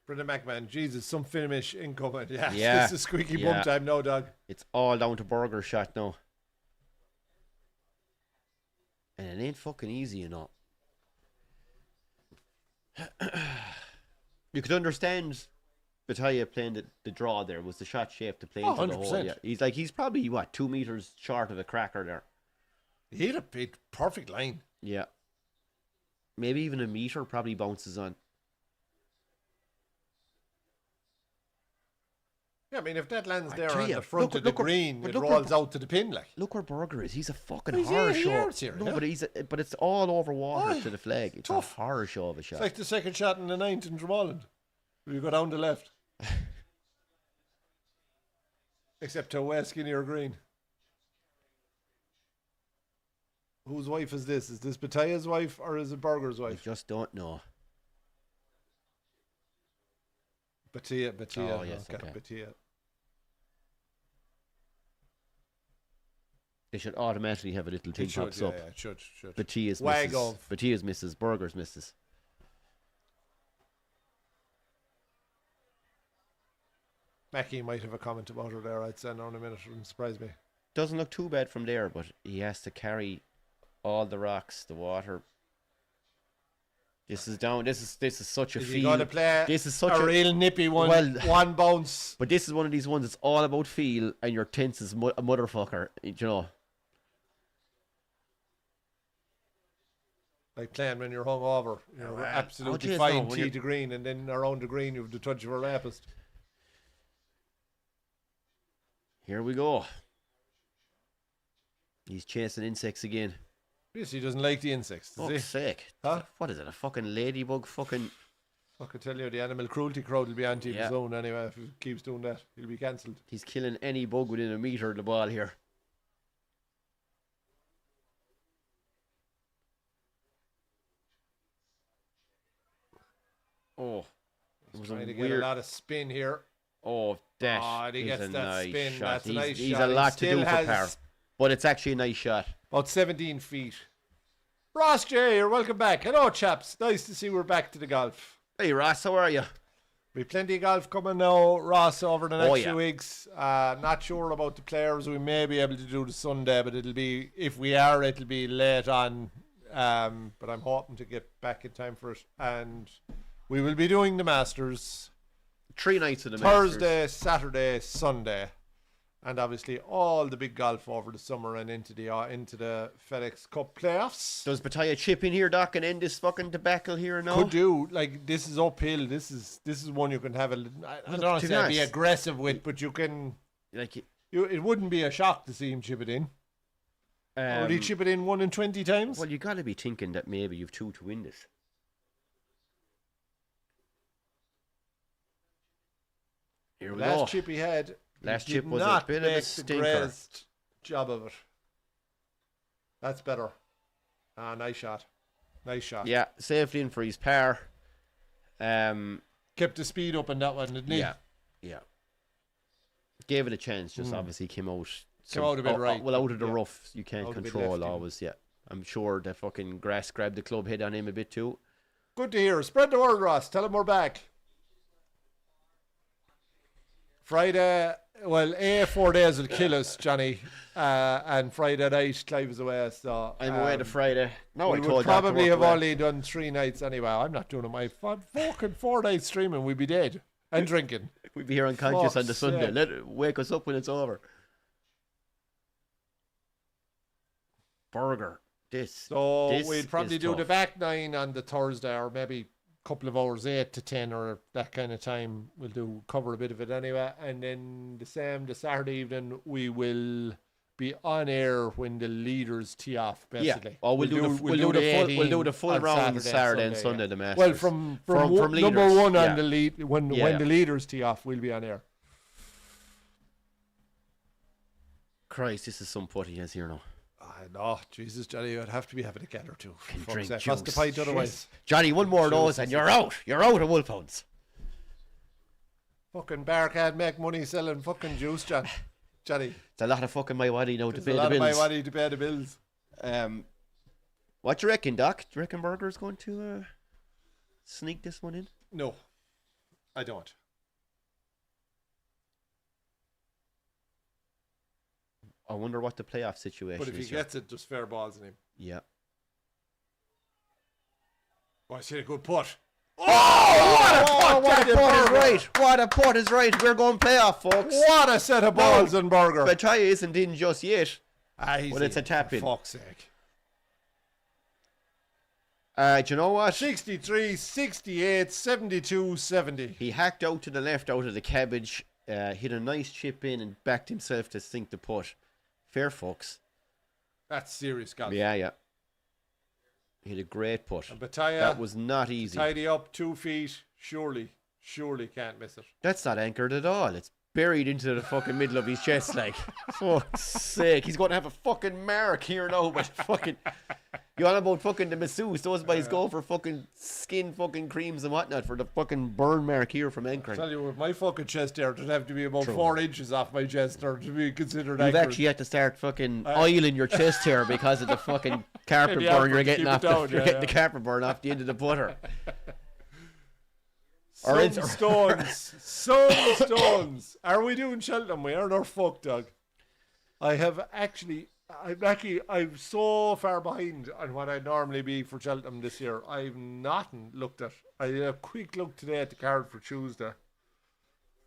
Brendan McMahon, Jesus, some finish incoming. Yeah, this is squeaky bum time, no dog. It's all down to Berger's shot now. And it ain't fucking easy, you know. You could understand Battaglia playing the draw there, was the shot shape to play into the hole. Yeah. He's probably, 2 meters short of a cracker there. He hit a perfect line. Yeah. Maybe even a meter probably bounces on. Yeah, I mean, if that lands there on the front of the green, it rolls out to the pin. Like, look where Berger is. He's a fucking horror show. But it's all over water to the flag. It's tough. A horror show of a shot. It's like the second shot in the 9th in Drummond. You go down the left. Except to a way skinnier green. Whose wife is this? Is this Battaglia's wife or is it Berger's wife? I just don't know. Battaglia. Oh, yes, okay. Battaglia. They should automatically have a little thing pops up. Yeah, it should. Battaglia's misses. Berger's misses. Mackie might have a comment about her there, I'd say, now in a minute. It wouldn't surprise me. Doesn't look too bad from there, but he has to carry all the rocks, the water. This is down. This is such a feel. You're going to play this is such a real nippy one. One bounce. But this is one of these ones that's all about feel, and your tense is a motherfucker. You know. Like playing when you're hungover. You're absolutely fine tee to green, and then around the green you have the touch of a rapist. Here we go. He's chasing insects again. Yes, he doesn't like the insects, does he? Fuck's sake. Huh? What is it, a fucking ladybug fucking... I can tell you, the animal cruelty crowd will be anti his own anyway if he keeps doing that. He'll be cancelled. He's killing any bug within a metre of the ball here. Oh. He's trying to get a lot of spin here. Oh, that he is gets a that nice spin. shot. That's a nice he's shot. A lot to do for par. But it's actually a nice shot. About 17 feet. Ross J, you're welcome back. Hello, chaps. Nice to see we're back to the golf. Hey, Ross, how are you? We've plenty of golf coming now, Ross, over the next few weeks. Not sure about the players. We may be able to do the Sunday, but it'll be, if we are, it'll be late on. But I'm hoping to get back in time for it. And we will be doing the Masters. 3 nights of the Thursday, Masters. Saturday, Sunday. And obviously all the big golf over the summer and into the FedEx Cup playoffs. Does Bataya chip in here, Doc, and end this fucking debacle here now? Could do. Like, this is uphill. This is one you can have I don't want to say be aggressive with, but you can. Like it wouldn't be a shock to see him chip it in. Would he chip it in 1 in 20 times? Well, you got to be thinking that maybe you've 2 to win this. Here we go. Last chip he had. Last chip was a bit of a stinker. The greatest job of it. That's better. Nice shot. Nice shot. Yeah, safely in for his par. Kept the speed up in that one, didn't he? Yeah. Gave it a chance, just obviously came out a bit right. Well, out of the rough, you can't control always, I'm sure the fucking grass grabbed the club head on him a bit too. Good to hear. Spread the word, Ross. Tell him we're back. Friday, 4 days will kill us, Johnny. And Friday night, Clive is away, so... I'm away to Friday. No, we would probably have only done 3 nights anyway. I'm not doing it. My fucking 4 nights streaming, we'd be dead. And drinking. We'd be here unconscious on the Sunday. Wake us up when it's over. Burger. We'd probably do the back 9 on the Thursday, or maybe couple of hours, 8 to 10 or that kind of time. We'll cover a bit of it anyway, and then the Saturday evening we will be on air when the leaders tee off, basically. We'll do the full round Saturday and Sunday, the Masters. Well, from number 1 on the lead, when the leaders tee off, we'll be on air. Christ, this is some put he has here now. No, Jesus, Johnny, I'd have to be having a get or two. Drink juice. What's the pint otherwise? Johnny, one more of those and you're out. You're out of Wolfhounds. Fucking bar can't make money selling fucking juice, Johnny. It's a lot of fucking my waddy now to pay the bills. It's a lot of my waddy to pay the bills. What do you reckon, Doc? Do you reckon Burger's going to sneak this one in? No, I don't. I wonder what the playoff situation is. But if he gets it, there's fair balls in him. Yeah. Oh, I see a good putt. Oh, what a putt is right. What a putt is right. We're going playoff, folks. What a set of balls in Burger. Bataya isn't in just yet. But it's a tap in. For fuck's sake. Do you know what? 63, 68, 72, 70. He hacked out to the left out of the cabbage, hit a nice chip in and backed himself to sink the putt. Fair fucks. That's serious golf. Yeah. He had a great putt. And Bataya, that was not easy. Tidy up 2 feet. Surely can't miss it. That's not anchored at all. It's buried into the fucking middle of his chest, like. Fuck's sake. He's going to have a fucking mark here now, but fucking... You on about fucking the masseuse? Those boys go for fucking skin fucking creams and whatnot for the fucking burn mark here from anchoring. I tell you, with my fucking chest there, it'd have to be about 4 inches off my chest or to be considered anchored. You've actually had to start fucking oiling your chest here because of the fucking carpet burn you're getting off the carpet burn off the end of the putter. Some stones. Are we doing Cheltenham? We are not fucked, dog. I'm so far behind on what I'd normally be for Cheltenham this year. I've not looked at. I did a quick look today at the card for Tuesday.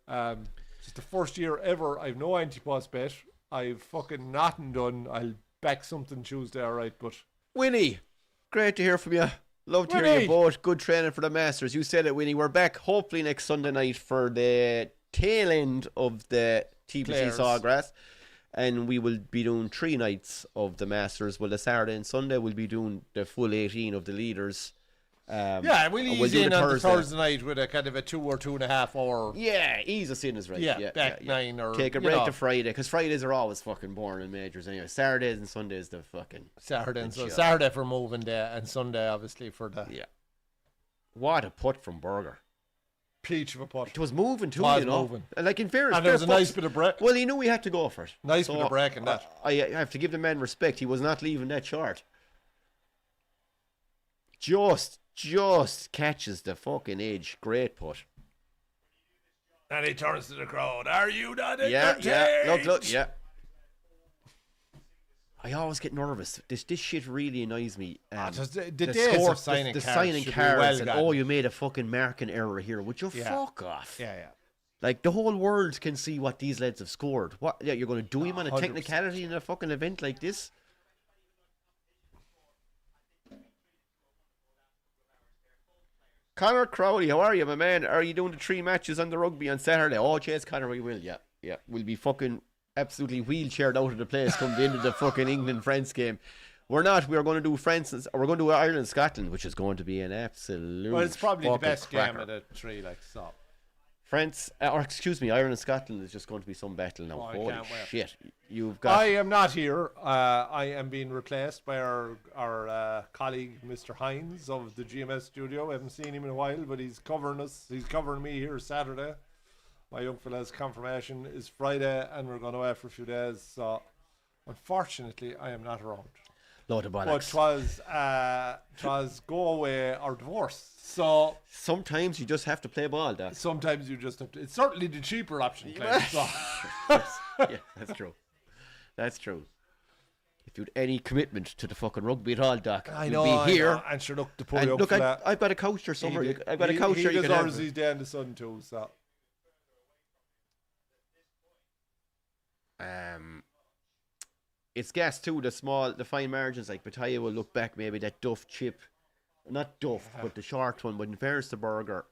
It's the first year ever I've no anti-post bet. I've fucking nothing done. I'll back something Tuesday, alright, but... Winnie, great to hear from you. Love to hear you both. Good training for the Masters. You said it, Winnie. We're back hopefully next Sunday night for the tail end of the TPC Sawgrass. And we will be doing 3 nights of the Masters. Well, the Saturday and Sunday we'll be doing the full 18 of the leaders. We'll ease in on the Thursday night with a kind of a 2 or 2.5 hour. Yeah, ease us in is right. Yeah, back 9 or... Take a break to Friday, because Fridays are always fucking boring in majors anyway. Saturdays and Sundays the fucking... Saturday for moving day and Sunday obviously for the... Yeah. What a putt from Burger. Peach of a putt. It was moving too, you know. Moving. And like in fairness, and there was a nice bit of break. Well, he knew he had to go for it. Bit of break in that. I have to give the man respect. He was not leaving that short. Just catches the fucking edge. Great putt. And he turns to the crowd. Are you not entertained? Yeah. Look. Yeah. I always get nervous. This shit really annoys me. The days of signing the cards signing cards. Well and, you made a fucking marking error here. Would you fuck off? Yeah. Like, the whole world can see what these lads have scored. What? Yeah, you're going to do him on a 100%. technicality in a fucking event like this? Connor Crowley, how are you, my man? Are you doing the 3 matches on the rugby on Saturday? Oh, yes, Connor, we will, yeah. Yeah, we'll be fucking absolutely wheelchaired out of the place come the end of the fucking England-France game. We're not. We're going to do France. We're going to do Ireland-Scotland, which is going to be an absolute. Well, it's probably the best cracker. game of the 3, like, so. France, or excuse me, Ireland and Scotland is just going to be some battle now. Oh, Holy shit! You've got. I am not here. I am being replaced by our colleague, Mr. Hines of the GMS studio. I haven't seen him in a while, but he's covering us. He's covering me here Saturday. My young fella's confirmation is Friday, and we're going away for a few days. So, unfortunately, I am not around. Load of But bollocks. twas go away or divorce. So Sometimes you just have to play ball, Doc. sometimes you just have to. It's certainly the cheaper option. Clive, so. Yeah, that's true. That's true. If you'd any commitment to the fucking rugby at all, Doc, I you'd know. be here. I know. And sure, look, to pull And you up look, for that. I've got a couch here somewhere. He did. I've got a couch here. He You does can ours have. these days in the sun too. So It's gas too. The fine margins, like Bataya will look back. Maybe that Duff chip, not Duff, but the short one. But in fairness to Burger,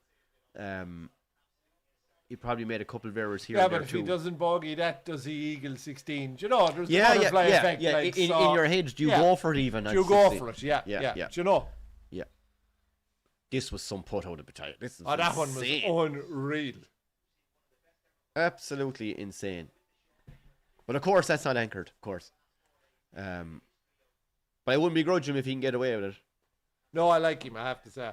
he probably made a couple of errors here. yeah, and but there if too. he doesn't bogey that, does he eagle 16? Do you know? There's Yeah, the butterfly yeah, effect. yeah. Like, in so, your head, do you yeah. go for it even? Do at you go 16? for it? Yeah, Yeah, yeah. yeah. Do you know? Yeah. This was some put out of Bataya. This is That one was insane. unreal. Absolutely insane. But of course, that's not anchored. Of course. But I wouldn't begrudge him if he can get away with it. No, I like him, I have to say.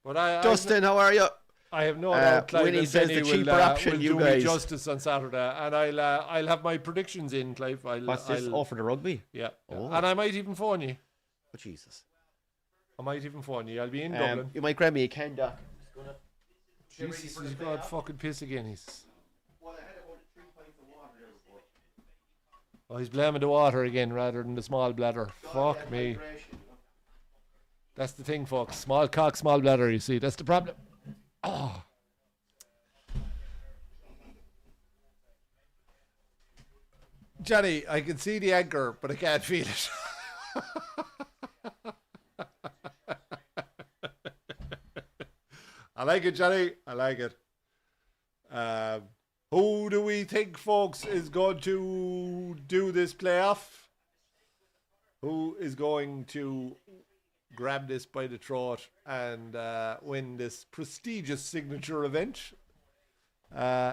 But Dustin, how are you? I have no doubt Clive Winnie and says Benny the cheaper will, option, will you do me guys. justice on Saturday, and I'll have my predictions in, Clive. What's this? Oh, for the rugby? Yeah. Oh. And I might even phone you. Oh, Jesus. I'll be in Dublin. You might grab me a can, Doc. Jesus, he's got fucking piss again. He's blaming the water again rather than the small bladder. Fuck me. That's the thing, folks. Small cock, small bladder, you see. That's the problem. Oh. Johnny, I can see the anchor, but I can't feel it. I like it, Johnny. I like it. Who do we think, folks, is going to do this playoff? Who is going to grab this by the throat and win this prestigious signature event?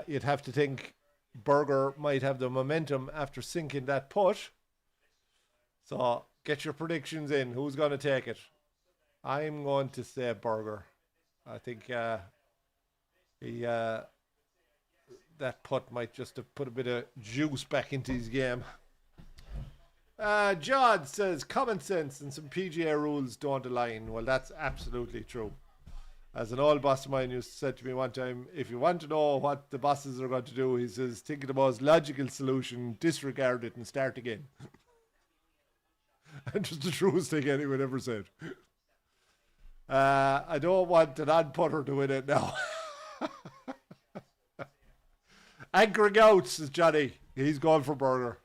You'd have to think Berger might have the momentum after sinking that putt. So get your predictions in. Who's going to take it? I'm going to say Berger. I think that putt might just have put a bit of juice back into his game. John says common sense and some PGA rules don't align. Well, that's absolutely true. As an old boss of mine used to say to me one time, if you want to know what the bosses are going to do, he says, think of the most logical solution, disregard it and start again. And just the truest thing anyone ever said. I don't want an on-putter to win it now. Anchoring out, says Johnny. He's going for Berger.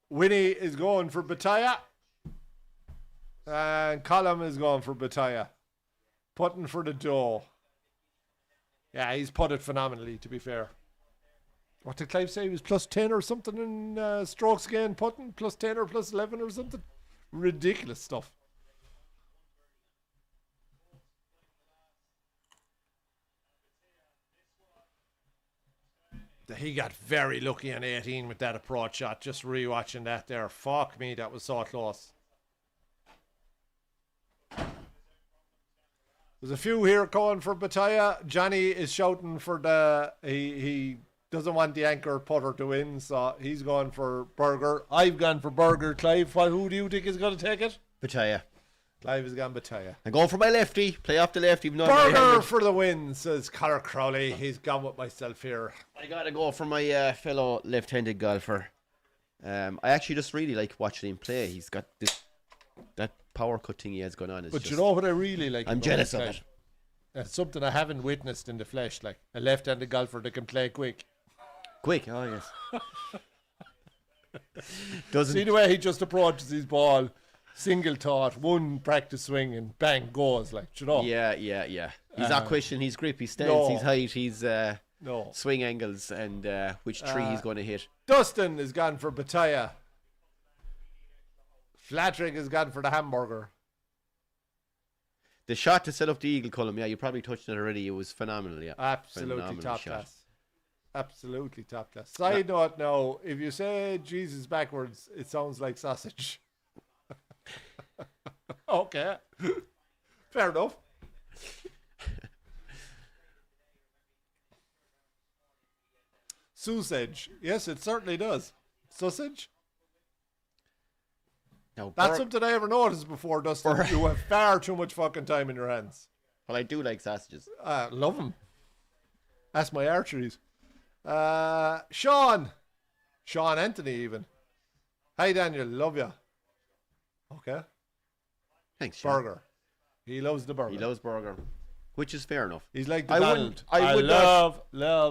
Winnie is going for Bataya. And Colum is going for Bataya. Putting for the dough. Yeah, he's putted phenomenally, to be fair. What did Clive say? He was plus 10 or something in strokes again, putting? Plus 10 or plus 11 or something? Ridiculous stuff. He got very lucky on 18 with that approach shot. Just rewatching that there. Fuck me, that was so close. There's a few here calling for Bataya. Johnny is shouting for the... He doesn't want the anchor putter to win, so he's going for Berger. I've gone for Berger. Clive, who do you think is going to take it? Bataya. Clive has gone Bataya. I'm going for my lefty. Play off the left, even though Berger for the win, says Conor Crowley. He's gone with myself here. I gotta go for my fellow left-handed golfer. I actually just really like watching him play. He's got that power cut thing he has going on is But just, you know what I really like? I'm about jealous the of flesh? it. It's something I haven't witnessed in the flesh, like a left-handed golfer that can play quick. Quick, oh yes. Doesn't See the way he just approaches his ball, single thought, one practice swing, and bang goes. Like, you know. Yeah. He's not questioning his grip, his stance, no. his height, his No. swing angles, and which tree he's going to hit. Dustin is gone for Bataya. Flatrick is gone for the hamburger. The shot to set up the eagle column, yeah, you probably touched on it already. It was phenomenal, yeah. Absolutely Phenomenal top shot. class. Absolutely top class. Side note now, if you say Jesus backwards, it sounds like sausage. Okay. Fair enough. Sausage. Yes, it certainly does. Sausage? Now, That's something I ever noticed before, Dustin. You have far too much fucking time in your hands. Well, I do like sausages. Love them. That's my archeries. Sean Anthony even. Hi Daniel, love you. Okay. Thanks, Sean. Burger. He loves the burger. He loves burger, which is fair enough. He's like the I Donald. would love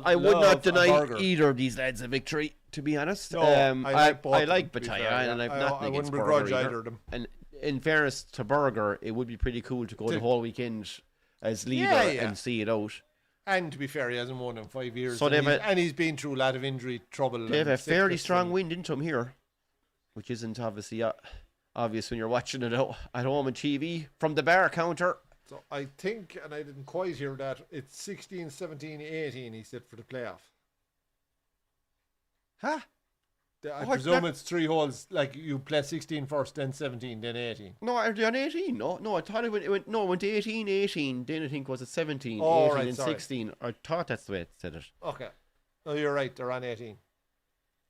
I would not a deny burger. either of these lads a victory, to be honest. No, I like both I of like them, to be Bataya, fair, and yeah. I've I nothing against wouldn't Burger begrudge either. either of them. And in fairness to Burger, it would be pretty cool to go the whole weekend as leader Yeah. and see it out. And to be fair, he hasn't won in 5 years. So and he's been through a lot of injury trouble. They have and a fairly sickness strong and- wind into him here, which isn't obviously obvious when you're watching it at home on TV from the bar counter. So I think, and I didn't quite hear that, it's 16, 17, 18 he said for the playoff. Huh? I What, presume that- it's 3 holes, like you play 16 first, then 17, then 18. No, are they on 18? No, I thought it went to 18, then I think was it 17, Oh, 18 right, and sorry. 16. I thought that's the way it said it. Okay. No, you're right, they're on 18.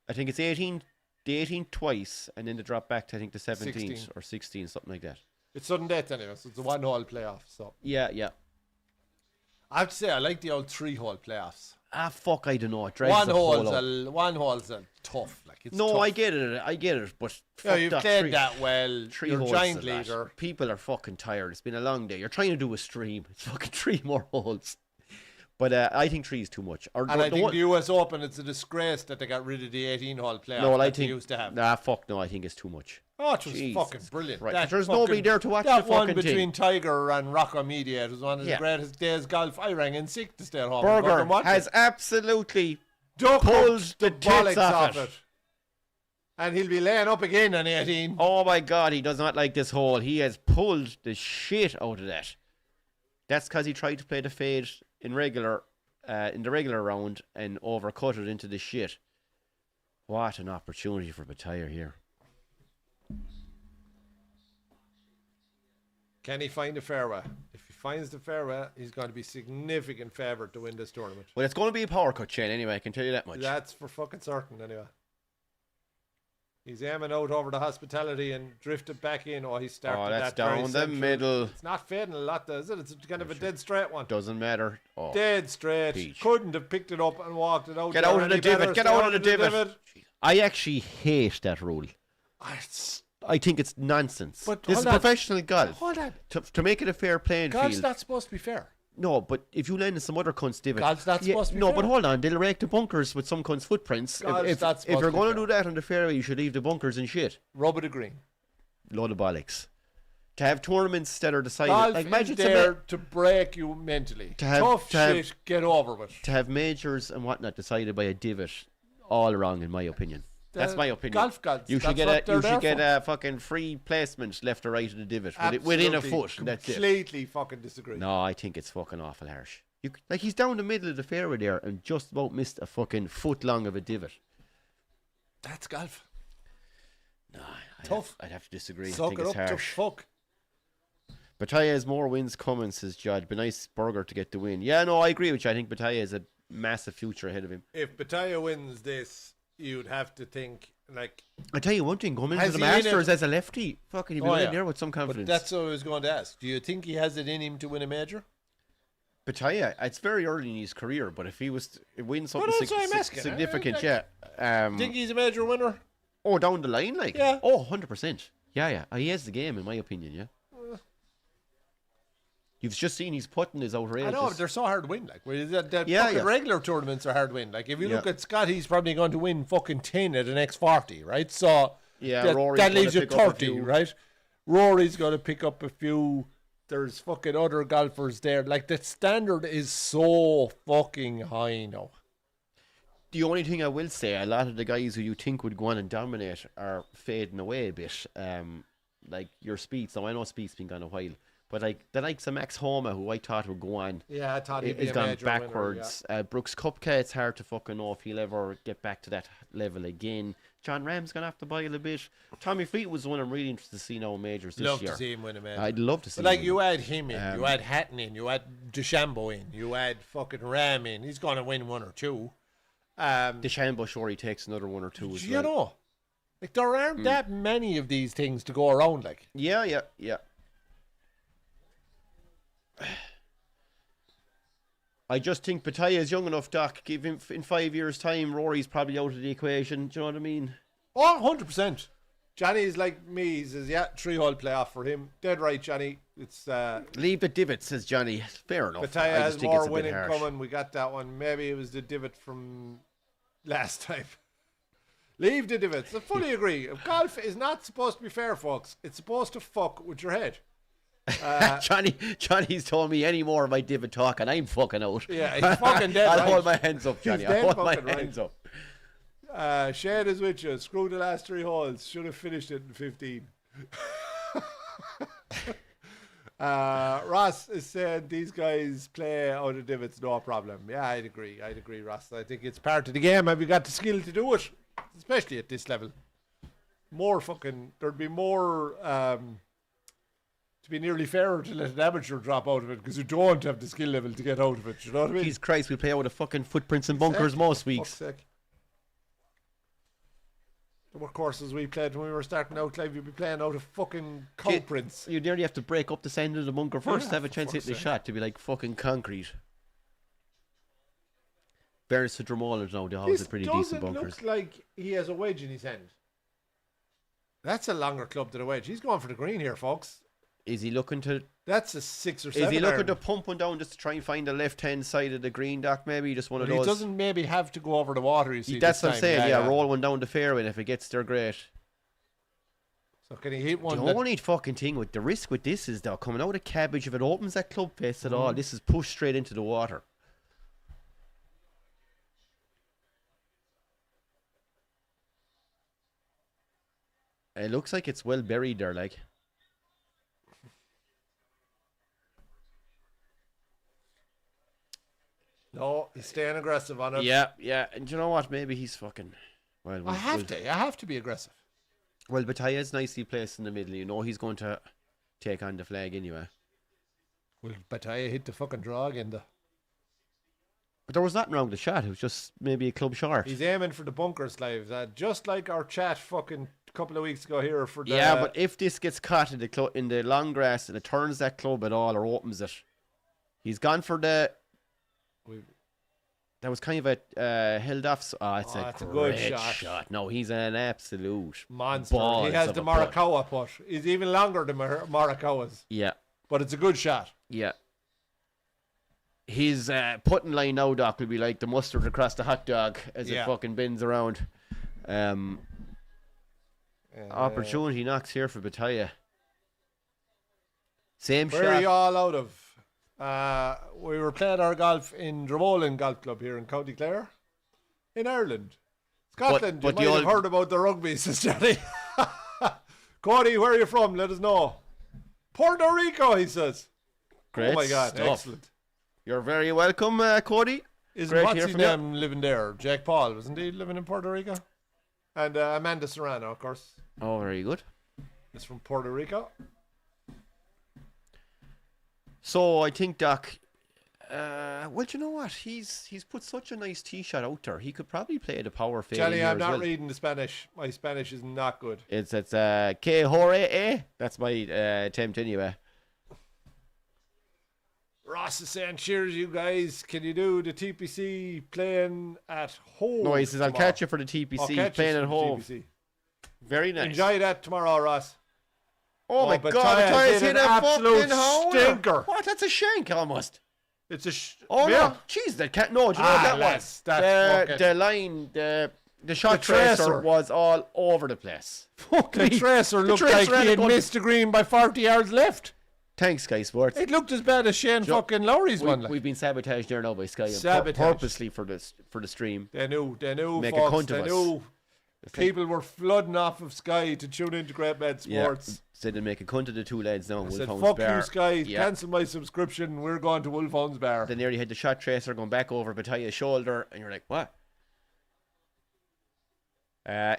I think it's 18, the 18 twice, and then they drop back to I think the 17th 16. or 16, something like that. It's sudden death anyway, so it's a 1 hole playoff. So Yeah. I have to say, I like the old 3 hole playoffs. Fuck, I don't know. It drags 1 the whole up. hole's a tough. Like, it's No, tough. I get it, but Yeah, fuck you've that played three- that well. Three You're holes giant to that. leader. People are fucking tired. It's been a long day. You're trying to do a stream. It's fucking 3 more holes. But I think 3 is too much. Or And I think one- the US Open, it's a disgrace that they got rid of the 18 hole playoff no, I that they think used to have. fuck no. I think it's too much. Oh, it was Jesus fucking brilliant. Right, That there's fucking- nobody there to watch that the one fucking between thing. Tiger and Rocco Media. It was one of the Yeah. greatest days golf. I rang in sick to stay at home. and go Burger and watch has it. absolutely Duck pulled up the bollocks tits off it. And he'll be laying up again on 18. Oh my God, he does not like this hole. He has pulled the shit out of that. That's because he tried to play the fade in the regular round and overcut it into the shit. What an opportunity for Bataya here. Can he find a fairway? If he finds the fairway, he's going to be significant favourite to win this tournament. Well, it's going to be a power cut, Shane, anyway. I can tell you that much. That's for fucking certain, anyway. He's aiming out over the hospitality and drifted back in. Oh, he started Oh, that's that very down the central. middle. It's not fading a lot, though, is it? It's kind of a dead straight one. Doesn't matter. Oh, Dead straight. Peach. Couldn't have picked it up and walked it out. Get there out of the any better. divot. Get Stay out of the divot. I actually hate that rule. It's- I think it's nonsense. But This is hold on. professional golf. Hold on. To make it a fair playing Golf's field. not supposed to be fair. No, but if you land in some other cunt's divot. Golf's not supposed to be No, fair. but hold on. They'll rake the bunkers with some cunt's footprints. Golf's If not if supposed you're to be going to fair. do that on the fairway, you should leave the bunkers and shit. Rub of the green. Load of bollocks. To have tournaments that are decided. Golf like, is imagine there to break you mentally. To have- Tough to have- shit, get over with. to have majors and whatnot decided by a divot, all wrong in my opinion. That's my opinion. Golf gods. You should that's what get they're there for. a fucking free placement left or right of the divot within a Absolutely, foot. And that's it. Completely fucking disagree. No, I think it's fucking awful harsh. Like he's down the middle of the fairway there and just about missed a fucking foot long of a divot. That's golf. No, Tough. I'd have to disagree. I Suck think it it's up to harsh. fuck. Bataya has more wins coming, says Judd. Be nice Burger to get the win. Yeah, no, I agree with you. I think Bataya has a massive future ahead of him. If Bataya wins this, you'd have to think, like... I tell you one thing, coming into Has the he in Masters it? as a lefty, fucking he'd be Oh, in yeah. there with some But confidence. that's what I was going to ask. Do you think he has it in him to win a major? Bataya, it's very early in his career, but if he was to win something that's what I'm asking. significant, Think he's a major winner? oh, down the line, like? Yeah. Oh, 100%. Yeah. He has the game, in my opinion, yeah. You've just seen his putting is outrageous. I know, but they're so hard to win. Like, Yeah. regular tournaments are hard to win. Like, if you look at Scott, he's probably going to win fucking 10 at the next 40, right? So, that leaves you 30, right? Rory's going to pick up a few. There's fucking other golfers there. Like, the standard is so fucking high now. The only thing I will say, a lot of the guys who you think would go on and dominate are fading away a bit. Like your Spieth. Now I know Spieth's been gone a while, but like the likes of Max Homa, who I thought would go on, I thought he'd be a gone major backwards. winner, Brooks Koepka, it's hard to fucking know if he'll ever get back to that level again. John Rahm's gonna have to bile a bit. Tommy Fleet was the one I'm really interested to see now in majors this Love year. to see him win a major. I'd love to see. But like him you add him in, you add Hatton in, you add DeChambeau in, you add fucking Ram in. He's gonna win one or two. DeChambeau, sure, he takes another one or two as well. You know, like there aren't that many of these things to go around. Like, Yeah. I just think Bataille is young enough, Doc. Give him in 5 years' time, Rory's probably out of the equation. Do you know what I mean? oh, 100%. Johnny's like me. He says, 3-hole playoff for him. Dead right, Johnny. It's Leave the divot, says Johnny. Fair enough. Bataille I has just think more it's a bit winning harsh. coming. We got that one. Maybe it was the divot from last time. Leave the divots. I fully agree. Golf is not supposed to be fair, folks. It's supposed to fuck with your head. Johnny's told me any more of my divot talk, and I'm fucking out. Yeah, he's fucking dead I'll right. hold my hands up, Johnny. He's I'll dead hold my fucking hands up. Shane is with you. Screw the last 3 holes. Should have finished it in 15. Ross is saying these guys play out of divots, no problem. Yeah, I'd agree, Ross. I think it's part of the game. Have you got the skill to do it? Especially at this level. There'd be more, to be nearly fairer to let an amateur drop out of it because you don't have the skill level to get out of it. You know what I mean? Jesus Christ, we play out of fucking footprints and bunkers most weeks. Fuck's sake. The workhorses we played when we were starting out live, you'd be playing out of fucking cow prints. You nearly have to break up the sand of the bunker first to have a chance hitting the shot to be like fucking concrete. Fairness to Dromoland now, they always have pretty decent bunkers. Looks like he has a wedge in his hand. That's a longer club than a wedge. He's going for the green here, folks. Is he looking to... That's a 6 or 7 Is he looking iron. to pump one down just to try and find the left-hand side of the green, Doc, maybe? Just one of But those... he doesn't maybe have to go over the water, you see. That's this what I'm time. saying, roll one down the fairway, and if it gets there, great. So can he hit one? The only fucking thing with the risk with this is, though, coming out of cabbage, if it opens that club face at all, this is pushed straight into the water. It looks like it's well buried there, like. No, he's staying aggressive on it. Yeah. And you know what? Maybe he's fucking... Well, I have to be aggressive. Well, Bataille's nicely placed in the middle. You know he's going to take on the flag anyway. Well, Bataille hit the fucking draw again, though. But there was nothing wrong with the shot. It was just maybe a club short. He's aiming for the bunkers live. Just like our chat fucking couple of weeks ago here for the... Yeah, but if this gets caught in the long grass and it turns that club at all or opens it, he's gone for the... That was kind of a held off. It's a good shot. No, he's an absolute monster. He has the Morikawa putt. He's even longer than Morikawa's. Yeah. But it's a good shot. Yeah. His putting line now, Doc, will be like the mustard across the hot dog as it fucking bends around. Opportunity knocks here for Bataille. Same shot. Where are you all out of? We were playing our golf in Dromoland Golf Club here in County Clare, in Ireland. Scotland, you might have heard about the rugby, says Johnny. Cody, where are you from? Let us know. Puerto Rico, he says. Great oh my God, stuff. excellent. You're very welcome, Cody. What's his name living there? Jack Paul, wasn't he living in Puerto Rico? And Amanda Serrano, of course. Oh, very good. Is from Puerto Rico. So I think, Doc, well, you know what? He's put such a nice tee shot out there. He could probably play the power fade. Johnny, I'm not reading the Spanish. My Spanish is not good. It's que hore eh? That's my attempt anyway. Ross is saying, cheers, you guys. Can you do the TPC playing at home? No, he says, tomorrow? I'll catch you for the TPC playing at home. TPC. Very nice. Enjoy that tomorrow, Ross. Oh my but God, Matthias hit an a absolute fucking howler. stinker. What? That's a shank almost. It's a Oh yeah. no, jeez, that can't. No, do you know what that was? That's The line, the shot The tracer tracer. was all over the place. Fuck The me. tracer looked like he had missed the green by 40 yards left. Thanks, Sky Sports. It looked as bad as Shane fucking Lowry's one. Like. We've been sabotaged there now by Sky. Sabotaged. Purposely for the stream. They knew, Make a folks. cunt of They us. knew. People were flooding off of Sky to tune into Great Med Sports. Said they'd make a cunt of the two lads now. I said, Wolfhound's fuck Bar. you, Sky. Cancel my subscription. We're going to Wolfhound's Bar. They nearly had the shot tracer going back over Bataille's shoulder, and you're like, what?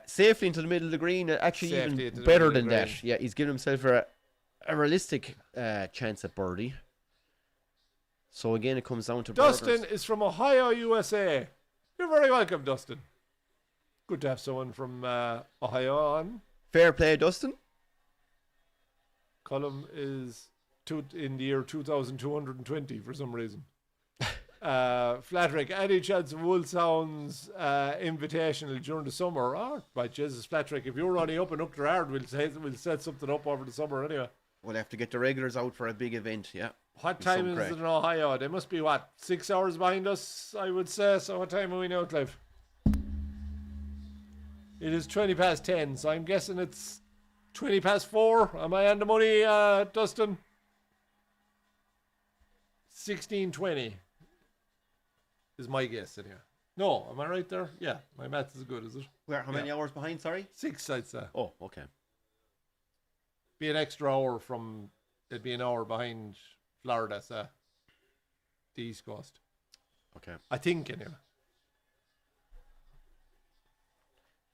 Safely into the middle of the green. Actually, Safely even into the better middle of than the that. green. Yeah, he's given himself a realistic chance at birdie. So again, it comes down to Dustin burgers. is from Ohio, USA. You're very welcome, Dustin. Good to have someone from Ohio on. Fair play, Dustin. Column is in the year 2220 for some reason. Flatrick, any chance of Wolfhound's Invitational during the summer? Oh, by Jesus, Flatrick, if you're running up and up to hard, we'll set something up over the summer anyway. We'll have to get the regulars out for a big event, yeah. What time is it in Ohio? They must be, 6 hours behind us, I would say. So what time are we now, Clive? It is 20 past 10, so I'm guessing it's 20 past 4. Am I on the money, Dustin? 16:20 is my guess, anyway. No, am I right there? Yeah, my maths is good, is it? How many hours behind, sorry? 6, I'd say. Oh, okay. Be an extra hour from, it'd be an hour behind Florida, so the East Coast. Okay. I think, anyway.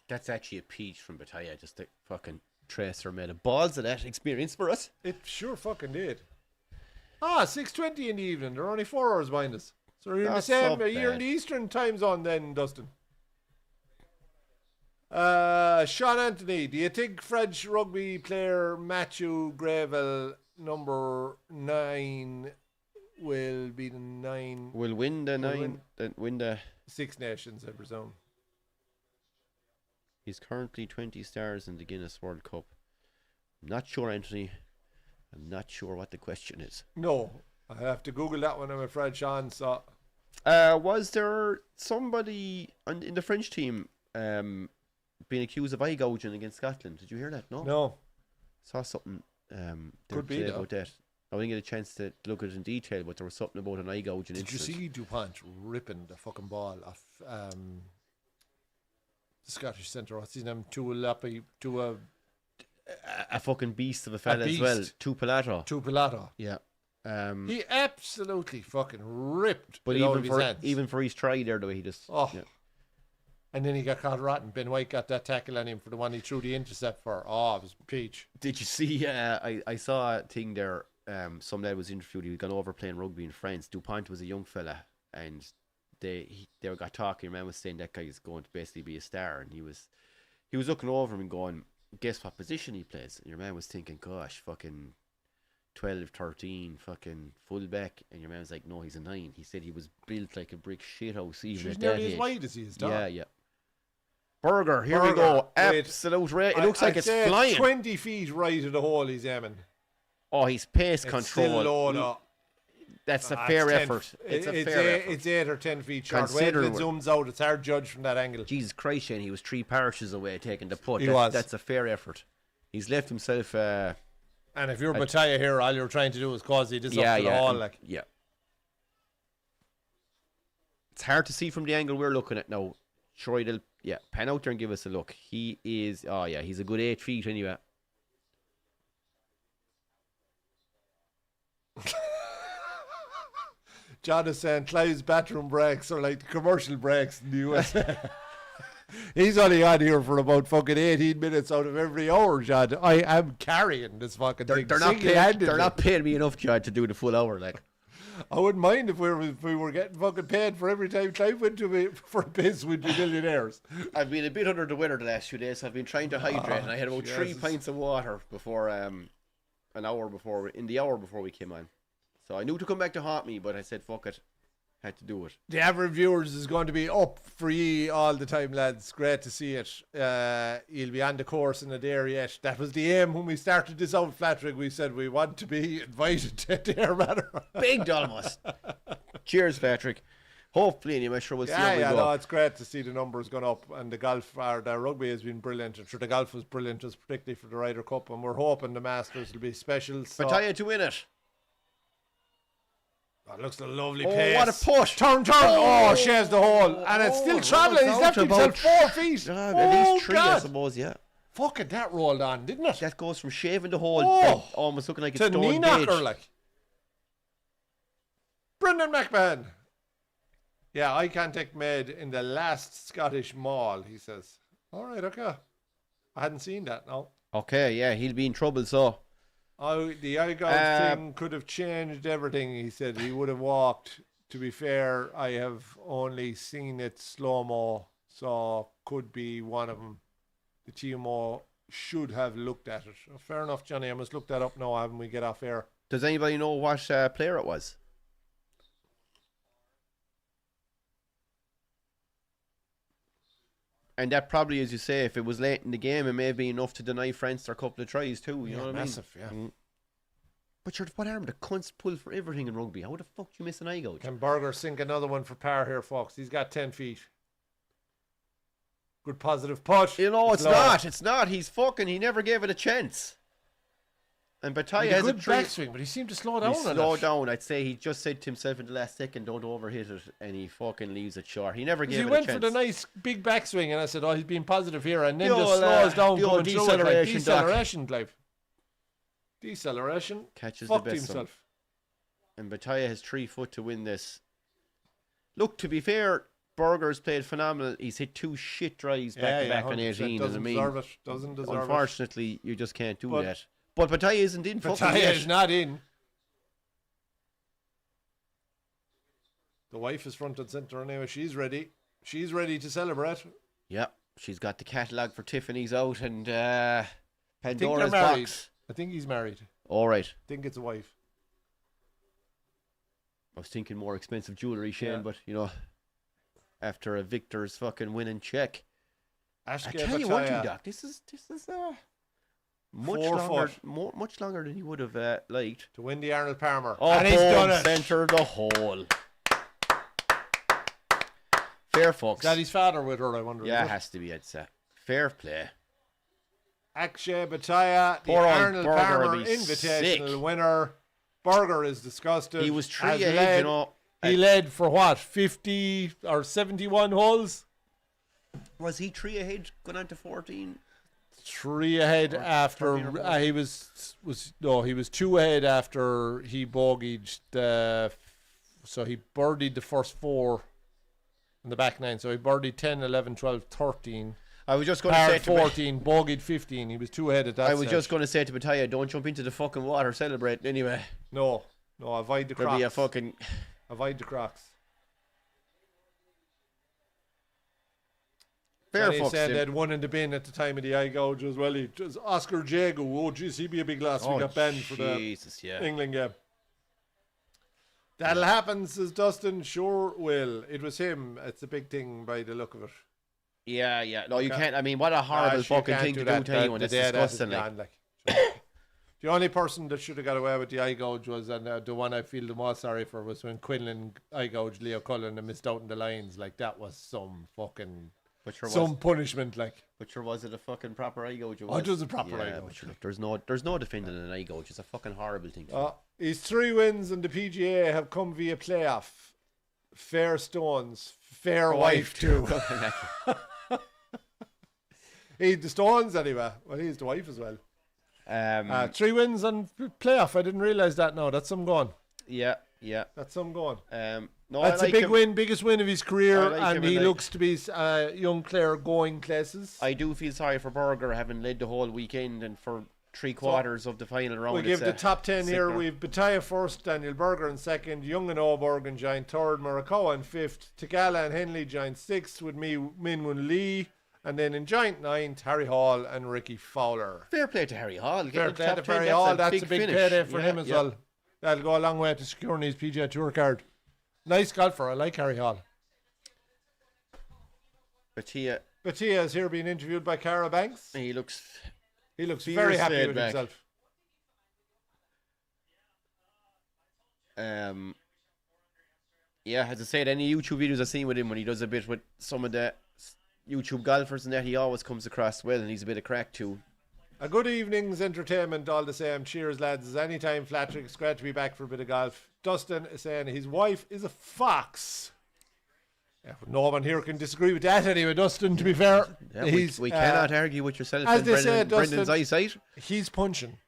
That's actually a peach from Bataille. Just the fucking tracer made a balls of that experience for us. It sure fucking did. 6:20 in the evening. They're only 4 hours behind us. So you're in the Not same. so You're in bad. the Eastern time zone then, Dustin. Sean Anthony, do you think French rugby player Matthew Gravel, number 9, will be the 9? We'll win the nine. Win the. Six Nations, I presume. He's currently 20 stars in the Guinness World Cup. I'm not sure, Anthony. I'm not sure what the question is. No, I have to Google that one. I'm afraid, Sean. So, was there somebody in the French team being accused of eye gouging against Scotland? Did you hear that? no. Saw something. Could be, today though. about that. I didn't get a chance to look at it in detail, but there was something about an eye gouging Did you incident. see DuPont ripping the fucking ball off the Scottish centre? What's his name? To a fucking beast of a fella as well. beast. Tupilato. Yeah. He absolutely fucking ripped. But it out of his hands. even for his try there, the way he just. Oh. Yeah. And then he got caught rotten. Ben White got that tackle on him for the one he threw the intercept for. Oh, it was peach. Did you see? I saw a thing there. Some lad was interviewed. He was gone over playing rugby in France. Dupont was a young fella, and they got talking. Your man was saying that guy is going to basically be a star, and he was looking over him and going, guess what position he plays? And your man was thinking, gosh, fucking 12, 13, fucking fullback. And your man was like, no, he's a 9. He said he was built like a brick shithouse even She's at that nearly age. as wide as he is, dog. Yeah. Burger, here we Burger, go. wait. Absolute rate. It looks like I'd it's say flying. 20 feet right of the hole he's aiming. Oh, he's pace It's control. still low, though. That's a Ah, fair it's 10 effort. It's a fair effort. It's 8 or 10 feet short. Wait Consider till it what- zooms out. It's hard to judge from that angle. Jesus Christ, Shane, he was 3 parishes away taking the putt. He was. That's a fair effort. He's left himself. And if you're Bataille here, all you're trying to do is cause this up to the hole. Like. Yeah. It's hard to see from the angle we're looking at now. Sure, he'll pan out there and give us a look. He is. Oh yeah, he's a good 8 feet anyway. John is saying Clive's bathroom breaks are like the commercial breaks in the US. He's only on here for about fucking 18 minutes out of every hour, John. I am carrying this fucking thing. They're not paying me enough, John, to do the full hour. Like, I wouldn't mind if we were getting fucking paid for every time Clive went to me for a piss. We'd be millionaires. I've been a bit under the weather the last few days. I've been trying to hydrate, and I had about 3 Jesus. pints of water before in the hour before we came on. So I knew to come back to haunt me, but I said fuck it. had to do it. The average viewers is going to be up for ye all the time, lads. Great to see it. He'll be on the course in a day yet. That was the aim when we started this out, Flattrick. We said we want to be invited to the Air Matter. Big Dolmus. Cheers, Patrick. Hopefully, anyway, sure we'll see how we go. No, it's great to see the numbers going up, and the rugby has been brilliant. And sure, the golf was brilliant, just particularly for the Ryder Cup, and we're hoping the Masters will be special. So. Battaglia to win it. That looks a lovely pace. What a push. Turn. Oh, shaves the hole. And it's still travelling. He's left himself 4 feet. At least 3, I suppose, yeah. Fucking that rolled on, didn't it? That goes from shaving the hole, almost looking like it's to stone knee knocker, beige. like. Brendan McMahon. Yeah, eye contact made in the last Scottish Mall, he says. All right, okay. I hadn't seen that, no. Okay, yeah, he'll be in trouble, so. Oh, the eye gouge thing could have changed everything, he said. He would have walked. To be fair, I have only seen it slow-mo, so could be one of them. The TMO should have looked at it. Oh, fair enough, Johnny. I must look that up now when we get off air. Does anybody know what player it was? And that probably, as you say, if it was late in the game, it may be enough to deny France their couple of tries too. You know what massive, I mean? But what arm the cunts pull for everything in rugby? How the fuck do you miss an eye gouge? Can Berger sink another one for par here, folks? He's got 10 feet. Good positive push. You know, it's not. He's fucking. He never gave it a chance. And Battaglia has a good backswing, but he seemed to slow down. He slowed down. I'd say he just said to himself in the last second, "Don't overhit it," and he fucking leaves it short. He never gave it a chance. He went for the nice big backswing, and I said, "Oh, he's being positive here," and then just slows down, the old deceleration, Clive. Deceleration. Catches fucked the best himself. And Battaglia has 3 foot to win this. Look, to be fair, Berger's played phenomenal. He's hit 2 shit drives back to back on 18. Doesn't deserve it. Doesn't deserve Unfortunately, you just can't do that. But Battaglia isn't in. Battaglia is not in. The wife is front and centre anyway. She's ready. She's ready to celebrate. Yeah, she's got the catalogue for Tiffany's out and I Pandora's think they're married. box. I think he's married. All right. I think it's a wife. I was thinking more expensive jewellery, Shane, but you know, after a Victor's fucking winning check. I tell you one thing, Doc. This is much longer than you would have liked to win the Arnold Palmer. Oh, and he's done it. Centre the hole. Fair, folks. Is that his father with her? I wonder. Yeah, it has to be. I'd say. Fair play. Akshay Battaglia, the Arnold Palmer Invitational winner. Berger is disgusted. He was 3 ahead, you know. He led for what, 50 or 71 holes? Was he 3 ahead going on to 14? 3 ahead after he was 2 ahead after he bogeyed so he birdied the first 4 in the back 9. So he birdied 10, 11, 12, 13. I was just going to say 14, bogeyed 15. He was 2 ahead at that I was just going to say to Battaglia, don't jump into the fucking water celebrating anyway. No, avoid the crocs. There'll be a fucking... Avoid the crocs. Fair Johnny fucks said him. they had one in the bin at the time of the eye gouge as well. Oscar Jago. Oh, jeez, he'd be a big loss. We got banned for the England game. That'll happen, says Dustin. Sure will. It was him. It's a big thing by the look of it. Yeah. No, you can't. I mean, what a horrible fucking thing to do to anyone. That's disgusting. The only person that should have got away with the eye gouge was, and the one I feel the most sorry for was when Quinlan eye gouged Leo Cullen and missed out in the lines. Like, that was some fucking... punishment, like. But sure, was it a fucking proper eye gouge? It was a proper eye gouge. Sure, look, there's no defending an eye gouge. It's a fucking horrible thing. His 3 wins in the PGA have come via playoff. Fair stones, fair wife too. He's the stones anyway. Well, he's the wife as well. 3 wins on playoff. I didn't realise that. No, that's some gone. Yeah. That's some gone. No, that's like a big win, biggest win of his career, like and he looks to be young player going places. I do feel sorry for Berger having led the whole weekend and for 3/4 of the final round. We give the top 10 here. We've Battaglia first, Daniel Berger in second, Young and Oborg in giant third, Morikawa in fifth, Tagala and Henley giant sixth, with me Minwoo Lee, and then in giant ninth, Harry Hall and Ricky Fowler. Fair play to Harry Hall. Fair play to Harry Hall. That's a big payday for him as well. That'll go a long way to securing his PGA Tour card. Nice golfer. I like Harry Hall. Batia is here being interviewed by Cara Banks. he looks very happy laid with back. himself. Yeah, as I said, any YouTube videos I've seen with him when he does a bit with some of the YouTube golfers and that, he always comes across well, and he's a bit of crack too. A good evening's entertainment all the same. Cheers, lads. Anytime, Flatrick. It's great to be back for a bit of golf. Dustin is saying his wife is a fox. Yeah, no one here can disagree with that anyway, Dustin, to be fair. Yeah, we cannot argue with yourself as and they say, Brendan's eyesight. He's punching.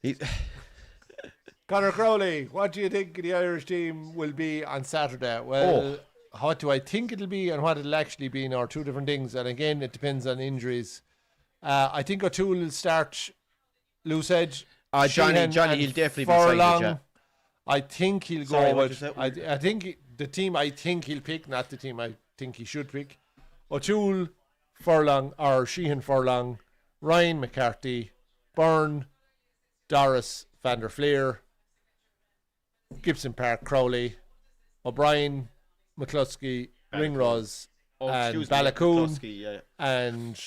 He's Conor Crowley, what do you think the Irish team will be on Saturday? Well, what do I think it'll be and what it'll actually be are two different things. And again, it depends on injuries. I think O'Toole will start loose edge. Johnny, he'll definitely be Furlong. sighted, I think he'll go with. I think the team I think he'll pick, not the team I think he should pick. O'Toole, Furlong, or Sheehan Furlong, Ryan McCarthy, Byrne, Doris, Van der Fleer, Gibson Park, Crowley, O'Brien, McCluskey, Ringrose, and Balakoon, and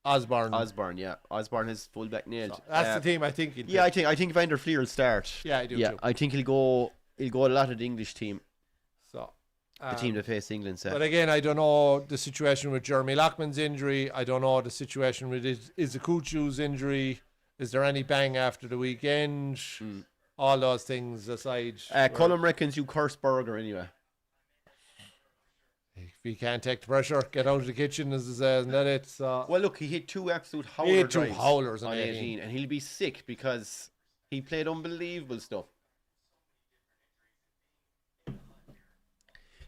Osborne. Osborne is fullback nailed. So that's the team I think he'll pick. I think Van der Fleer will start. Yeah, I do too. I think he'll go a lot of the English team. So the team that faced England. But again, I don't know the situation with Jeremy Lockman's injury. I don't know the situation with Izukuchu's injury. Is there any bang after the weekend? All those things aside. Colm reckons you curse Berger anyway. If he can't take the pressure, get out of the kitchen, as it says, and that it. So. Well, look, he hit two absolute howlers on 18, and he'll be sick because he played unbelievable stuff.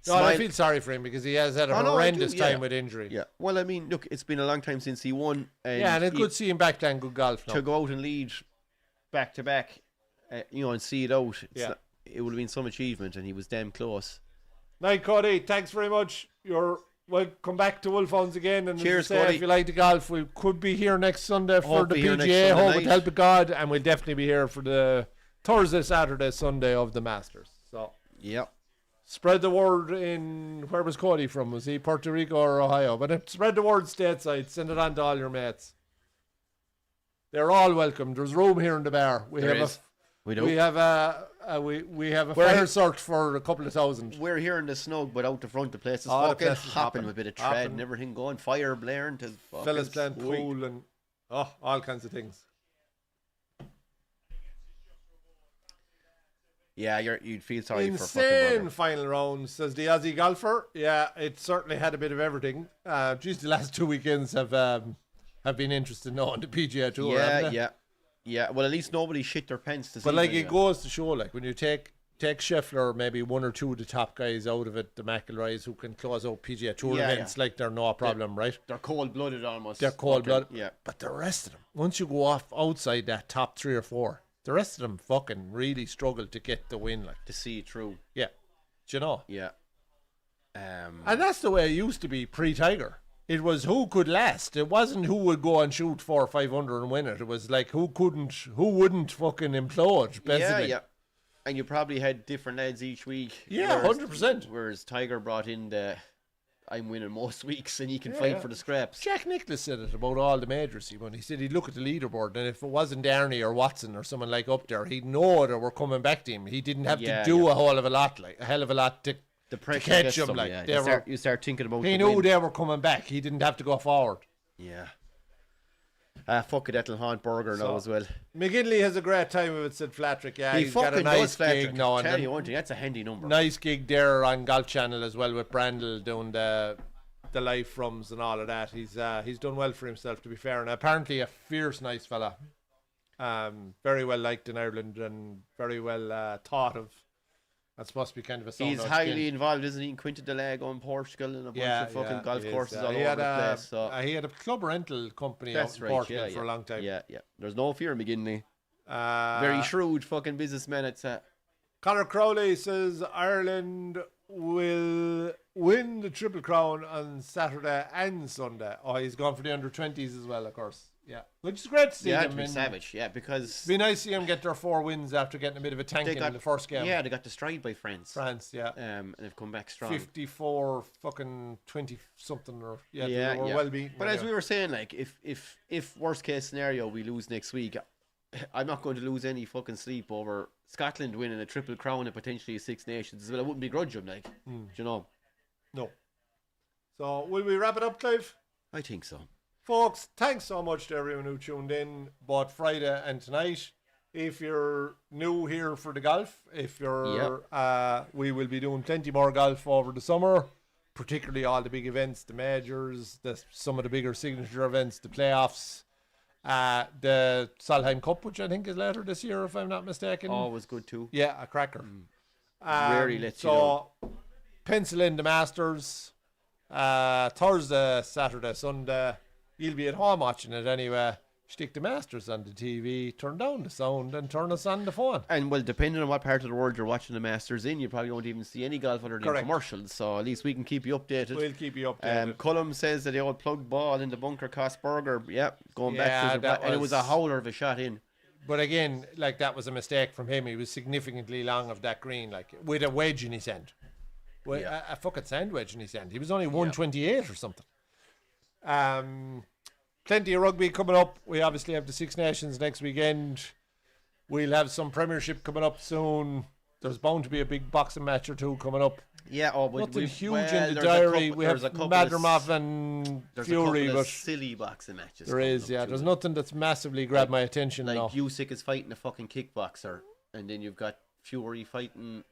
No, I feel sorry for him because he has had a horrendous time with injury. Yeah. Well, I mean, look, it's been a long time since he won. And it's good to see him back playing good golf now. To go out and lead back to back, and see it out. It would have been some achievement, and he was damn close. Night, Cody. Thanks very much. You're welcome back to Wolfhounds again. And cheers, Cody. If you like the golf, we could be here next Sunday for the PGA. Hope with the help of God, and we'll definitely be here for the Thursday, Saturday, Sunday of the Masters. So. Yep. Spread the word where was Cody from? Was he Puerto Rico or Ohio? But spread the word stateside. Send it on to all your mates. They're all welcome. There's room here in the bar. We have a fire search for a couple of thousand. We're here in the snug, but out the front, the place is fucking hopping with a bit of tread and everything going. Fire blaring. Fellas playing pool and all kinds of things. Yeah, you'd feel sorry for fucking insane final round, says the Aussie golfer. Yeah, it certainly had a bit of everything. The last 2 weekends have been interesting now on the PGA Tour. Yeah. Well, at least nobody shit their pants to see. But it goes to show, when you take Scheffler, maybe one or two of the top guys out of it, the McIlroys who can close out PGA Tour events, they're no problem, right? They're cold-blooded almost. They're cold-blooded. Yeah. But the rest of them, once you go off outside that top 3 or 4. The rest of them fucking really struggle to get the win, to see it through. Yeah, do you know? Yeah. And that's the way it used to be pre-Tiger. It was who could last. It wasn't who would go and shoot 400 or 500 and win it. It was who wouldn't fucking implode. Basically. Yeah. And you probably had different lads each week. Yeah, 100%. Whereas Tiger brought in I'm winning most weeks and he can fight for the scraps. Jack Nicklaus said it about all the majors he won. He said he'd look at the leaderboard and if it wasn't Arnie or Watson or someone up there, he'd know that we're coming back to him. He didn't have to do a hell of a lot to catch him. You start thinking about he knew they were coming back. He didn't have to go forward. Yeah. Fuck it, that'll haunt Berger now as well. McGinley has a great time with it, said Flatrick. Yeah, he's got a nice gig now. Tell you one thing, that's a handy number. Nice gig there on Golf Channel as well with Brandel doing the live frums and all of that. He's done well for himself, to be fair, and apparently a fierce, nice fella. Very well liked in Ireland and very well thought of. That's supposed to be kind of a. He's highly involved, isn't he? In Quinta del Lago in Portugal and a bunch of fucking golf courses all over the place. So. He had a club rental company out in Portugal for a long time. Yeah. There's no fear, McGinley. Very shrewd fucking businessman. It's Conor Crowley says Ireland will win the Triple Crown on Saturday and Sunday. Oh, he's gone for the under-20s as well, of course. Yeah, which is great to see Yeah, them. to be savage. Yeah, because Be nice to see them get their 4 wins after getting a bit of a tanking in the first game. Yeah, they got destroyed by France. Yeah. And they've come back strong. 54 fucking 20 something or Yeah, they were well beaten. But as we were saying, like if worst case scenario we lose next week, I'm not going to lose any fucking sleep over Scotland winning a Triple Crown and potentially a Six Nations. But I wouldn't begrudge them, like, do you know. No. So will we wrap it up, Clive? I think so. Folks, thanks so much to everyone who tuned in both Friday and tonight. If you're new here for the golf, we will be doing plenty more golf over the summer, particularly all the big events, the majors, some of the bigger signature events, the playoffs, the Solheim Cup, which I think is later this year, if I'm not mistaken. Always good too. Yeah, a cracker. Rarely lets you down. Pencil in the Masters, Thursday, Saturday, Sunday. You'll be at home watching it anyway. Stick the Masters on the TV, turn down the sound, and turn us on the phone. And well, depending on what part of the world you're watching the Masters in, you probably won't even see any golf other than commercials. So at least we can keep you updated. We'll keep you updated. Cullum says that the old plug ball in the bunker cost burger. Going back to and it was a howler of a shot in. But again, like, that was a mistake from him. He was significantly long of that green, like with a wedge in his end. A fucking sand wedge in his end. He was only 128 or something. Plenty of rugby coming up. We obviously have the Six Nations next weekend. We'll have some Premiership coming up soon. There's bound to be a big boxing match or two coming up. Yeah, nothing huge in the diary. We have Madrimov and Fury, but but silly boxing matches. There is, There's nothing that's massively grabbed my attention. Like now. Usyk is fighting a fucking kickboxer, and then you've got Fury fighting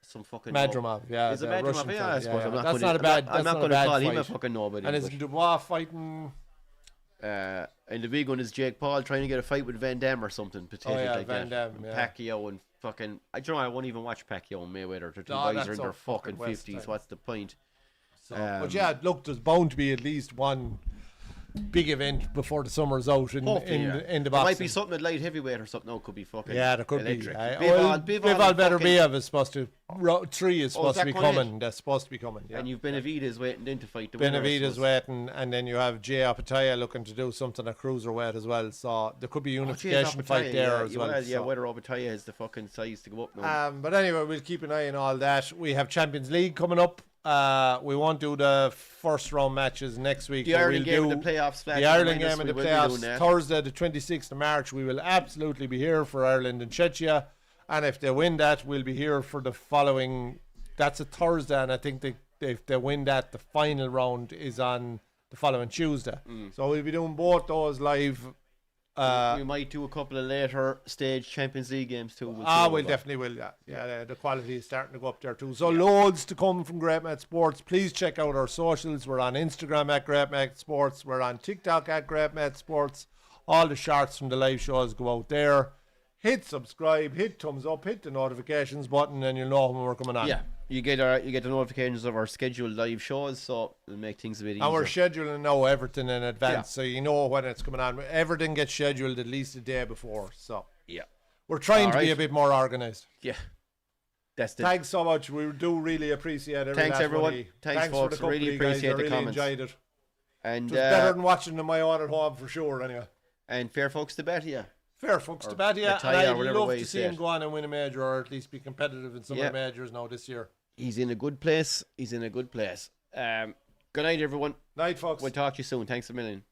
some fucking Madrimov. Is it Madrimov? Yeah, I suppose. That's not a bad. I'm not going to call him a fucking nobody. And is Dubois fighting? And the big one is Jake Paul trying to get a fight with Van Damme or something. Like Van Damme, Pacquiao and fucking. I won't even watch Pacquiao and Mayweather. They're two guys are in their fucking 50s. What's the point? But yeah, look, there's bound to be at least one big event before the summer's out in the boxing. There might be something at light heavyweight or something. No, it could be fucking. Yeah, there could electric. be. Bivol Beterbiev is supposed to. 3 is supposed to be coming. That's supposed to be coming. Yeah. And you've Benavidez waiting then to fight the winner. Benavidez waiting, and then you have Jay Apataya looking to do something at cruiserweight as well. So there could be unification fight there as well. Yeah, whether Apataya has the fucking size to go up now. But anyway, we'll keep an eye on all that. We have Champions League coming up. We won't do the first round matches next week. The Ireland game in the playoffs. The Ireland game in the playoffs. Thursday, the 26th of March. We will absolutely be here for Ireland and Czechia. And if they win that, we'll be here for the following. That's a Thursday, and I think if they win that, the final round is on the following Tuesday. So we'll be doing both those live. We might do a couple of later stage Champions League games too. We'll definitely will. Yeah, the quality is starting to go up there too. So loads to come from GreatMatesSports. Please check out our socials. We're on Instagram at GreatMatesSports. We're on TikTok at GreatMatesSports. All the shots from the live shows go out there. Hit subscribe, hit thumbs up, hit the notifications button, and you'll know when we're coming on. Yeah, you get the notifications of our scheduled live shows, so it'll make things a bit easier. And we're scheduling now everything in advance, so you know when it's coming on. Everything gets scheduled at least a day before. So we're trying to be a bit more organised. Yeah. Thanks so much. We do really appreciate it. Thanks everyone. Thanks folks. For the really appreciate the comments. Enjoyed it. And it was better than watching them my own at home for sure. Anyway. And fair folks to bet, Fair folks to Batia, and I'd love to see him go on and win a major, or at least be competitive in some of the majors now this year. He's in a good place. Good night, everyone. Night, folks. We'll talk to you soon. Thanks a million.